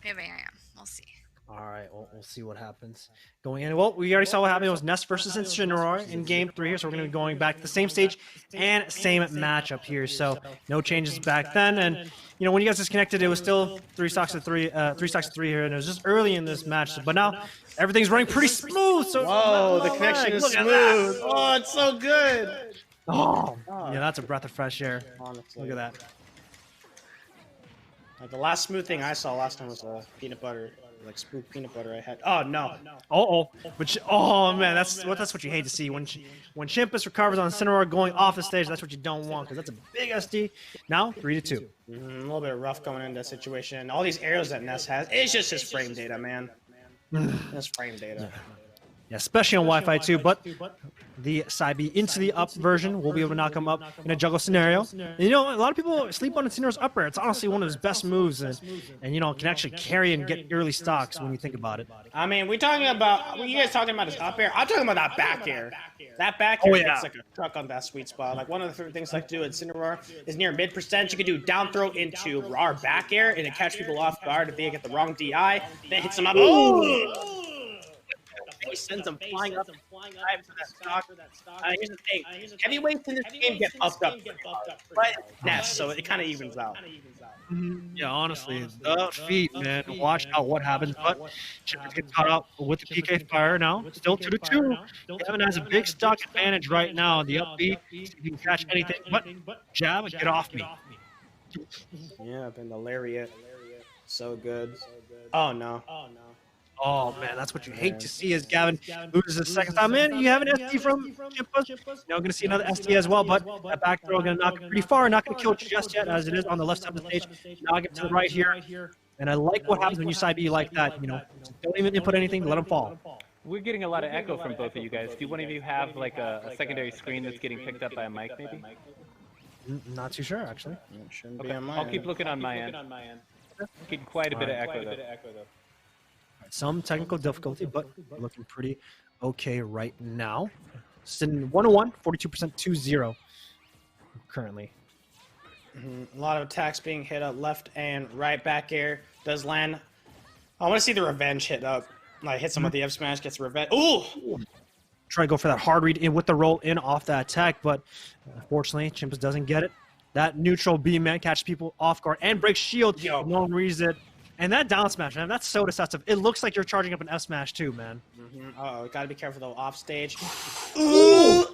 Maybe I am. We'll see. All right, we'll see what happens. Going in. Well, we already saw what happened. It was Nest versus Incineroar in Game 3 here, so we're going to be going back to the same stage and same matchup here. So no changes back then. And when you guys disconnected, it was still 3 stocks to 3 here, and it was just early in this match. But now everything's running pretty smooth. So whoa, the connection is smooth. Oh, it's so good. Oh, yeah, that's a breath of fresh air. Honestly. Look at that. Like the last smooth thing I saw last time was peanut butter, like smooth peanut butter I had. Oh no. Man, that's what you hate to see when Chimpus recovers on Incineroar going off the stage. That's what you don't want because that's a big SD. Now 3-2. A little bit rough going into that situation. All these arrows that Ness has, it's just his frame data, man. That's frame data. Yeah, especially on Wi-Fi too, but the side B into the up version will be able to knock him up in a juggle scenario. And, a lot of people sleep on Incineroar's up air. It's honestly one of his best moves, and can actually carry and get early stocks when you think about it. I mean, you guys talking about his up air? I'm talking about that back air. That back air gets like a truck on that sweet spot. Like one of the favorite things I like to do at Incineroar is near mid percent. You can do down throw into our back air and then catch people off guard if they get the wrong DI. Then hits them up. Oh! He sends them flying up for that stock. Here's the thing. Heavyweights in this game get buffed up. But it's Ness, so it kind of evens out. Yeah, honestly, the feet, man. Watch out what happens. But Chimpus gets caught up with the PK fire now. Still 2-2. Kevin has a big stock advantage right now. The up B, he can catch anything but jab and get off me. Yeah, been the lariat. So good. Oh, no. Oh, man, that's what you hate to see as Gavin loses his second time. Man, you have an SD from Chimpus. Now going to see another SD as well, but that back throw going to knock it pretty far. Not going to kill just yet, as it is on the left side of the stage. Knock it to the right here. And I like what happens when you side B like that. Don't even input anything, let him fall. We're getting a lot of echo from both of you guys. Do one of you have like a secondary screen that's getting picked up by a mic, maybe? Not too sure, actually. Okay. I'll keep looking on my end. Getting quite a bit of echo, though. Some technical difficulty, but looking pretty okay right now. Sitting 101, 42% 2-0. currently. A lot of attacks being hit up left and right. Back air does land. I want to see the revenge hit up. Like hits him with the F smash, gets revenge. Ooh! Try to go for that hard read in with the roll in off that attack, but unfortunately, Chimpus doesn't get it. That neutral B-man catches people off guard and breaks shield. Yo. No one reads it. And that down smash, man, that's so deceptive. It looks like you're charging up an F smash too, man. Uh-oh, gotta be careful though, off stage. Ooh!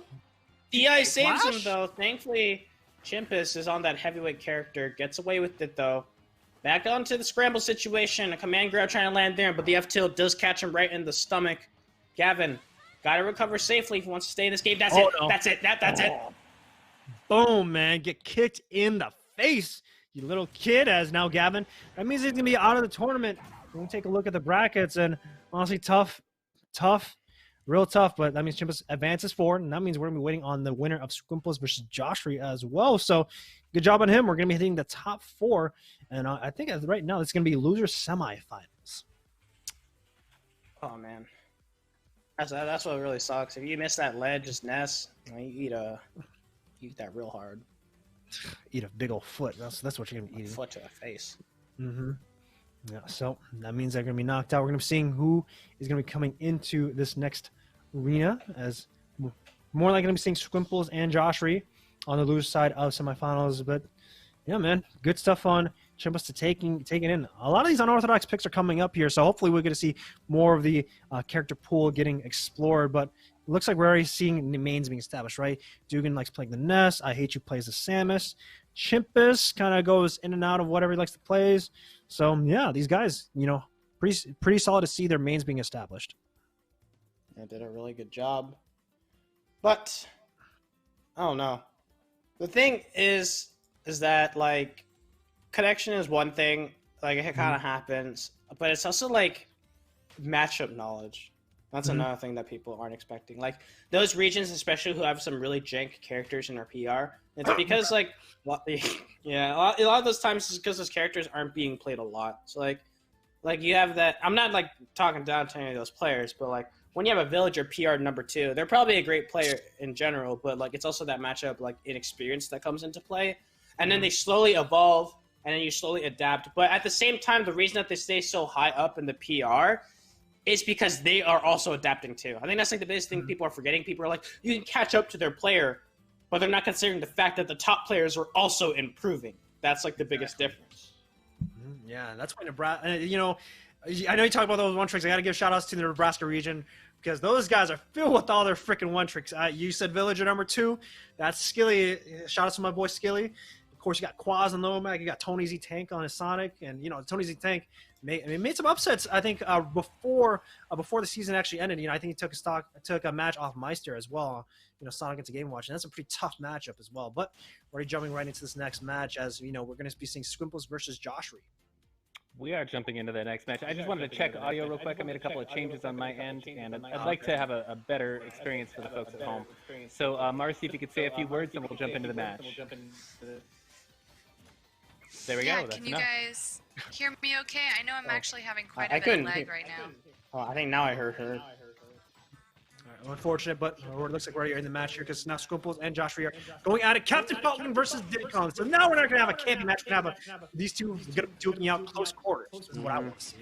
DI saves him though. Thankfully, Chimpus is on that heavyweight character. Gets away with it though. Back onto the scramble situation. A command grab trying to land there, but the F tilt does catch him right in the stomach. Gavin, gotta recover safely if he wants to stay in this game. That's it. No. That's it. That's it. Boom, man. Get kicked in the face, you little kid, as now Gavin. That means he's going to be out of the tournament. We're going to take a look at the brackets, and honestly, tough, real tough, but that means Chimpus advances forward, and that means we're going to be waiting on the winner of Squimples versus Joshry as well. So good job on him. We're going to be hitting the top 4, and I think right now it's going to be loser semifinals. Oh, man. That's what really sucks. If you miss that ledge, just Ness, you eat that real hard. Eat a big old foot. That's what you're gonna be eating. Foot to the face. Yeah. So that means they're gonna be knocked out. We're gonna be seeing who is gonna be coming into this next arena. As more likely gonna be seeing Squimples and Joshry on the loser side of semifinals. But yeah, man, good stuff on Chimpus to taking in. A lot of these unorthodox picks are coming up here, so hopefully we're gonna see more of the character pool getting explored. But it looks like we're already seeing the mains being established, right? Dugan likes playing the Ness. I Hate You plays the Samus. Chimpus kind of goes in and out of whatever he likes to play. So, yeah, these guys, pretty solid to see their mains being established. They did a really good job. But, I don't know. The thing is that, like, connection is one thing. Like, it kind of happens. But it's also, like, matchup knowledge. That's another thing that people aren't expecting. Like, those regions, especially who have some really jank characters in their PR, it's because, like, yeah, a lot of those times it's because those characters aren't being played a lot. So, like you have that. I'm not, like, talking down to any of those players, but, like, when you have a villager PR number 2, they're probably a great player in general, but, like, it's also that matchup, like, inexperience that comes into play. And then they slowly evolve, and then you slowly adapt. But at the same time, the reason that they stay so high up in the PR is because they are also adapting too. I think that's like the biggest thing people are forgetting. People are like, you can catch up to their player, but they're not considering the fact that the top players are also improving. That's like the biggest difference. Yeah, that's why Nebraska, I know you talk about those one tricks. I got to give shout outs to the Nebraska region because those guys are filled with all their freaking one tricks. You said villager number 2. That's Skilly. Shout out to my boy Skilly. Of course, you got Quaz on Low Mag. You got Tony Z Tank on his Sonic, and Tony Z Tank made some upsets. I think before the season actually ended. I think he took a match off Meister as well. Sonic into Game Watch, and that's a pretty tough matchup as well. But we're already jumping right into this next match, as we're going to be seeing Squimples versus Joshry. We are jumping into the next match. I just wanted to check audio real quick. I made a couple of changes on my end, and I'd like to have a better experience for the folks at home. So, Marcy, if you could say a few words, and we'll jump into the match. There we go. That's can you enough. guys hear me okay? I know I'm actually having quite a bit of lag right now. Oh, I think now I heard her. All right, unfortunate, but it looks like we're already in the match here because now Squimples and Joshry are going at it. Captain Falcon versus Didcon. So now we're not going to have a camping match. We're going to have these two duking out close quarters. This is what I want to see.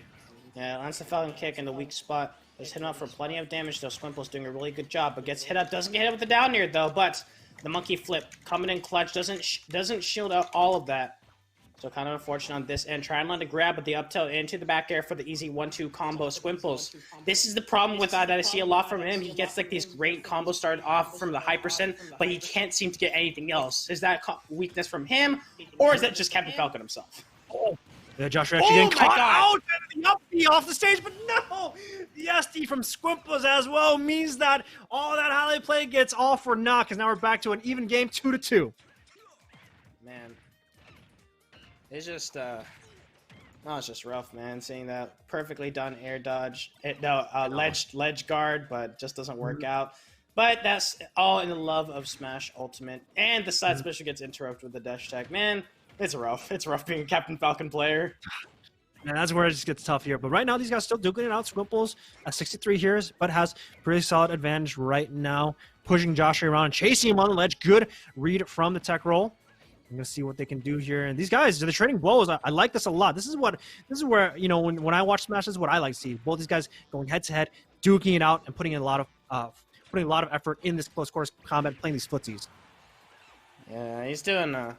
Yeah, lands the Falcon kick in the weak spot. Is hitting up for plenty of damage, though. Squimples doing a really good job, but gets hit up. Doesn't get hit up with the down air, though, but the monkey flip coming in clutch doesn't shield out all of that. So kind of unfortunate on this end. Trying to land a grab with the up tilt into the back air for the easy 1-2 combo. Squimples. This is the problem with that I see a lot from him. He gets like these great combos started off from the high percent, but he can't seem to get anything else. Is that weakness from him, or is that just Captain Falcon himself? Oh. Yeah, Joshry actually getting caught out. The up B off the stage, but no! The SD from Squimples as well means that all that highlight play gets all for naught, because now we're back to an even game 2-2. Man. It's just, it's just rough, man. Seeing that perfectly done air dodge, ledge guard, but just doesn't work out. But that's all in the love of Smash Ultimate, and the side special gets interrupted with the dash attack. Man, it's rough. It's rough being a Captain Falcon player. And that's where it just gets tough here. But right now, these guys still duking it out. Squimples at 63 here, but has pretty solid advantage right now, pushing Joshua around and chasing him on the ledge. Good read from the tech roll. I'm gonna see what they can do here. And these guys, they're trading blows. I like this a lot. This is where when I watch Smash, this is what I like to see. Both these guys going head to head, duking it out, and putting in a lot of effort in this close quarters combat, playing these footsies. Yeah, he's doing a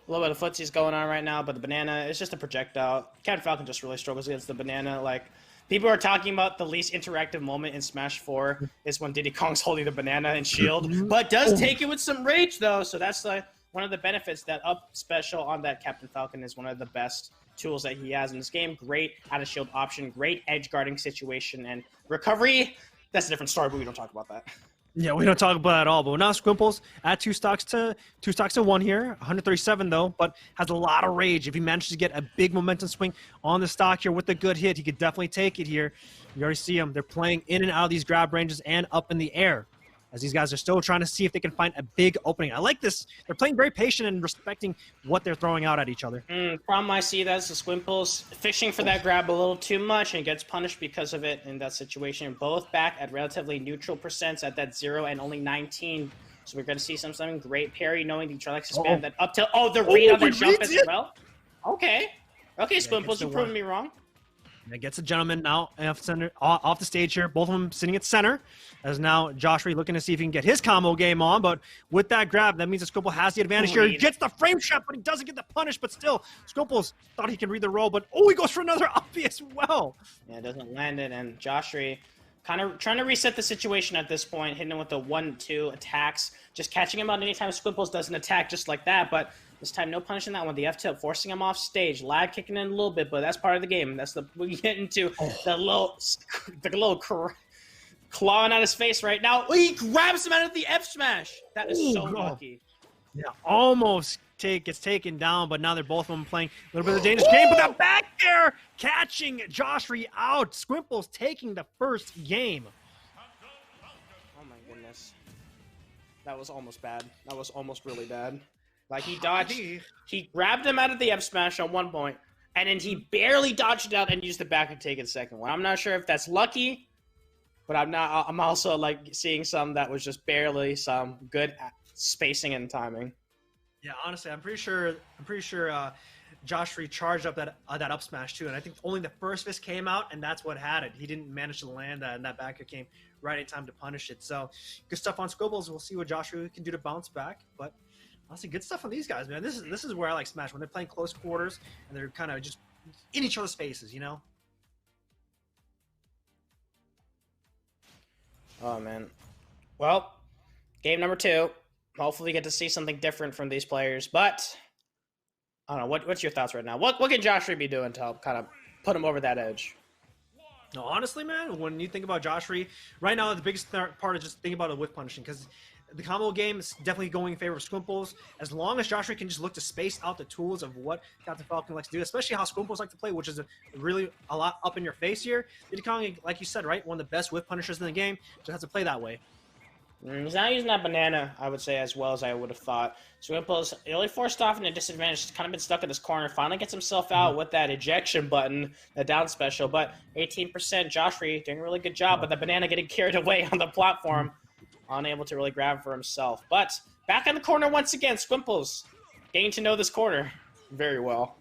little bit of footsies going on right now, but the banana is just a projectile. Captain Falcon just really struggles against the banana. Like, people are talking about the least interactive moment in Smash 4 is when Diddy Kong's holding the banana and shield, but does take it with some rage though. So that's like one of the benefits. That up special on that Captain Falcon is one of the best tools that he has in this game. Great out of shield option, great edge guarding situation, and recovery. That's a different story, but we don't talk about that. Yeah, we don't talk about that at all. But now Squimples at two stocks to 1 here, 137 though, but has a lot of rage. If he manages to get a big momentum swing on the stock here with a good hit, he could definitely take it here. You already see them. They're playing in and out of these grab ranges and up in the air, as these guys are still trying to see if they can find a big opening. I like this. They're playing very patient and respecting what they're throwing out at each other. Problem I see, that's the Squimples fishing for that grab a little too much and gets punished because of it in that situation. Both back at relatively neutral percents at that 0 and only 19. So we're going to see something great. Parry knowing he tries to spam that up till... Oh, the read on the jump as well? Okay. Okay, Squimples, you've proven me wrong. And it gets a gentleman now off the stage here. Both of them sitting at center. As now Joshua looking to see if he can get his combo game on. But with that grab, that means that Squimples has the advantage here. He gets the frame shot, but he doesn't get the punish. But still, Squimples thought he could read the roll. But he goes for another uppy as well. Yeah, it doesn't land it. And Joshua kind of trying to reset the situation at this point, hitting him with the 1-2 attacks. Just catching him out anytime Squimples doesn't attack just like that. But this time, no punishing that one. The F-tilt, forcing him off stage. Lag kicking in a little bit, but that's part of the game. That's we get into the little clawing at his face right now. He grabs him out of the F smash. That is so lucky. Yeah, almost gets taken down, but now they're both of them playing a little bit of a dangerous game. But that back air catching Joshua out. Squimples taking the first game. Oh my goodness. That was almost bad. That was almost really bad. Like, he dodged, he grabbed him out of the F smash on one point, and then he barely dodged it out and used the back to take it second one. I'm not sure if that's lucky, but I'm also like seeing some that was just barely some good spacing and timing. Yeah, honestly, I'm pretty sure Josh recharged up that up smash too, and I think only the first fist came out, and that's what had it. He didn't manage to land that, and that backer came right in time to punish it. So good stuff on Squibbles. We'll see what Joshua can do to bounce back, but honestly, good stuff on these guys, man. This is where I like Smash, when they're playing close quarters and they're kind of just in each other's faces, you know? Oh, man. Well, game number 2. Hopefully we get to see something different from these players, but I don't know. What's your thoughts right now? What can Joshua be doing to help kind of put him over that edge? No, honestly, man, when you think about Joshua, right now the biggest part is just thinking about it with punishing, because the combo game is definitely going in favor of Squimples. As long as Joshua can just look to space out the tools of what Captain Falcon likes to do, especially how Squimples like to play, which is really a lot up in your face here. Diddy Kong, like you said, right, one of the best whip punishers in the game, just has to play that way. He's not using that banana, I would say, as well as I would have thought. Squimples, really forced off in a disadvantage. He's kind of been stuck in this corner. Finally gets himself out with that ejection button, the down special. But 18%, Joshua doing a really good job, but the banana getting carried away on the platform. Unable to really grab for himself. But back in the corner once again, Squimples getting to know this corner very well.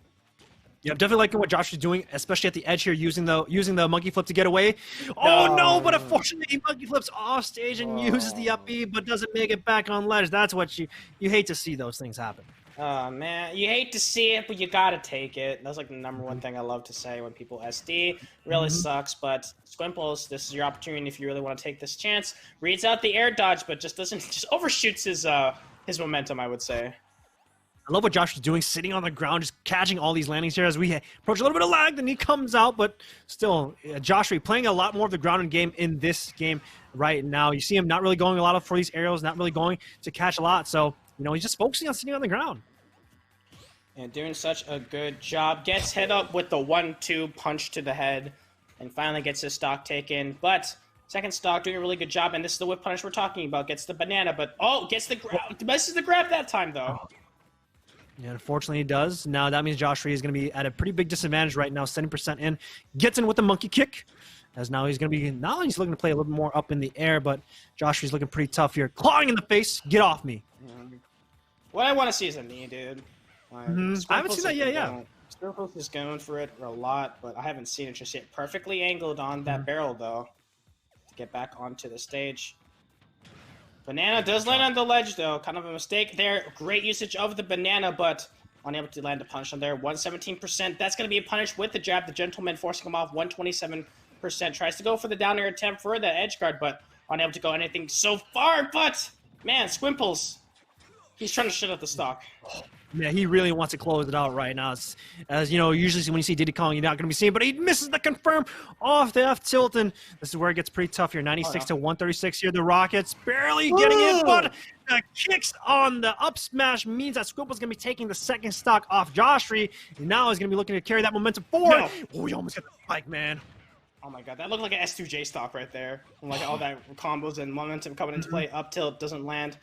Yeah, I'm definitely liking what Josh is doing, especially at the edge here, using the monkey flip to get away. Oh no, but unfortunately he monkey flips off stage and uses the up B, but doesn't make it back on ledge. That's what you hate to see those things happen. Oh man, you hate to see it, but you gotta take it. That's like the number one thing I love to say when people SD. Really sucks, but Squimples, this is your opportunity if you really want to take this chance. Reads out the air dodge, but just overshoots his momentum, I would say. I love what Josh is doing, sitting on the ground, just catching all these landings here as we approach a little bit of lag, then he comes out, but still, Josh playing a lot more of the grounded game in this game right now. You see him not really going a lot for these aerials, not really going to catch a lot, so, you know, he's just focusing on sitting on the ground. And doing such a good job. Gets hit up with the 1-2 punch to the head, and finally gets his stock taken, but second stock doing a really good job, and this is the whip punish we're talking about. Gets the banana, but, gets the grab. Misses the grab that time, though. Yeah, unfortunately, he does. Now that means Josh Reed is going to be at a pretty big disadvantage right now. 70% in, gets in with the monkey kick. As now he's going to be he's looking to play a little more up in the air, but Josh Reed's looking pretty tough here. Clawing in the face, get off me. What I want to see is a knee, dude. Like, I haven't seen that yet. Yeah. Squinkles is going for it a lot, but I haven't seen it just yet. Perfectly angled on that barrel though, to get back onto the stage. Banana does land on the ledge, though. Kind of a mistake there. Great usage of the banana, but unable to land a punish on there. 117%. That's going to be a punish with the jab. The gentleman forcing him off. 127%. Tries to go for the down air attempt for that edge guard, but unable to go anything so far. But, man, Squimples, he's trying to shut up the stock. Yeah, he really wants to close it out right now. As you know, usually when you see Diddy Kong, you're not going to be seeing, but he misses the confirm off the F tilt, and this is where it gets pretty tough here. 96 to 136 here. The Rockets barely getting in, but the kicks on the up smash means that Squimple's going to be taking the second stock off Josh Reed, and now he's going to be looking to carry that momentum forward. Oh, he almost got the spike, man. Oh my god, that looked like an S2J stock right there. Like all that combos and momentum coming into play. Up tilt doesn't land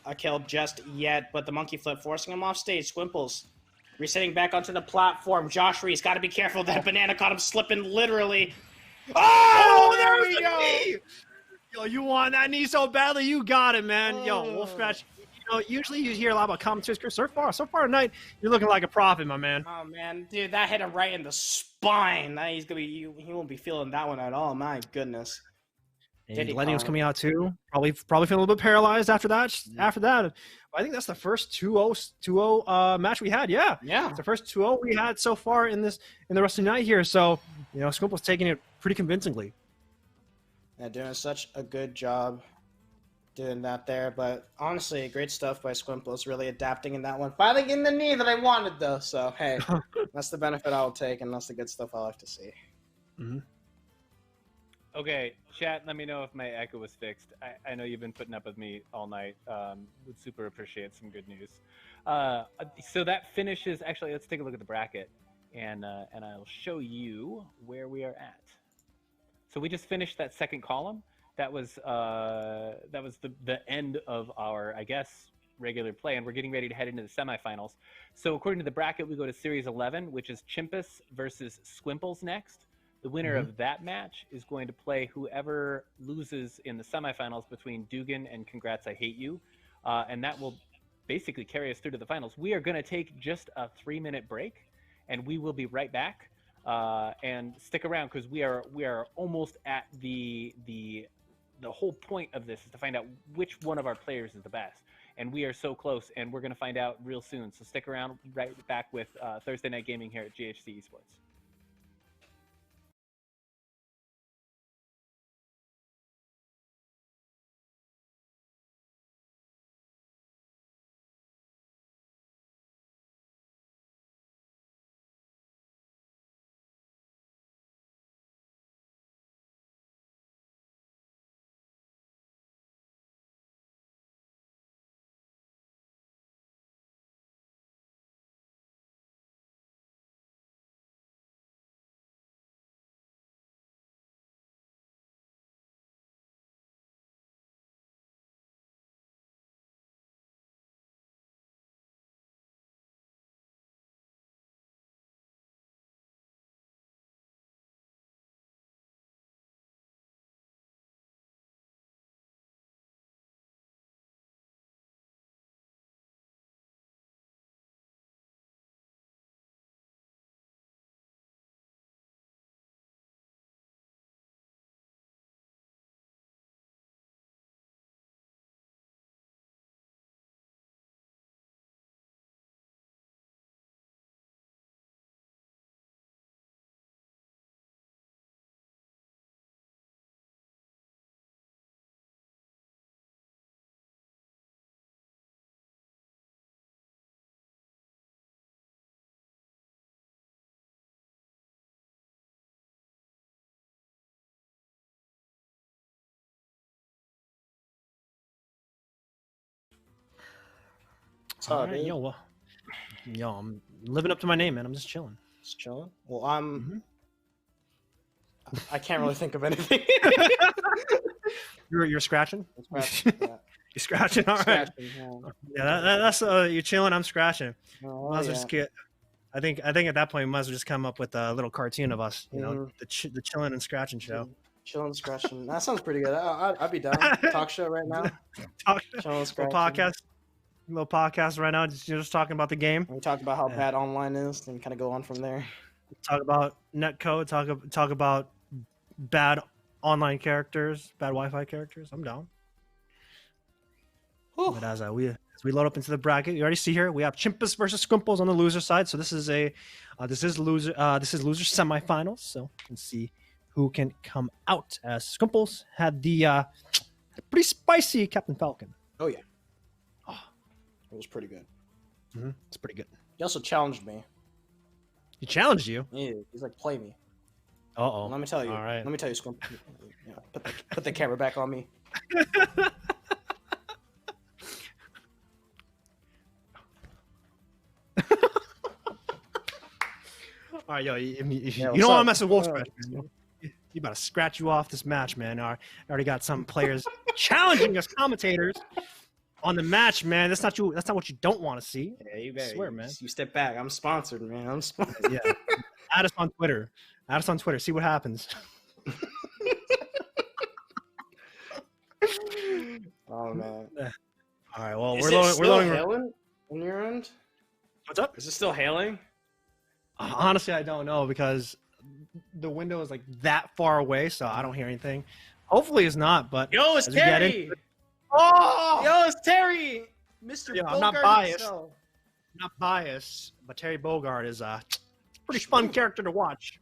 a kill just yet, but the monkey flip forcing him off stage. Squimples resetting back onto the platform. Josh Reed's got to be careful. That banana caught him slipping literally. Oh, there we go. Knee. Yo, you want that knee so badly, you got it, man. Yo, WolfeScratch. You know, usually you hear a lot about commentators. So far tonight, you're looking like a prophet, my man. Oh man, dude, that hit him right in the spine. Now he's gonna be, he won't be feeling that one at all. My goodness. And Lenny was coming out too. Probably feeling a little bit paralyzed after that. I think that's the first 2-0 match we had. Yeah, it's the first 2-0 we had so far in the rest of the night here. So you know, Squimple's taking it pretty convincingly. Yeah, doing such a good job doing that there. But honestly, great stuff by Squimples, really adapting in that one. Finally getting the knee that I wanted though. So hey, that's the benefit I'll take, and that's the good stuff I like to see. Okay, chat, let me know if my echo was fixed. I know you've been putting up with me all night. Would super appreciate some good news. So that finishes, actually, let's take a look at the bracket, and I'll show you where we are at. So we just finished that second column. That was the end of our, I guess, regular play, and we're getting ready to head into the semifinals. So according to the bracket, we go to Series 11, which is Chimpus versus Squimples next. The winner of that match is going to play whoever loses in the semifinals between Dugan and Congrats I Hate You. And that will basically carry us through to the finals. We are going to take just a 3-minute break, and we will be right back. And stick around, because we are almost at the whole point of this is to find out which one of our players is the best. And we are so close, and we're going to find out real soon. So stick around, right back with Thursday Night Gaming here at GHC Esports. All right, yo, I'm living up to my name, man. I'm just chilling. Just chilling. Well, I can't really think of anything. You're scratching. Yeah. You scratching? All right. Scratching, Yeah, that's you're chilling. I'm scratching. Oh, Might as well yeah. just get. I think at that point, we might as well just come up with a little cartoon of us. You know, the chilling and scratching show. Chilling, scratching. That sounds pretty good. I'd be down. Talk show right now. Chilling, scratching. Little podcast right now. Just talking about the game. We talk about how bad online is, and kind of go on from there. Talk about netcode. Talk about bad online characters, bad Wi-Fi characters. I'm down. Whew. But as we load up into the bracket, you already see here we have Chimpus versus Squimples on the loser side. So this is loser semifinals. So you can see who can come out, as Squimples had the pretty spicy Captain Falcon. Oh yeah. Oh, it was pretty good. It's pretty good. He also challenged me. He challenged you. Yeah, he's like, play me. Uh-oh. Let me tell you. All right. Let me tell you, Squimp. Put the camera back on me. All right, yo, you don't what's want to up? mess with WolfeScratch, man. You about to scratch you off this match, man. I already got some players challenging us commentators on the match, man. That's not what you don't want to see. Yeah, you I better. swear, man. You step back. I'm sponsored, man. I'm sponsored. Yeah. Add us on Twitter. See what happens. Oh man. All right. Well, Is we're it loading. still hailing on your end? What's up? Is it still hailing? Honestly, I don't know because the window is like that far away, so I don't hear anything. Hopefully, it's not. But Yo, it's as we get Terry. Oh, Yo, it's Terry. Mr. Yeah, I'm not Bogart biased. himself. not biased, but Terry Bogard is a pretty fun character to watch.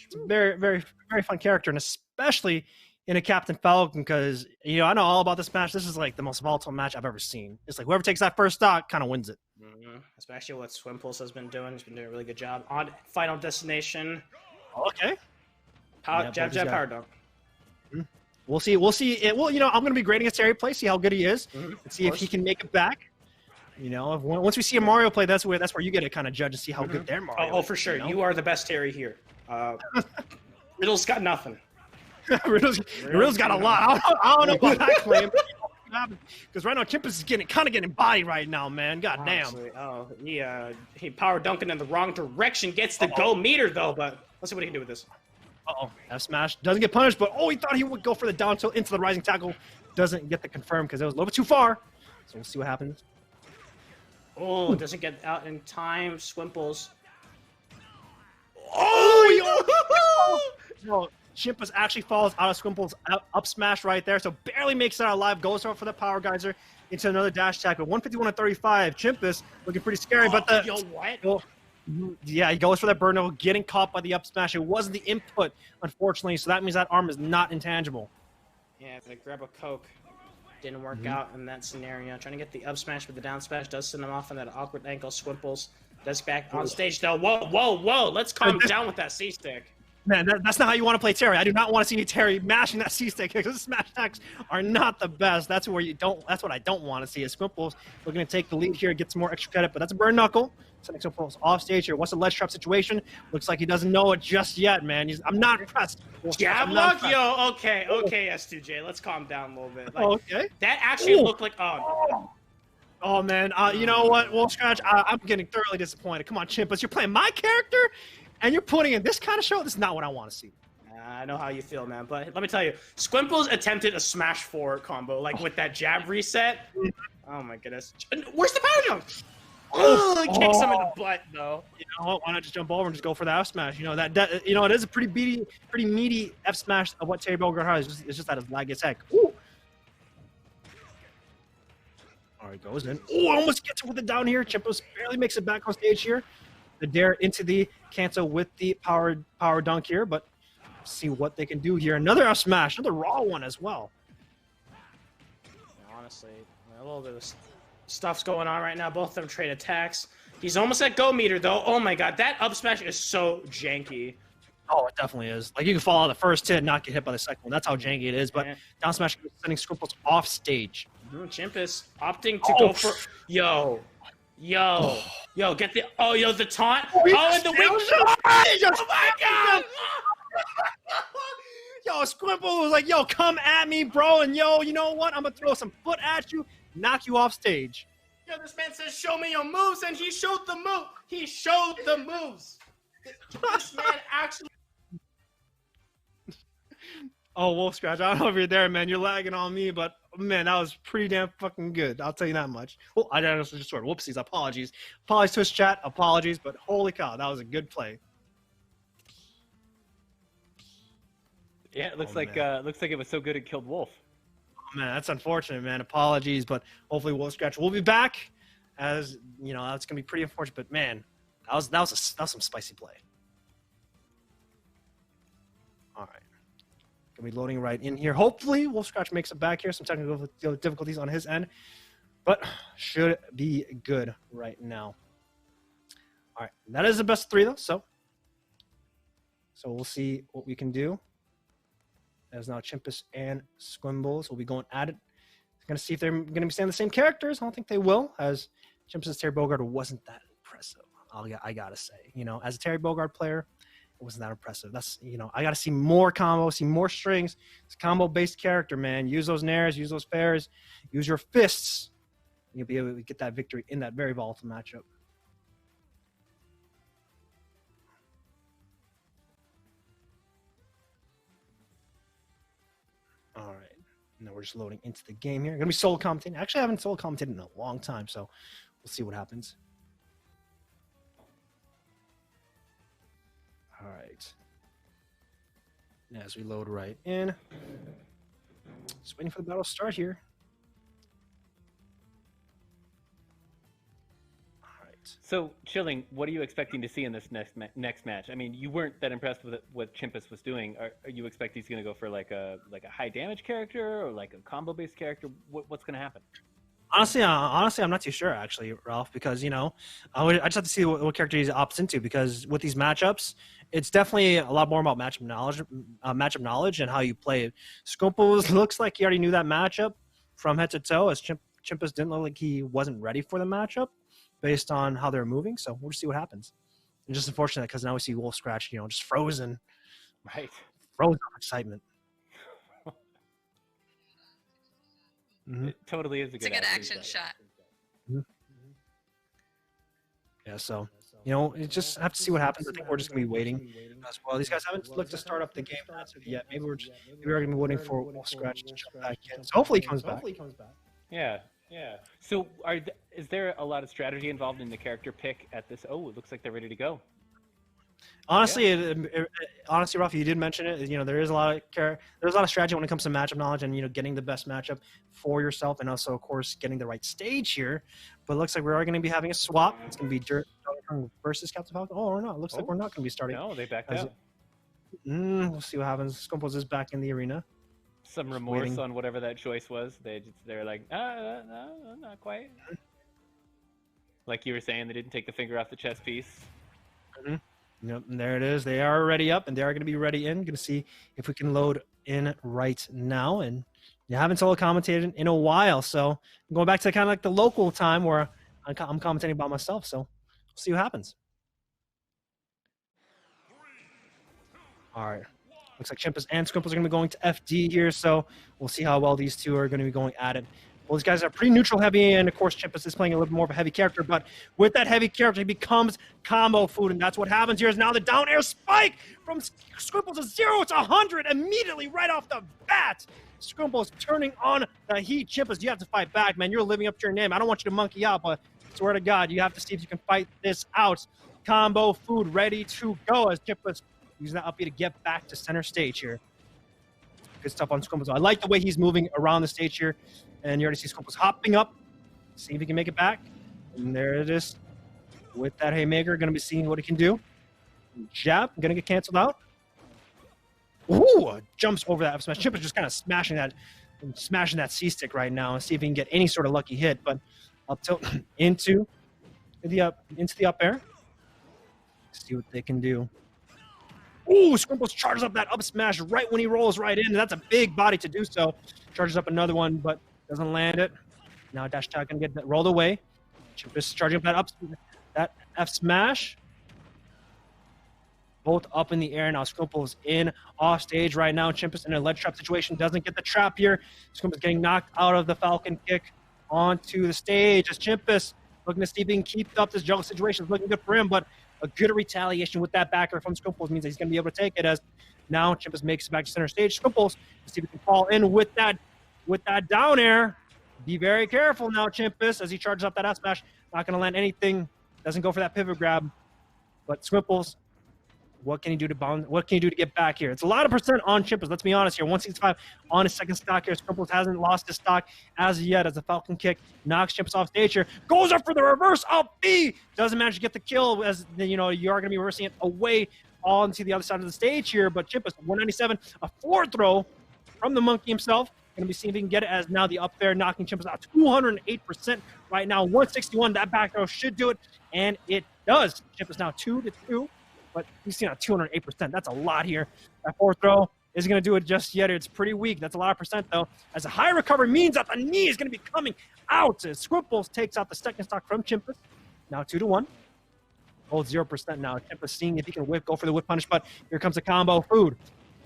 It's a very, very, very fun character, and especially in a Captain Falcon, because I know all about this match. This is like the most volatile match I've ever seen. It's like whoever takes that first stock kind of wins it. Mm-hmm. Especially what Swimpulse has been doing. He's been doing a really good job on Final Destination. Okay. Jab, power dunk. We'll see. I'm going to be grading against Terry play, see how good he is, and see if he can make it back. Once we see a Mario play, that's where you get to kind of judge and see how good their Mario. Oh, for sure. You are the best Terry here. Riddle's got nothing. Riddle's got a lot. I don't know about that claim. Because right now, Chimpus is getting bodied right now, man. God damn. Oh, he power dunking in the wrong direction. Gets the go meter though, but let's see what he can do with this. F smash doesn't get punished, but he thought he would go for the down tilt into the rising tackle. Doesn't get the confirm because it was a little bit too far. So we'll see what happens. Oh, doesn't get out in time. Swimples. No, Chimpus actually falls out of Squimple's up smash right there, so barely makes it out alive. Goes for the power geyser into another dash attack, but 151-35. Chimpus looking pretty scary, but he goes for that burn, getting caught by the up smash. It wasn't the input, unfortunately, so that means that arm is not intangible. Yeah, they grab a Coke. Didn't work out in that scenario. Trying to get the up smash with the down smash does send him off on that awkward ankle. Squimples does back on stage though. Whoa! Let's calm down with that C stick. Man, that's not how you want to play Terry. I do not want to see Terry mashing that C stick because the smash attacks are not the best. That's what I don't want to see. Is Squimples looking to take the lead here, get some more extra credit, but that's a burn knuckle. Sending Squimples off stage here. What's the ledge trap situation? Looks like he doesn't know it just yet, man. I'm not impressed. Jab lock, yo. Okay, S2J. Let's calm down a little bit. Okay. That actually looked like Oh man, you know what, WolfeScratch? I'm getting thoroughly disappointed. Come on, Chimpus, you're playing my character, and you're putting in this kind of show. This is not what I want to see. I know how you feel, man, but let me tell you, Squimples attempted a Smash 4 combo, with that jab reset. Oh my goodness. Where's the power jump? It kicks him in the butt, though. You know what? Why not just jump over and just go for the F smash? It is a pretty meaty F smash of what Terry Bogard has. It's just that his lag is heck. Ooh. All right, goes in. Almost gets it with it down here. Chimpos barely makes it back on stage here. The dare into the cancel with the power dunk here, but see what they can do here. Another F smash, another raw one as well. Honestly, a little bit of stuff's going on right now. Both of them trade attacks. He's almost at go meter though. Oh my god, that up smash is so janky. Oh, it definitely is. You can fall out of the first hit and not get hit by the second one. That's how janky it is. But down smash sending Squimples off stage. Chimpus opting to go for Yo, get the the taunt. And the wing shot. Oh my god! Yo, Yo, Squimple was like, yo, come at me, bro. And yo, you know what? I'm going to throw some foot at you, knock you off stage. Yo, this man says, show me your moves, and he showed the move. He showed the moves. This man actually. Oh, WolfeScratch, I don't know if you're there, man. You're lagging on me, but man, that was pretty damn fucking good. I'll tell you that much. Well, I just sort of whoopsies. Apologies. Apologies, Twitch chat. Apologies, but holy cow, that was a good play. Yeah, it looks like it was so good it killed Wolf. Oh, man, that's unfortunate, man. Apologies, but hopefully WolfeScratch will be back. As you know, that's gonna be pretty unfortunate. But man, that was some spicy play. All right. Gonna be loading right in here. Hopefully, WolfeScratch makes it back here. Some technical difficulties on his end, but should be good right now. All right, that is the best of 3 though. So we'll see what we can do. As now Chimpus and Squimbles will be going at it. Gonna see if they're gonna be staying the same characters. I don't think they will, as Chimpus' Terry Bogard wasn't that impressive. I gotta say, you know, as a Terry Bogard player, it wasn't that impressive. That's, you know, I got to see more combo, see more strings. It's a combo-based character, man. Use those nairs, use those fairs, use your fists. You'll be able to get that victory in that very volatile matchup. All right. Now we're just loading into the game here. Going to be solo commentating. Actually, I haven't solo commentated in a long time, so we'll see what happens. All right. As we load right in. Just waiting for the battle to start here. All right. So, Chilling, what are you expecting to see in this next match? I mean, you weren't that impressed with what Chimpus was doing. Are you expecting he's going to go for like a high damage character or like a combo based character? What's going to happen? Honestly, I'm not too sure, actually, Ralph, because, you know, I just have to see what character he opts into, because with these matchups, it's definitely a lot more about matchup knowledge and how you play it. Squimple looks like he already knew that matchup from head to toe, as Chimpus didn't look like he wasn't ready for the matchup based on how they're moving, so we'll just see what happens. It's just unfortunate, because now we see WolfeScratch, you know, just frozen. Right. Frozen on excitement. Mm-hmm. It totally is a good action shot. Mm-hmm. Yeah, so, you know, you just have to see what happens. I think we're just going to be waiting as well. These guys haven't looked to start up the game yet. Maybe we're going to be waiting for WolfeScratch to jump back in. So hopefully he comes back. Yeah. So is there a lot of strategy involved in the character pick at this? Oh, it looks like they're ready to go. Honestly, honestly, Ralph, you did mention it. You know, there's a lot of strategy when it comes to matchup knowledge, and, you know, getting the best matchup for yourself, and also, of course, getting the right stage here. But it looks like we are going to be having a swap. It's going to be Dirt versus Captain Falcon. Oh, or not. It looks like we're not going to be starting. No, they backed out. We'll see what happens. Squimple is back in the arena. Some remorse on whatever that choice was. They're like, no, not quite. Like you were saying, they didn't take the finger off the chess piece. Mm-hmm. Yep, and there it is. They are ready up, and they are going to be ready in. Going to see if we can load in right now. And you haven't solo commentated in a while, so I'm going back to kind of like the local time where I'm commentating by myself. So we'll see what happens. All right. Looks like Chimpus and Squimple are going to be going to FD here, so we'll see how well these two are going to be going at it. Well, these guys are pretty neutral heavy, and of course Chimpus is playing a little bit more of a heavy character, but with that heavy character, he becomes combo food, and that's what happens here. Is now the down air spike from Squimple to 0 to 100 immediately right off the bat. Squimple is turning on the heat. Chimpus, you have to fight back, man. You're living up to your name. I don't want you to monkey out, but I swear to God, you have to see if you can fight this out. Combo food ready to go as Chimpus using that up B to get back to center stage here. Good stuff on Squimple. I like the way he's moving around the stage here. And you already see Squimple hopping up. See if he can make it back. And there it is. With that haymaker, going to be seeing what he can do. Jab, going to get canceled out. Ooh, jumps over that up smash. Chip is just kind of smashing that C-stick right now and see if he can get any sort of lucky hit. But up tilt into the up air. See what they can do. Ooh, Squimple charges up that up smash right when he rolls right in. And that's a big body to do so. Charges up another one, but doesn't land it. Now dash attack gonna get that rolled away. Chip is charging up that F smash. both up in the air. Now Squimple's in off stage right now. Chimpus in a ledge trap situation, doesn't get the trap here. Squimple's getting knocked out of the Falcon kick onto the stage as Chimpus looking to see if he can keep up this juggle situation. It's looking good for him, but a good retaliation with that backer from Squimples means that he's going to be able to take it as now Chimpus makes it back to center stage. Squimples, to see if he can fall in with that down air. Be very careful now, Chimpus, as he charges up that out smash. Not going to land anything. Doesn't go for that pivot grab. But Squimples, what can he do to bound? What can he do to get back here? It's a lot of percent on Chimpus. Let's be honest here. 165 on his second stock here. Squimples hasn't lost his stock as yet as the Falcon kick knocks Chimpus off stage here. Goes up for the reverse up B. Doesn't manage to get the kill as you are going to be reversing it away onto the other side of the stage here. But Chimpus 197, a forward throw from the monkey himself. Going to be seeing if he can get it as now the up there knocking Chimpus out 208% right now. 161. That back throw should do it, and it does. Chimpus now 2-2. But he's seen at 208%. That's a lot here. That fourth throw isn't going to do it just yet. It's pretty weak. That's a lot of percent, though. As a high recovery means that the knee is going to be coming out. As Squimples takes out the second stock from Chimpus. Now 2-1. Holds 0% now. Chimpus seeing if he can go for the whip punish, but here comes the combo. Food.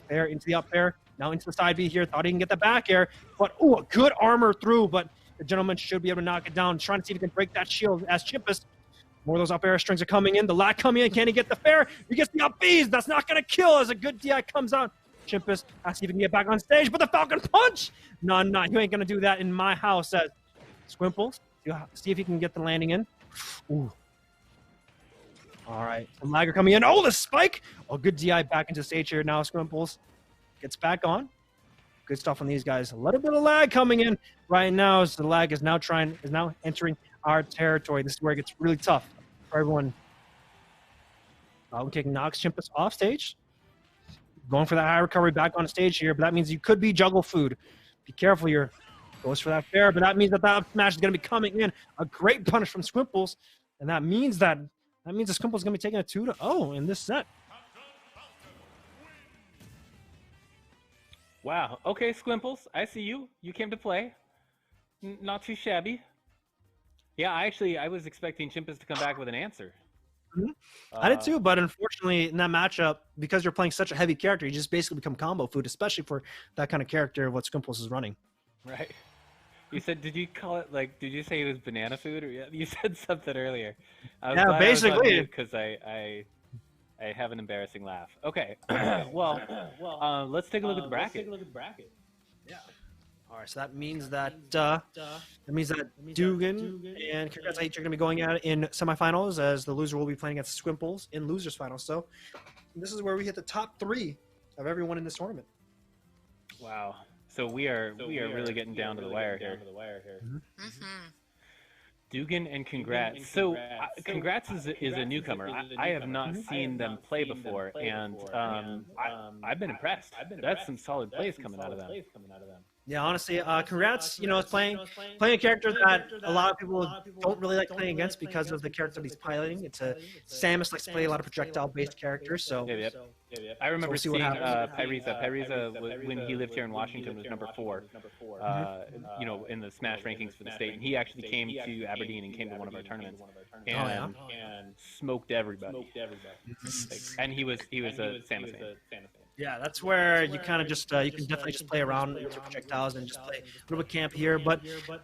There into the up air. Now into the side B here. Thought he can get the back air. But, a good armor through. But the gentleman should be able to knock it down. Trying to see if he can break that shield as Chimpus. More of those up air strings are coming in. The lag coming in. Can he get the fair? He gets the up Bs. That's not going to kill as a good DI comes out. Chimpus has to even get back on stage, but the Falcon punch! No, you ain't going to do that in my house. As Squimples, see if he can get the landing in. Ooh. All right. Some lagger coming in. Oh, the spike! Oh, good DI back into stage here now. Squimples gets back on. Good stuff on these guys. A little bit of lag coming in right now as the lag is now entering our territory. This is where it gets really tough for everyone. Kicking knocks Chimpus off stage. Going for that high recovery back on stage here, but that means you could be juggle food. Be careful here. Goes for that fair, but that means that up smash is going to be coming in. A great punish from Squimples, and that means the Squimples is going to be taking a 2-0 in this set. Wow. Okay, Squimples, I see you. You came to play. Not too shabby. Yeah, I was expecting Chimpus to come back with an answer. Mm-hmm. I did too, but unfortunately in that matchup, because you're playing such a heavy character, you just basically become combo food, especially for that kind of character of what Squimples is running. Right. You said, did you say it was banana food? Or you said something earlier. Yeah, basically. Because I have an embarrassing laugh. Okay. Well, let's take a look at the bracket. Yeah. All right, so that means that Dugan and Congrats are going to be going at it in semifinals, as the loser will be playing against Squimples in losers finals. So this is where we hit the top 3 of everyone in this tournament. Wow. So we are really getting down to the wire here. Mm-hmm. Dugan and Congrats. So Congrats is a newcomer. I have not seen them play before, and I've been impressed. That's some solid plays coming out of them. Yeah, honestly, Congrats, is playing a character that a lot of people don't really like playing against because of the character that he's piloting. Samus likes to play a lot of projectile-based characters, so... Yep. I remember seeing Pyreza. Pyreza, when he lived here in Washington, was number 4, in the Smash rankings for the state, and he actually came to Aberdeen and came to one of our tournaments, and smoked everybody. And he was a Samus fan. Yeah, that's where you kind of just you can definitely just play around with your projectiles and just play a little bit camp here. But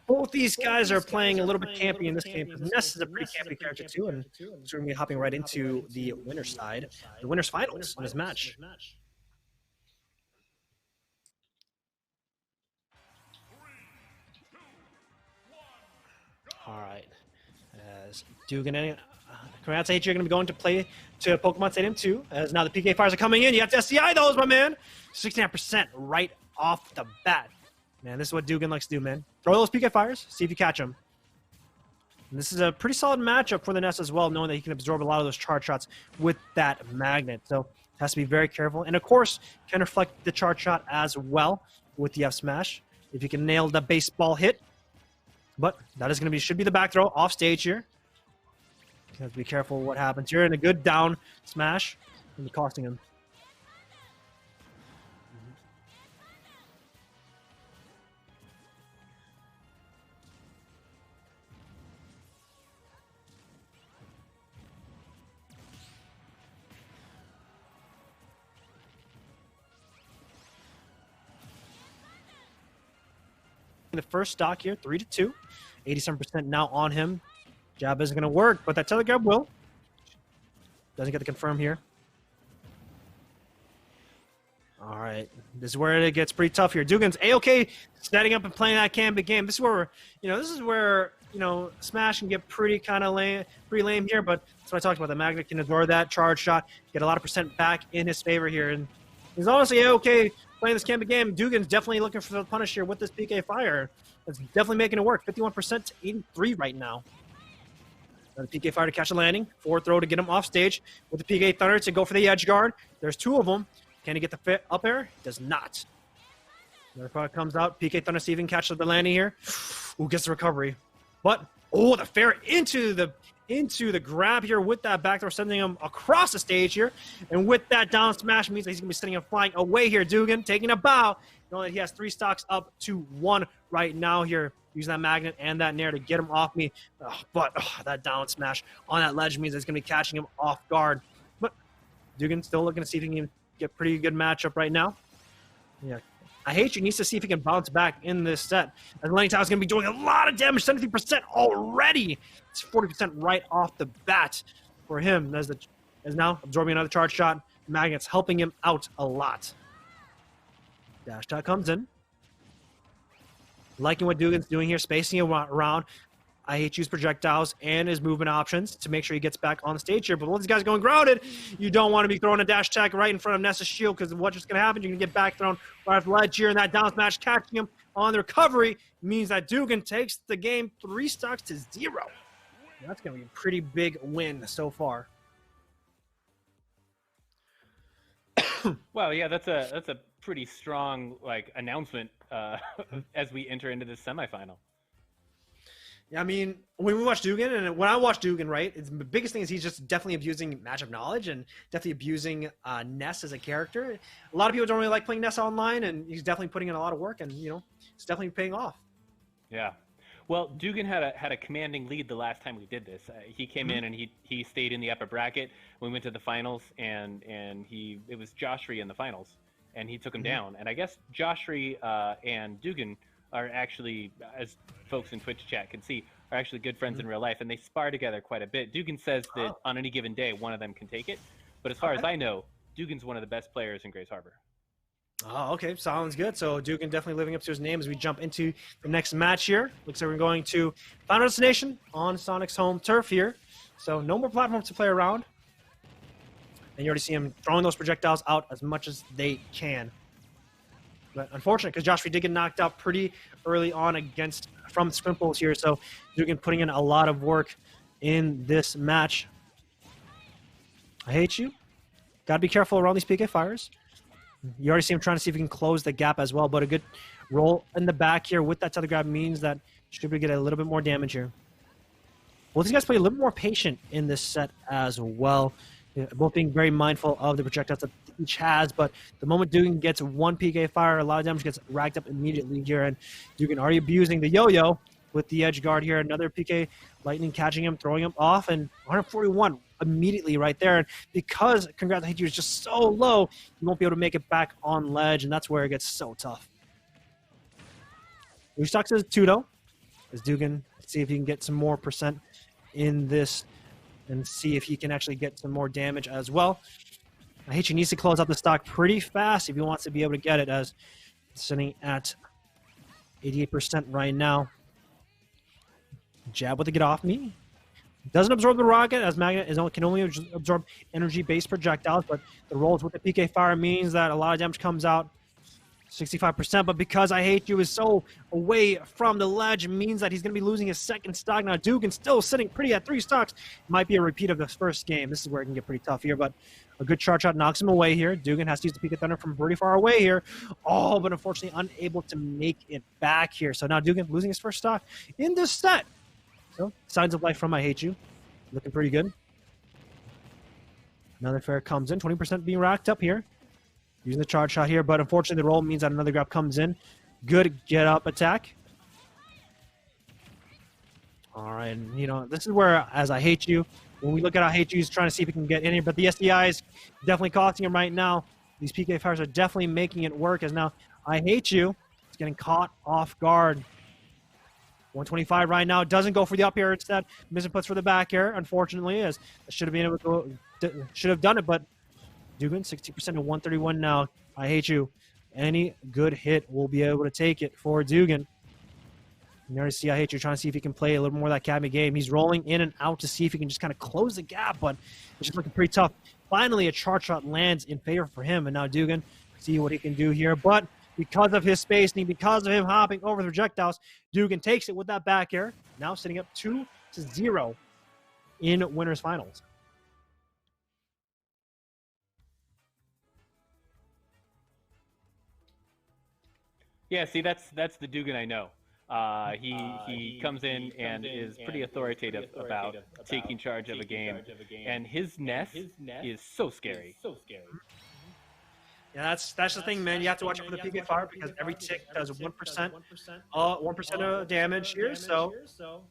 both these guys are playing a little bit campy in this game because Ness is a pretty campy character too, and so we're gonna be hopping right into the winner's side, the winner's finals in this match. All right, as Dugan Congrats, H, you're going to be going to play to Pokemon Stadium 2, as now the PK fires are coming in. You have to SCI those, my man. 69% right off the bat. Man, this is what Dugan likes to do, man. Throw those PK fires, see if you catch them. And this is a pretty solid matchup for the Ness as well, knowing that he can absorb a lot of those charge shots with that magnet. So has to be very careful. And of course, can reflect the charge shot as well with the F smash if you can nail the baseball hit. But that is going to should be the back throw off stage here. You have to be careful what happens here. And a good down smash can be costing him. the first stock here, 3-2. 87% now on him. Jab isn't going to work, but that telegrab will. Doesn't get the confirm here. All right, this is where it gets pretty tough here. Dugan's A-OK setting up and playing that Gambit game. This is where, Smash can get pretty kind of lame, pretty lame here, but that's what I talked about. The Magnet can absorb that charge shot, get a lot of percent back in his favor here. And he's honestly A-OK playing this Gambit game. Dugan's definitely looking for the punish here with this PK Fire. It's definitely making it work. 51% to 83 right now. The PK Fire to catch a landing. Forward throw to get him off stage with the PK Thunder to go for the edge guard. There's two of them. Can he get the fit up air? Does not. Another product comes out. PK Thunder see if he can catch the landing here. Ooh, gets the recovery. But, the fair into the grab here with that back throw, sending him across the stage here. And with that down smash means that he's going to be sitting and flying away here. Dugan taking a bow. Knowing that he has 3 stocks up to 1 right now here. Using that magnet and that nair to get him off me. But that down smash on that ledge means it's going to be catching him off guard. But Dugan still looking to see if he can get pretty good matchup right now. Yeah, I hate you. Needs to see if he can bounce back in this set. As Lenny Tao is going to be doing a lot of damage, 73% already. It's 40% right off the bat for him. As now absorbing another charge shot. Magnet's helping him out a lot. Dash shot comes in. Liking what Dugan's doing here, spacing around. I hate use projectiles and his movement options to make sure he gets back on the stage here. But when these guys going grounded, you don't want to be throwing a dash attack right in front of Nessa's shield, because what's just going to happen, you're going to get back thrown right off the ledge here, and that down smash catching him on the recovery means that Dugan takes the game 3 stocks to 0. That's going to be a pretty big win so far. Well, yeah, that's a pretty strong announcement as we enter into this semifinal. Yeah, I mean, when we watch Dugan, and when I watch Dugan, right, the biggest thing is he's just definitely abusing matchup knowledge and definitely abusing Ness as a character. A lot of people don't really like playing Ness online, and he's definitely putting in a lot of work, and it's definitely paying off. Yeah. Well, Dugan had a commanding lead the last time we did this. He came in and he stayed in the upper bracket. We went to the finals, and it was Joshry in the finals, and he took him down. And I guess Joshry and Dugan are actually, as folks in Twitch chat can see, are actually good friends in real life, and they spar together quite a bit. Dugan says that on any given day, one of them can take it. But as far as I know, Dugan's one of the best players in Grays Harbor. Oh, okay. Sounds good. So Dugan definitely living up to his name as we jump into the next match here. Looks like we're going to Final Destination on Sonic's home turf here. So no more platforms to play around. And you already see him throwing those projectiles out as much as they can. But unfortunate, because Joshua did get knocked out pretty early on from Sprimples here. So Dugan putting in a lot of work in this match. I hate you. Got to be careful around these PK fires. You already see him trying to see if he can close the gap as well. But a good roll in the back here with that telegrab means that should be able to get a little bit more damage here. Well, these guys play a little more patient in this set as well. Both being very mindful of the projectiles that each has, but the moment Dugan gets one PK fire, a lot of damage gets racked up immediately here, and Dugan already abusing the yo-yo with the edge guard here. Another PK lightning catching him, throwing him off, and 141 immediately right there. And because Congrats I Hate You is just so low, you won't be able to make it back on ledge, and that's where it gets so tough. Restocks his Tudo as Dugan see if he can get some more percent in this and see if he can actually get some more damage as well. I hate you needs to close out the stock pretty fast if he wants to be able to get it, as it's sitting at 88% right now. Jab with the get off me. Doesn't absorb the rocket, as Magnet can only absorb energy-based projectiles, but the rolls with the PK fire means that a lot of damage comes out. 65%, but because I Hate You is so away from the ledge, means that he's going to be losing his second stock. Now Dugan still sitting pretty at 3 stocks. Might be a repeat of the first game. This is where it can get pretty tough here, but a good charge shot knocks him away here. Dugan has to use the Peak of Thunder from pretty far away here. Oh, but unfortunately unable to make it back here. So now Dugan losing his first stock in this set. So signs of life from I Hate You. Looking pretty good. Another fair comes in. 20% being racked up here. Using the charge shot here, but unfortunately the roll means that another grab comes in. Good get-up attack. All right, and, this is where, as I Hate You, when we look at I Hate You, he's trying to see if he can get in here, but the SDI is definitely costing him right now. These PK fires are definitely making it work, as now I Hate You is getting caught off guard. 125 right now. Doesn't go for the up air instead. Misinputs for the back air, unfortunately, as should have been able to go, should have done it, but Dugan, 60% to 131 now. I hate you. Any good hit will be able to take it for Dugan. You already see I hate you trying to see if he can play a little more of that cabinet game. He's rolling in and out to see if he can just kind of close the gap, but it's just looking pretty tough. Finally, a charge shot lands in favor for him, and now Dugan see what he can do here. But because of his spacing, because of him hopping over the projectiles, Dugan takes it with that back air. Now sitting up 2-0 in winners finals. Yeah, see, that's the Dugan I know. He comes in and is pretty authoritative about taking charge of a game, and his nest is so scary. Yeah, that's the thing, man. You have to watch out for the PK fire because every tick does 1% of damage here. So,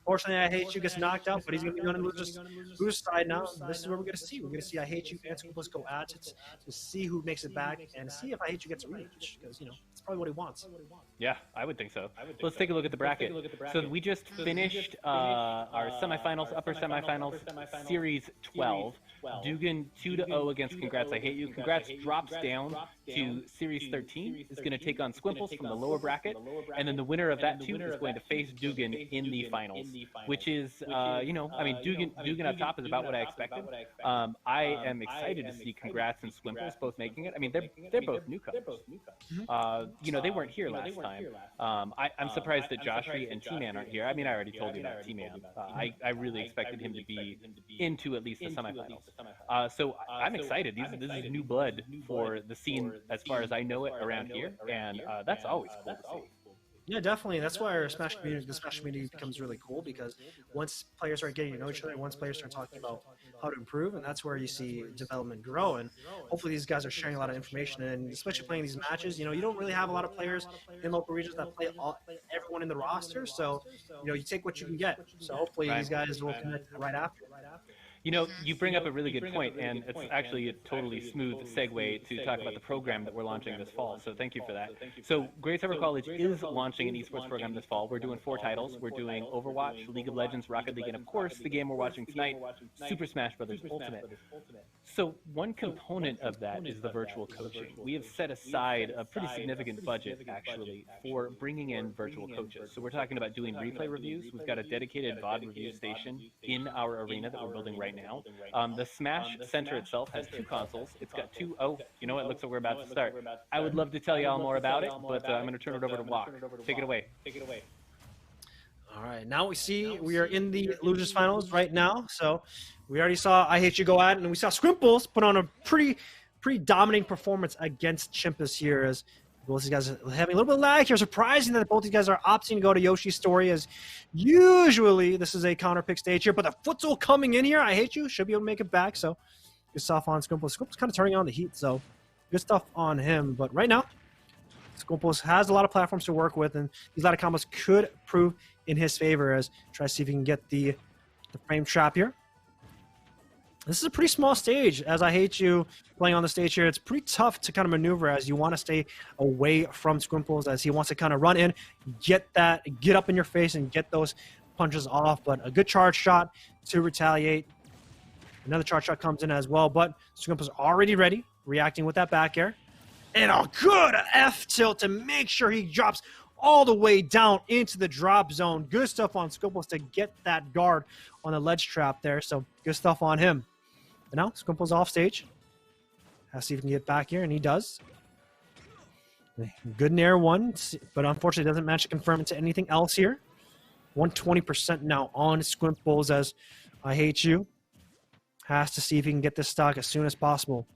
fortunately, I hate you gets knocked out, but he's going to be on the loser side now. This is what we're going to see. We're going to see I hate you and Scooples go at it to see who makes it back and see if I hate you gets a rematch because it's probably what he wants. Yeah, I would think so. Let's take a look at the bracket. So we just finished our semifinals, upper semifinals, Series 12. Dugan 2-0 against Congrats I Hate You. Congrats drops down to Series 13, is going to take on Squimples from the lower bracket, and then the winner of that two is going to face Dugan in the finals, which is, I mean, Dugan up top is about what I expected. I am excited to see Congrats and Squimples both making it. I mean, they're both newcomers. They weren't here last time. I'm surprised that Joshry and T-Man aren't here. I mean, I already told you about T-Man. I really expected him to be into at least the semifinals. So I'm excited. This is new blood for the scene as far as I know it around here, and that's always cool to see. Yeah, definitely. That's why the Smash community becomes really cool because once players start getting to know each other, once players start talking about how to improve, and that's where you see development grow. And hopefully these guys are sharing a lot of information, and especially playing these matches. You don't really have a lot of players in local regions that play everyone in the roster, so you take what you can get. So hopefully these guys will connect right after. You bring up a really good point, and it's actually a totally smooth segue to talk about the program that we're launching this fall, so thank you for that. So Grace Harbor College is launching an esports program this fall. We're doing 4 titles. We're doing Overwatch, League of Legends, Rocket League, and of course the game we're watching tonight, Super Smash Bros. Ultimate. So one component of that is the virtual coaching. We have set aside a pretty significant budget, actually, for bringing in virtual coaches. So we're talking about doing replay reviews. We've got a dedicated VOD review station in our arena that we're building right now. The Smash Center itself has 2 consoles. It's got 2. Oh, it looks like we're about to start. I would love to tell you all more about it, but I'm going to turn it over to Wok. Take it away. All right, now we are in the losers finals right now. So we already saw I Hate You go at it, and we saw Squimples put on a pretty dominating performance against Chimpus here as both these guys are having a little bit of lag here. Surprising that both these guys are opting to go to Yoshi's story, as usually this is a counter pick stage here. But the Futsal coming in here, I Hate You, should be able to make it back. So good stuff on Squimples. Squimples kind of turning on the heat, so good stuff on him. But right now, Squimples has a lot of platforms to work with, and these ladder combos could prove in his favor as try to see if he can get the frame trap here. This is a pretty small stage, as I Hate You playing on the stage here. It's pretty tough to kind of maneuver as you want to stay away from Squimples as he wants to kind of run in, get up in your face and get those punches off. But a good charge shot to retaliate. Another charge shot comes in as well, but Squimples already ready, reacting with that back air. And a good F tilt to make sure he drops all the way down into the drop zone. Good stuff on Squimples to get that guard on the ledge trap there. So good stuff on him. And now Squimples off stage. Has to see if he can get back here, and he does. Good Nair 1, but unfortunately doesn't match to confirm into anything else here. 120% now on Squimples as I Hate You. Has to see if he can get this stock as soon as possible.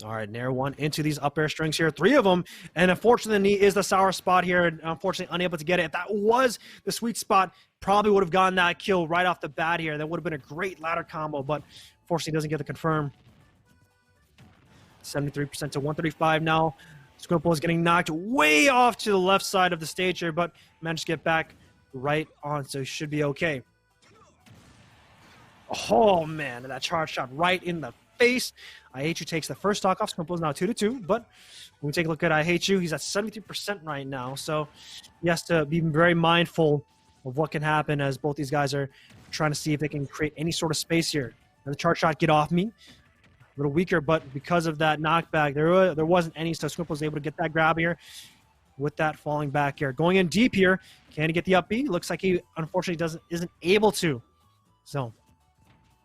All right, Nair 1 into these up air strings here. 3 of them. And unfortunately, the knee is the sour spot here. And unfortunately, unable to get it. If that was the sweet spot, probably would have gotten that kill right off the bat here. That would have been a great ladder combo, but unfortunately doesn't get the confirm. 73% to 135 now. Squimple is getting knocked way off to the left side of the stage here, but managed to get back right on, so he should be okay. Oh, man, that charge shot right in the face. I Hate You takes the first stock off. Squimples now 2-2. But when we take a look at I Hate You, he's at 73% right now. So he has to be very mindful of what can happen as both these guys are trying to see if they can create any sort of space here. And the charge shot get off me. A little weaker, but because of that knockback, there wasn't any, so Squimple was able to get that grab here with that falling back here. Going in deep here. Can he get the up B? Looks like he unfortunately isn't able to. So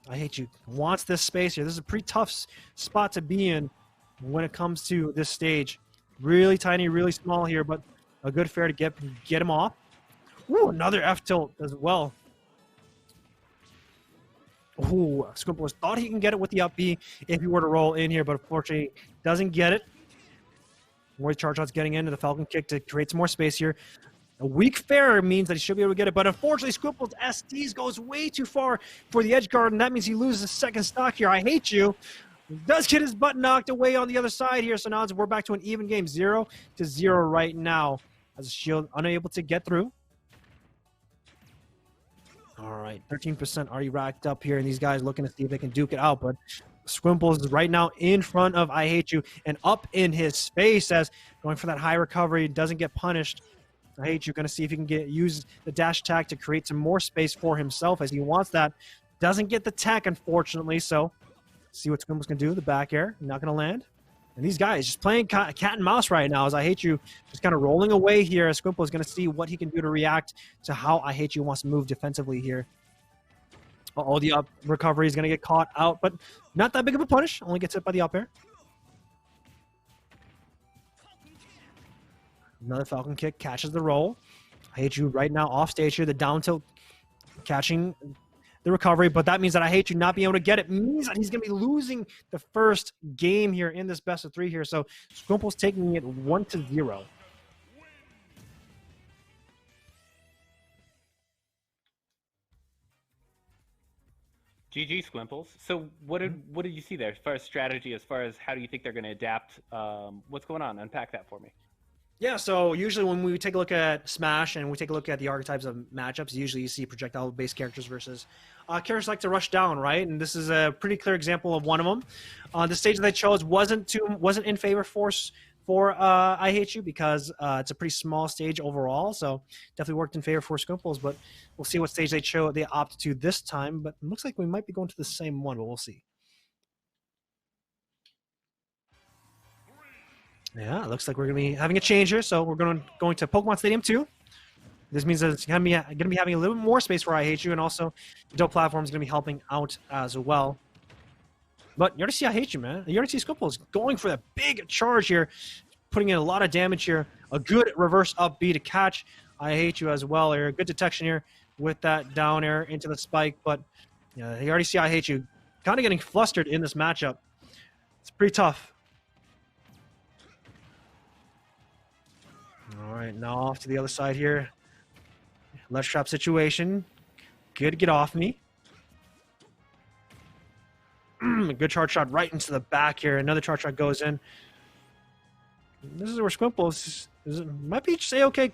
I Hate You wants this space here. This is a pretty tough spot to be in when it comes to this stage. Really tiny, really small here, but a good fair to get him off. Ooh, another F tilt as well. Ooh, Squimple thought he can get it with the up B if he were to roll in here, but unfortunately doesn't get it. More charge shots getting into the Falcon kick to create some more space here. A weak fair means that he should be able to get it, but unfortunately Squimple's SDs goes way too far for the edge guard, and that means he loses his second stock here. I Hate You does get his butt knocked away on the other side here, so now we're back to an even game, 0-0 right now, as Shield unable to get through. All right, 13% already racked up here, and these guys looking to see if they can duke it out, but Squimples is right now in front of I Hate You and up in his face as going for that high recovery, doesn't get punished. I Hate You going to see if he can use the dash attack to create some more space for himself as he wants that. Doesn't get the tech, unfortunately, so see what Squimples can do. The back air, not going to land. And these guys just playing cat and mouse right now as I Hate You just kind of rolling away here as Squimple is going to see what he can do to react to how I Hate You wants to move defensively here. Uh-oh, the up recovery is going to get caught out, but not that big of a punish. Only gets hit by the up air. Another Falcon kick catches the roll. I Hate You right now off stage here. The down tilt catching the recovery, but that means that I Hate You not being able to get it means that he's going to be losing the first game here in this best of 3 here. So Squimple's taking it 1-0. GG Squimples. So what did you see there as far as strategy, as far as how do you think they're going to adapt? What's going on? Unpack that for me. Yeah, so usually when we take a look at Smash and we take a look at the archetypes of matchups, usually you see projectile-based characters versus characters like to rush down, right? And this is a pretty clear example of one of them. The stage that they chose wasn't in favor for I Hate You because it's a pretty small stage overall, so definitely worked in favor for Squimples, but we'll see what stage they opt to this time, but it looks like we might be going to the same one, but we'll see. Yeah, it looks like we're going to be having a change here. So we're going to Pokemon Stadium 2. This means that it's going to be having a little bit more space for I Hate You, and also the Dope Platform is going to be helping out as well. But you already see I Hate You, man. You already see Squimples going for that big charge here, putting in a lot of damage here. A good reverse up B to catch I Hate You as well here. Good detection here with that down air into the spike. But yeah, you already see I Hate You kind of getting flustered in this matchup. It's pretty tough. All right, now off to the other side here. Left trap situation. Good to get off me. Good charge shot right into the back here. Another charge shot goes in. This is where Squimples might be just A-okay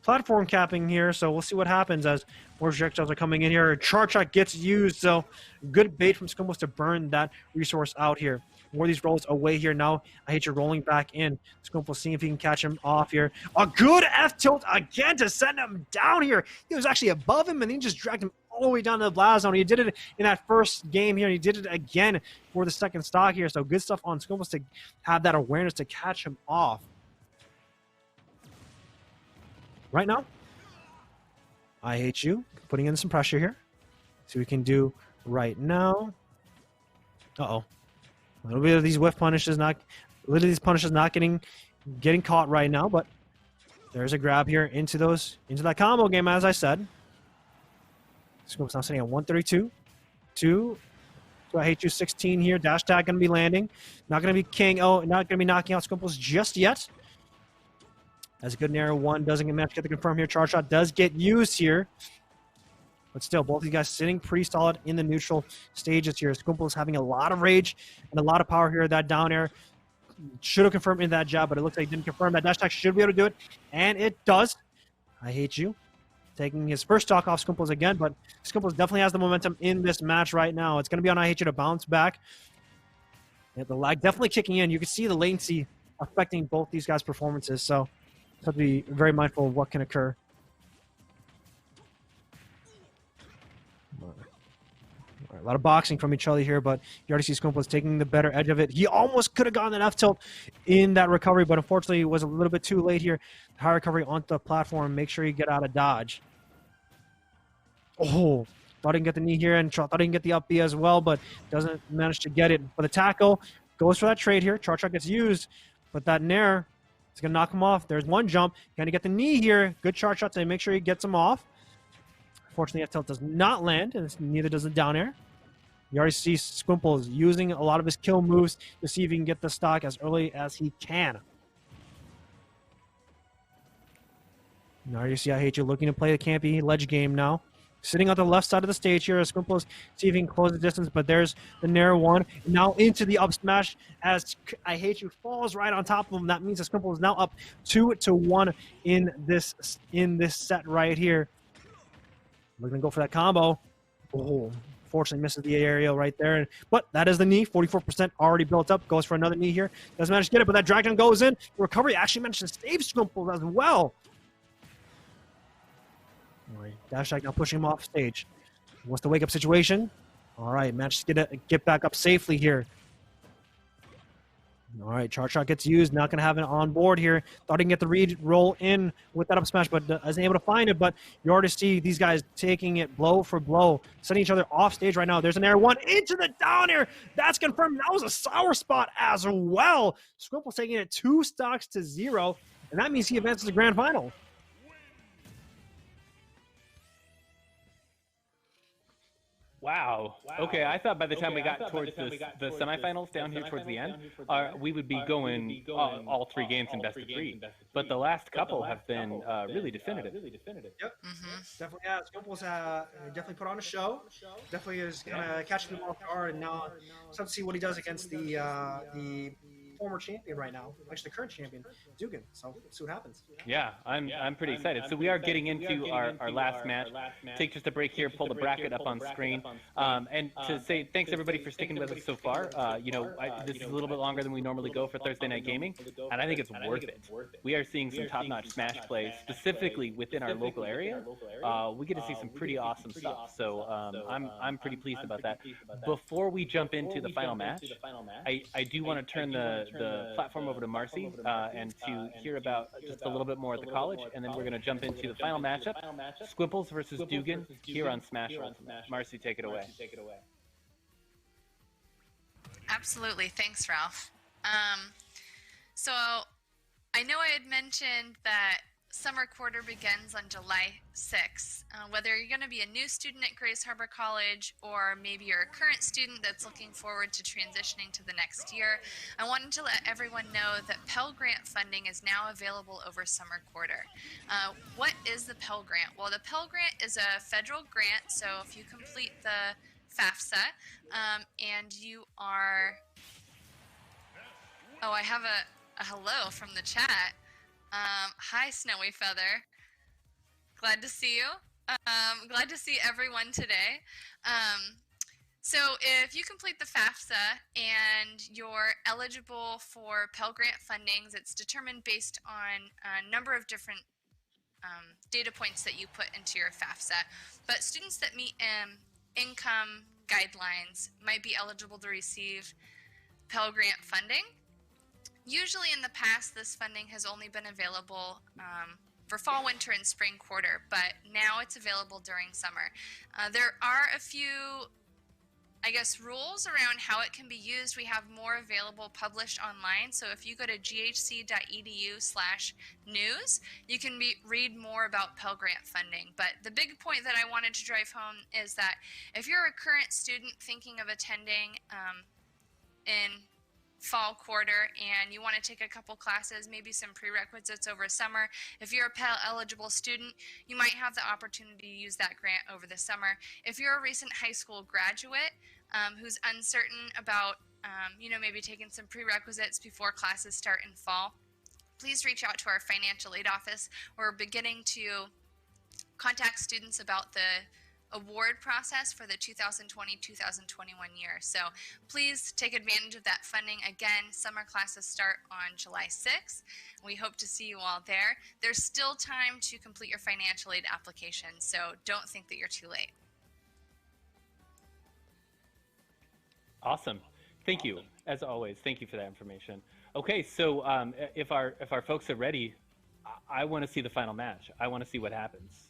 platform capping here, so we'll see what happens as more projectiles are coming in here. Charge shot gets used, so good bait from Squimples to burn that resource out here. More of these rolls away here now. I Hate You rolling back in. Squimples seeing if he can catch him off here. A good F tilt again to send him down here. He was actually above him, and then he just dragged him all the way down to the blast zone. He did it in that first game here, and he did it again for the second stock here. So good stuff on Squimples to have that awareness to catch him off. Right now, I Hate You putting in some pressure here. See what we can do right now. Uh-oh. A little bit of these whiff punishes not getting caught right now, but there's a grab here into that combo game, as I said. Squimples now sitting at 132. 2. So I Hate You 16 here. Dash tag gonna be landing. Not gonna be king. Oh, not gonna be knocking out Squimples just yet. As a good narrow one doesn't get the confirm here. Charge shot does get used here. But still, both of these guys sitting pretty solid in the neutral stages here. Squimples having a lot of rage and a lot of power here. That down air should have confirmed in that jab, but it looks like he didn't confirm. That dash attack should be able to do it, and it does. I Hate You taking his first stock off Squimples again, but Squimples definitely has the momentum in this match right now. It's going to be on I Hate You to bounce back. Yeah, the lag definitely kicking in. You can see the latency affecting both these guys' performances, so have to be very mindful of what can occur. All right, a lot of boxing from each other here, but you already see Squimple taking the better edge of it. He almost could have gotten an F tilt in that recovery, but unfortunately it was a little bit too late here. High recovery onto the platform. Make sure you get out of dodge. Oh, thought he can get the knee here, and thought he can get the up B as well, but doesn't manage to get it. But the tackle goes for that trade here. Chart shot gets used, but that nair is going to knock him off. There's one jump. Going to get the knee here. Good chart shot to make sure he gets him off. Unfortunately, F tilt does not land, and neither does the down air. You already see Squimple is using a lot of his kill moves to see if he can get the stock as early as he can. Now you see I Hate You looking to play the campy ledge game now. Sitting on the left side of the stage here as Squimple is see if he can close the distance, but there's the Nair one. Now into the up smash as I Hate You falls right on top of him. That means that Squimple is now up 2-1 in this set right here. We're going to go for that combo. Oh, fortunately misses the aerial right there. But that is the knee. 44% already built up. Goes for another knee here. Doesn't manage to get it, but that drag down goes in. The recovery actually managed to save Squimple as well. All right, dash attack now pushing him off stage. Wants the wake up situation. All right, managed to get back up safely here. All right, chart shot gets used. Not going to have it on board here. Thought he can get the read roll in with that up smash, but isn't able to find it. But you already see these guys taking it blow for blow, setting each other off stage right now. There's an air one into the down air. That's confirmed. That was a sour spot as well. Squimple's taking it 2-0, and that means he advances to the grand final. Wow. Okay, I thought by the time we got towards the semifinals down here towards the end, we would be going all 3 games in best of 3. But the last couple have been really definitive. Yep. Definitely, yeah. Squimple's definitely put on a show. Definitely is kind of catching them off guard, and now it's time to see what he does against the former champion right now, actually the current champion, Dugan. So see what happens. Yeah, I'm pretty excited. So we are getting into our last match. Take just a break here, pull the bracket up on screen, and to say thanks everybody for sticking with us so far. This is a little bit longer than we normally go for Thursday Night Gaming, and I think it's worth it. We are seeing some top-notch Smash plays, specifically within our local area. We get to see some pretty awesome stuff. So I'm pretty pleased about that. Before we jump into the final match, I do want to turn the platform over to Marcy and to hear about just a little bit more at the college, and then we're going to jump into the final matchup, Squimples versus Dugan here on Smash Ultimate. Marcy, take it away. Absolutely. Thanks, Ralph. So I know I had mentioned that summer quarter begins on July 6th. Whether you're going to be a new student at Grays Harbor College or maybe you're a current student that's looking forward to transitioning to the next year, I wanted to let everyone know that Pell Grant funding is now available over summer quarter. What is the Pell Grant? Well, the Pell Grant is a federal grant, so if you complete the FAFSA and you are... Oh, I have a hello from the chat. Hi, Snowy Feather. Glad to see you. Glad to see everyone today. So if you complete the FAFSA and you're eligible for Pell Grant fundings, it's determined based on a number of different data points that you put into your FAFSA. But students that meet income guidelines might be eligible to receive Pell Grant funding. Usually in the past, this funding has only been available for fall, winter, and spring quarter, but now it's available during summer. There are a few, I guess, rules around how it can be used. We have more available published online, so if you go to ghc.edu/news, you can read more about Pell Grant funding. But the big point that I wanted to drive home is that if you're a current student thinking of attending in fall quarter and you want to take a couple classes, maybe some prerequisites over summer, if you're a Pell eligible student, you might have the opportunity to use that grant over the summer. If you're a recent high school graduate who's uncertain about maybe taking some prerequisites before classes start in fall, please reach out to our financial aid office. We're beginning to contact students about the award process for the 2020-2021 year. So please take advantage of that funding. Again, summer classes start on July 6th. We hope to see you all there. There's still time to complete your financial aid application, so don't think that you're too late. Awesome. Thank you. As always, thank you for that information. Okay, so if our folks are ready, I want to see the final match. I want to see what happens.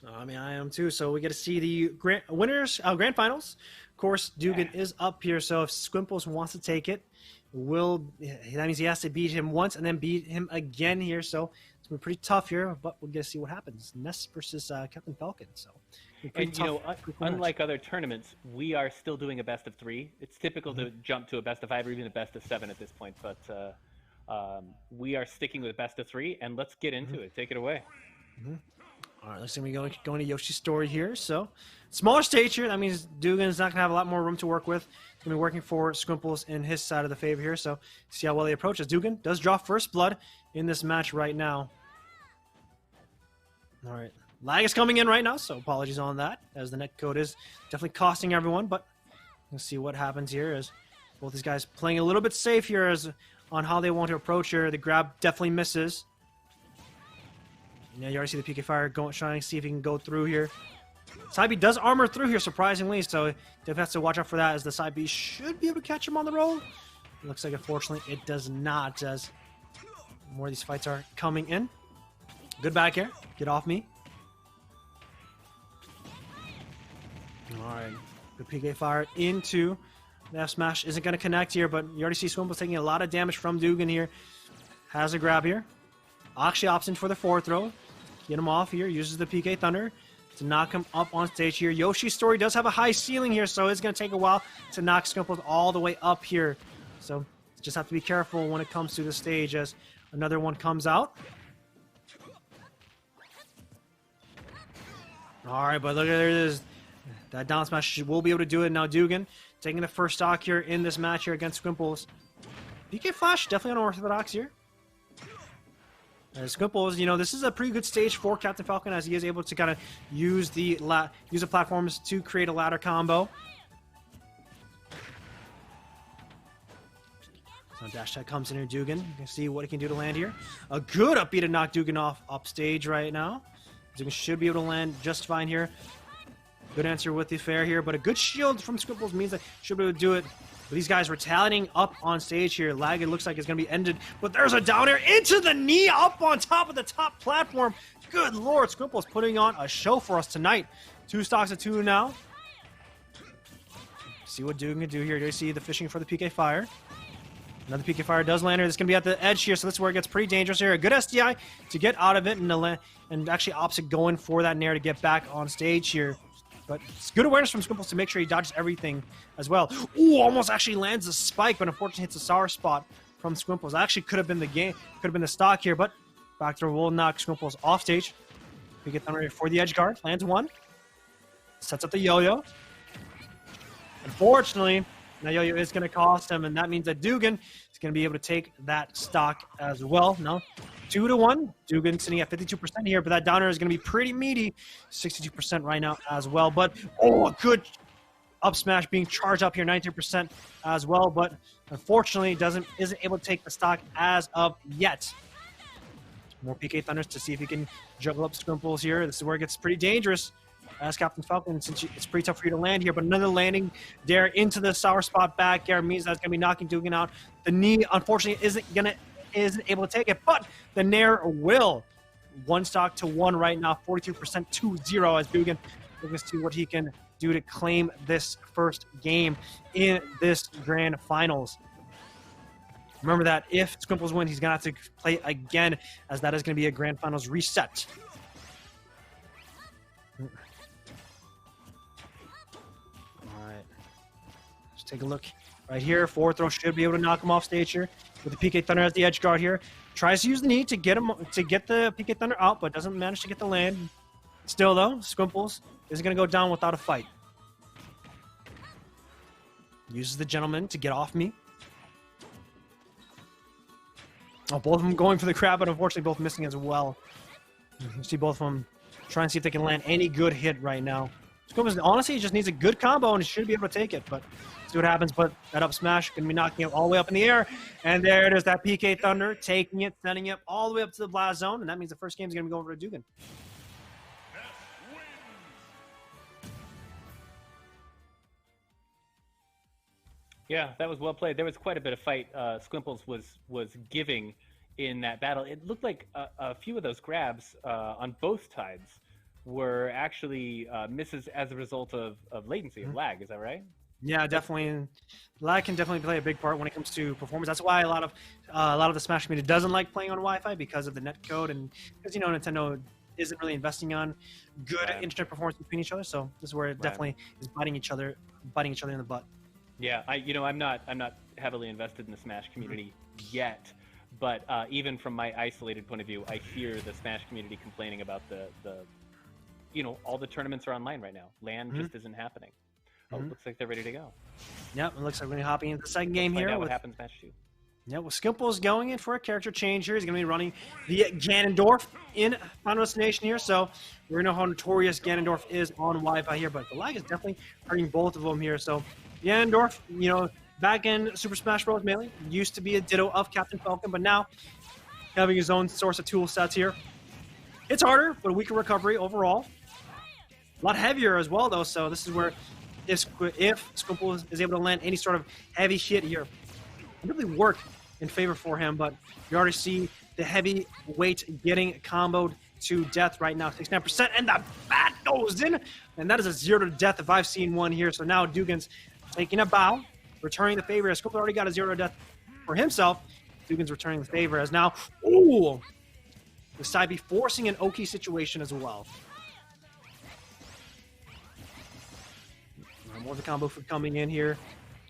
I mean, I am too. So we get to see the grand finals. Of course, Dugan is up here. So if Squimples wants to take it, that means he has to beat him once and then beat him again here. So it's been pretty tough here, but we'll get to see what happens. Ness versus Captain Falcon. So. And unlike other tournaments, we are still doing a best of 3. It's typical to jump to a best of 5 or even a best of 7 at this point, but we are sticking with best of 3, and let's get into it. Take it away. All right, let's see. We going to Yoshi's story here. So, smaller stage here. That means Dugan's not going to have a lot more room to work with. He's going to be working for Squimples in his side of the favor here. So, see how well they approach us. Dugan does draw first blood in this match right now. All right. Lag is coming in right now, so apologies on that, as the net code is definitely costing everyone, but we'll see what happens here as both these guys playing a little bit safe here as on how they want to approach here. The grab definitely misses. Yeah, you already see the PK Fire trying to see if he can go through here. Side B does armor through here, surprisingly, so Dev has to watch out for that as the Side B should be able to catch him on the roll. It looks like, unfortunately, it does not, as more of these fights are coming in. Good back air. Get off me. All right, good PK Fire into the F smash. Isn't going to connect here, but you already see Squimples taking a lot of damage from Dugan here. Has a grab here. Actually opts in for the forward throw. Get him off here. Uses the PK Thunder to knock him up on stage here. Yoshi's story does have a high ceiling here, so it's going to take a while to knock Squimples all the way up here. So just have to be careful when it comes to the stage as another one comes out. All right, but look at there it is. That down smash will be able to do it. Now Dugan taking the first stock here in this match here against Squimples. PK Flash definitely unorthodox here. Squimples, you know, this is a pretty good stage for Captain Falcon as he is able to kind of use the platforms to create a ladder combo. So dash tag comes in here, Dugan. You can see what he can do to land here. A good up B to knock Dugan off upstage right now. Dugan should be able to land just fine here. Good answer with the fair here, but a good shield from Squimples means that should be able to do it. But these guys retaliating up on stage here. Lag, it looks like it's going to be ended, but there's a down air into the knee up on top of the top platform. Good lord, Squimples putting on a show for us tonight. 2 stocks of 2 now. See what Dugan can do here. Do you see the fishing for the PK Fire? Another PK Fire does land here. It's going to be at the edge here, so this is where it gets pretty dangerous here. A good SDI to get out of it and actually opts it going for that nair to get back on stage here. But it's good awareness from Squimples to make sure he dodges everything as well. Ooh, almost actually lands a spike, but unfortunately hits a sour spot from Squimples. Actually could have been the game, could have been the stock here, but back throw will knock Squimples off stage. We get thunder for the edge guard, lands 1. Sets up the yo-yo. Unfortunately, now yo-yo is going to cost him, and that means that Dugan is going to be able to take that stock as well. No. 2-1. Dugan sitting at 52% here, but that downer is going to be pretty meaty. 62% right now as well. But, oh, a good up smash being charged up here, 19% as well. But unfortunately, isn't able to take the stock as of yet. More PK Thunders to see if he can juggle up Squimples here. This is where it gets pretty dangerous as Captain Falcon, since it's pretty tough for you to land here. But another landing there into the sour spot back air means that's going to be knocking Dugan out. The knee, unfortunately, isn't able to take it, but the nair will. 1 stock to 1 right now, 42% 2-0 as Dugan looks to what he can do to claim this first game in this grand finals. Remember that if Squimples wins, he's going to have to play again, as that is going to be a grand finals reset. All right. Let's take a look right here. Forward throw should be able to knock him off stage here. With the PK Thunder as the edge guard here. Tries to use the knee to get the PK Thunder out, but doesn't manage to get the land. Still though, Squimples isn't going to go down without a fight. Uses the gentleman to get off me. Oh, both of them going for the crab, but unfortunately both missing as well. You see both of them try and see if they can land any good hit right now. Scoopers, honestly, he just needs a good combo and he should be able to take it, but see what happens. But that up smash going to be knocking it all the way up in the air. And there it is, that PK Thunder, taking it, sending it all the way up to the blast zone, and that means the first game is going to be going over to Dugan. Yeah, that was well played. There was quite a bit of fight Squimples was giving in that battle. It looked like a few of those grabs on both sides were actually misses as a result of latency, of lag. Is that right? Yeah, definitely. Lag can definitely play a big part when it comes to performance. That's why a lot of the Smash community doesn't like playing on Wi-Fi because of the net code and because Nintendo isn't really investing on good internet performance between each other. So this is where it definitely is biting each other in the butt. Yeah, I'm not heavily invested in the Smash community yet, but even from my isolated point of view, I hear the Smash community complaining about the all the tournaments are online right now. LAN just isn't happening. Oh, it looks like they're ready to go. Yep, it looks like we're going to be hopping into the second game here. What happens match 2. Yeah, well, Skimple's going in for a character change here. He's going to be running the Ganondorf in Final Destination here, so we're going to know how notorious Ganondorf is on Wi-Fi here, but the lag is definitely hurting both of them here. So Ganondorf, back in Super Smash Bros. Melee, used to be a ditto of Captain Falcon, but now having his own source of tool sets here. It's harder, but a weaker recovery overall. A lot heavier as well, though, so this is where if Squimple is able to land any sort of heavy hit here, it really work in favor for him, but you already see the heavy weight getting comboed to death right now, 69%, and the bat goes in, and that is a 0 to death if I've seen one here. So now Dugan's taking a bow, returning the favor, as Squimple already got a 0 to death for himself. Dugan's returning the favor as now, the side B forcing an Oki situation as well. More of the combo food coming in here.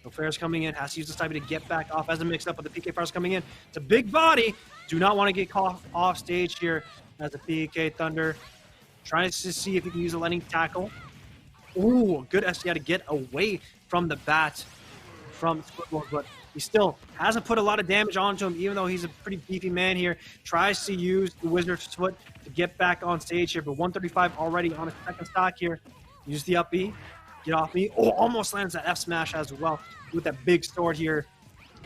Fair's coming in, has to use the side B to get back off as a mix-up, but the PK Fire's coming in. It's a big body. Do not want to get caught off stage here as the PK Thunder. Trying to see if he can use a landing tackle. Ooh, good SDI to get away from the bat from Squidward, but he still hasn't put a lot of damage onto him, even though he's a pretty beefy man here. Tries to use the Wizard's Foot to get back on stage here, but 135 already on his second stock here. Use the up B. Get off me. Oh, almost lands that F smash as well with that big sword here.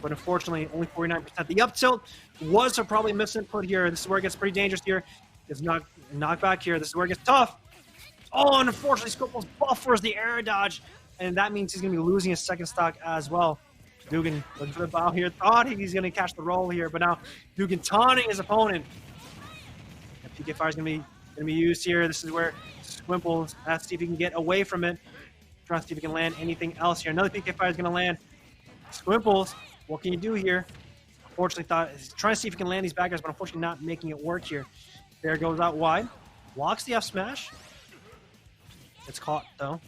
But unfortunately, only 49%. The up tilt was a probably misinput here. This is where it gets pretty dangerous here. It's knocked back here. This is where it gets tough. Oh, and unfortunately, Scooples buffers the air dodge. And that means he's going to be losing his second stock as well. Dugan looking for the bow here. Thought he's going to catch the roll here. But now Dugan taunting his opponent. And PK Fire is going to be used here. This is where Squimples has to see if he can get away from it. Trying to see if he can land anything else here. Another PK Fire is going to land. Squimples, what can you do here? Unfortunately, he's trying to see if he can land these back guys, but unfortunately not making it work here. There goes out wide. Blocks the F smash. It's caught, though.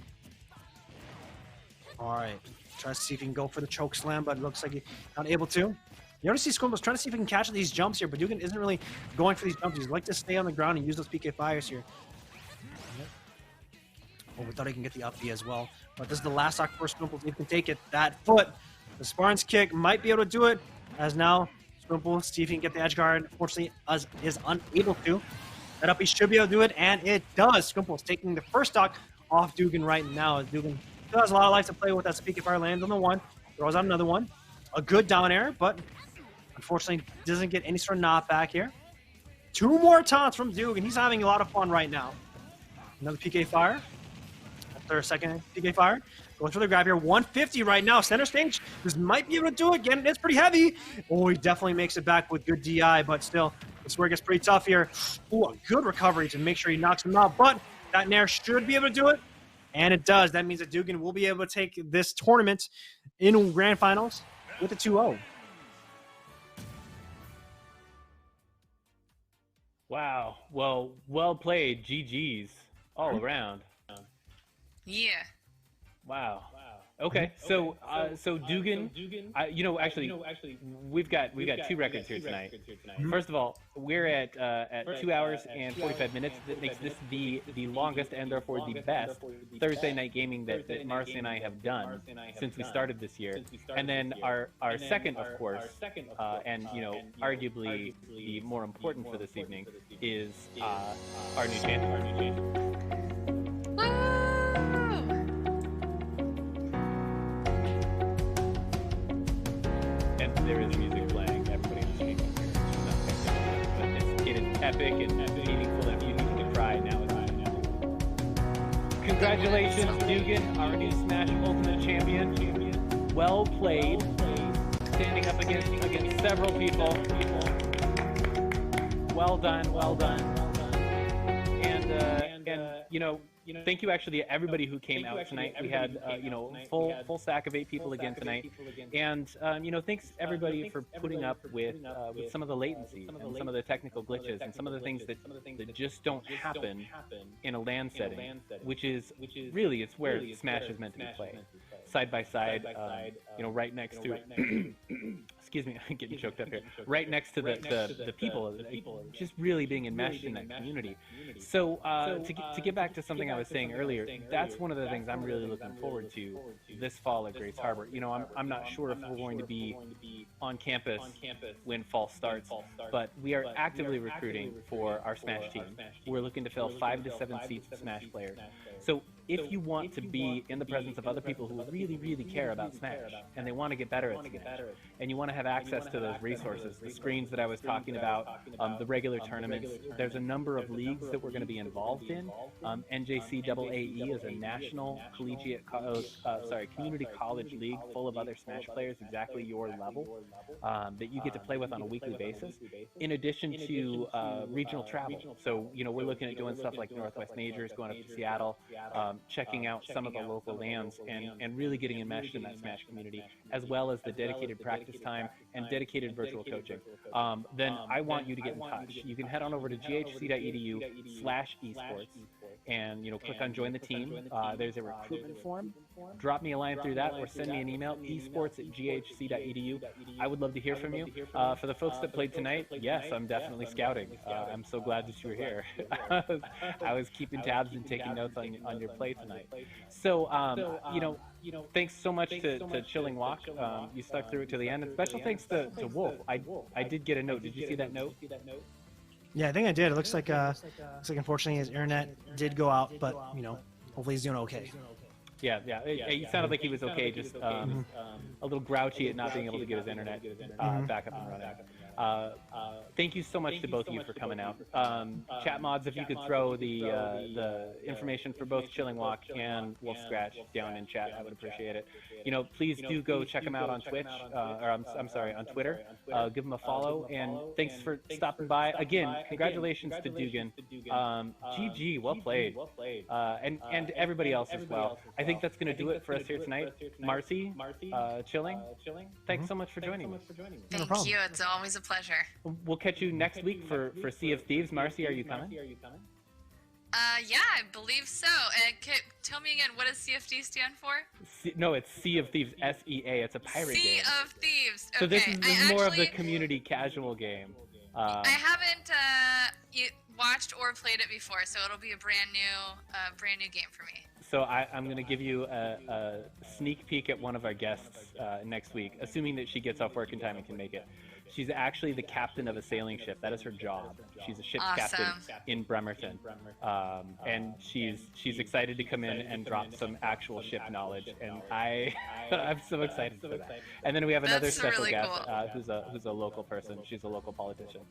All right. Tries to see if he can go for the choke slam, but it looks like he's not able to. You already see Squimples trying to see if he can catch these jumps here, but Dugan isn't really going for these jumps. He'd like to stay on the ground and use those PK Fires here. Oh, we thought he can get the up B as well. But this is the last stock for Squimples. He can take it. That foot. The Spartan's kick might be able to do it. As now, Squimples, see if he can get the edge guard. Unfortunately, is unable to. That up B should be able to do it, and it does. Squimples taking the first stock off Dugan right now. Dugan still has a lot of life to play with as PK Fire lands on the one. Throws out another one. A good down air, but unfortunately doesn't get any sort of knockback here. 2 more taunts from Dugan. He's having a lot of fun right now. Another PK Fire. Third second PK Fire. Going for the grab here. 150 right now. Center stage. This might be able to do it again. It's pretty heavy. Oh, he definitely makes it back with good DI, but still, this where it gets pretty tough here. Oh, a good recovery to make sure he knocks him out, but that Nair should be able to do it, and it does. That means that Dugan will be able to take this tournament in Grand Finals with a 2-0. Wow. Well played. GG's all around. Yeah. Wow. Okay, so Dugan, actually, we've got two records here tonight. First of all, we're at 2 hours and 45 minutes. That makes this the longest and therefore the best Thursday night gaming that Marcy and I have done since we started this year. And then our second, of course, and arguably the more important for this evening is our new champion. There is music playing. Everybody in the stream can hear it. But it is epic and meaningful, and if you need to cry, now is the time. Congratulations, Dugan, our new Smash Ultimate Champion. Well played. Standing up against several people. Well done, well done. And thank you actually to everybody who came out tonight. We had full stack of 8 people again tonight, and thanks everybody for putting up with some of the latency and some of the technical glitches and some of the things that just don't happen in a LAN setting, which is really it's where Smash is meant to be played, side by side, right next to. Excuse me, I'm getting choked up here. Right next to the people, just really being enmeshed in that community. So to get back to something I was saying earlier, that's one of the things I'm really looking forward to this fall at Grace Harbor. I'm not sure if we're going to be on campus when fall starts, but we are actively recruiting for our Smash team. We're looking to fill 5 to 7 seats of Smash players. So if you want to be in the presence of other people who really, really care about Smash and they want to get better at Smash, and you want to have access to those resources, the screens that I was talking about, the regular tournaments, there's a number of leagues that we're going to be involved in. NJCAAE is a national community college league full of other Smash players exactly your level that you get to play with on a weekly basis, in addition to regional travel. So, we're looking at doing stuff like Northwest Majors, going up to Seattle, checking out some of the local lands and really getting enmeshed in that Smash community, as well as the dedicated practice time and dedicated virtual coaching. Then I want you to get in touch. You can head on over to ghc.edu/esports and click on join the team. There's a recruitment form. Drop me a line through that or send me an email, esports@ghc.edu. I would love to hear from you. For the folks that played tonight, yes, I'm definitely scouting. I'm so glad that you were here. I was keeping tabs and taking notes on your play tonight. So, thanks so much to ChillingWok. You stuck through it to the end. And special thanks to Wolf. I did get a note. Did you see that note? Yeah, I think I did. It looks like unfortunately his internet did go out, but hopefully he's doing okay. Yeah. He sounded like he was okay, just a little grouchy at not being able to get his internet back up and running. Thank you so much to both of you for coming out. Chat mods, if you could throw the information for both ChillingWok and WolfeScratch down in chat, I would appreciate it. Please do go check them out on Twitch, I'm sorry, on Twitter. Give them a follow, and thanks for stopping by. Again, congratulations to Dugan. GG, well played. And everybody else as well. I think that's going to do it for us here tonight. Marcy, Chilling, thanks so much for joining me. Thank you. It's always a pleasure. We'll catch you next week for Sea of Thieves. Marcy, are you coming? Yeah, I believe so. And tell me again, what does CFD stand for? No, it's Sea of Thieves, SEA. It's a pirate game. Sea of Thieves. Okay. So this is more of the community casual game. I haven't watched or played it before, so it'll be a brand new game for me. So I'm going to give you a sneak peek at one of our guests next week, assuming that she gets off work in time and can make it. She's actually the captain of a sailing ship. That is her job. She's a ship's captain in Bremerton, and she's excited to come in and drop some actual ship knowledge. And I'm so excited for that. And then we have another special guest who's a local person. She's a local politician,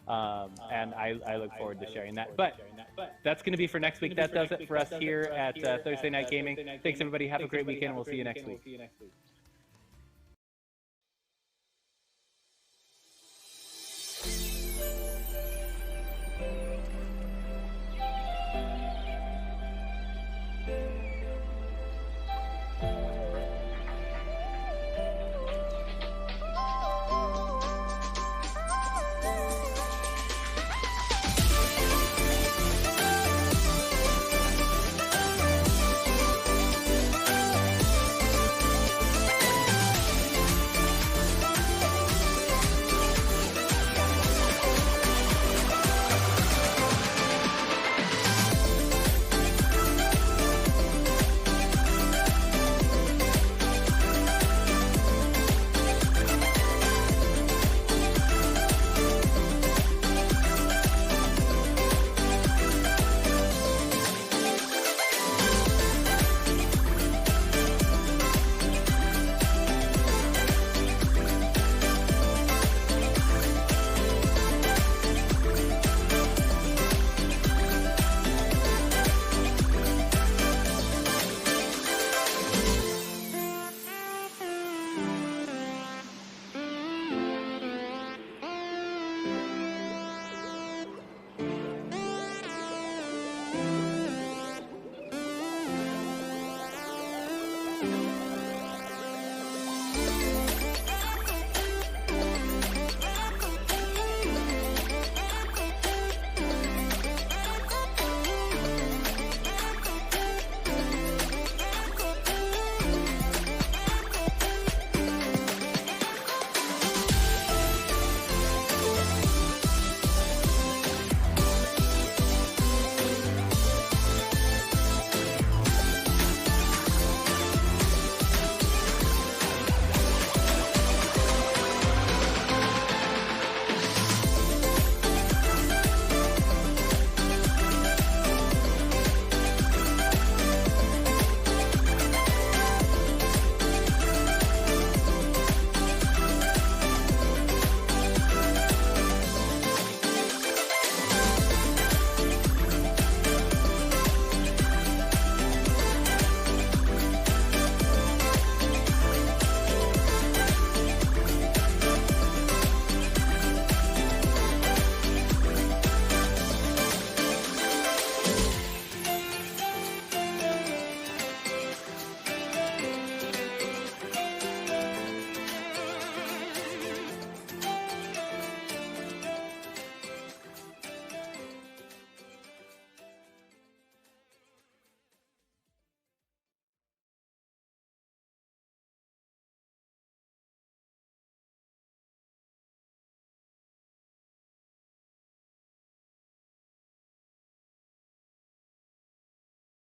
and I look forward to sharing that. But that's going to be for next week. That does it for us here at Thursday Night Gaming. Thanks everybody. Have a great weekend. We'll see you next week.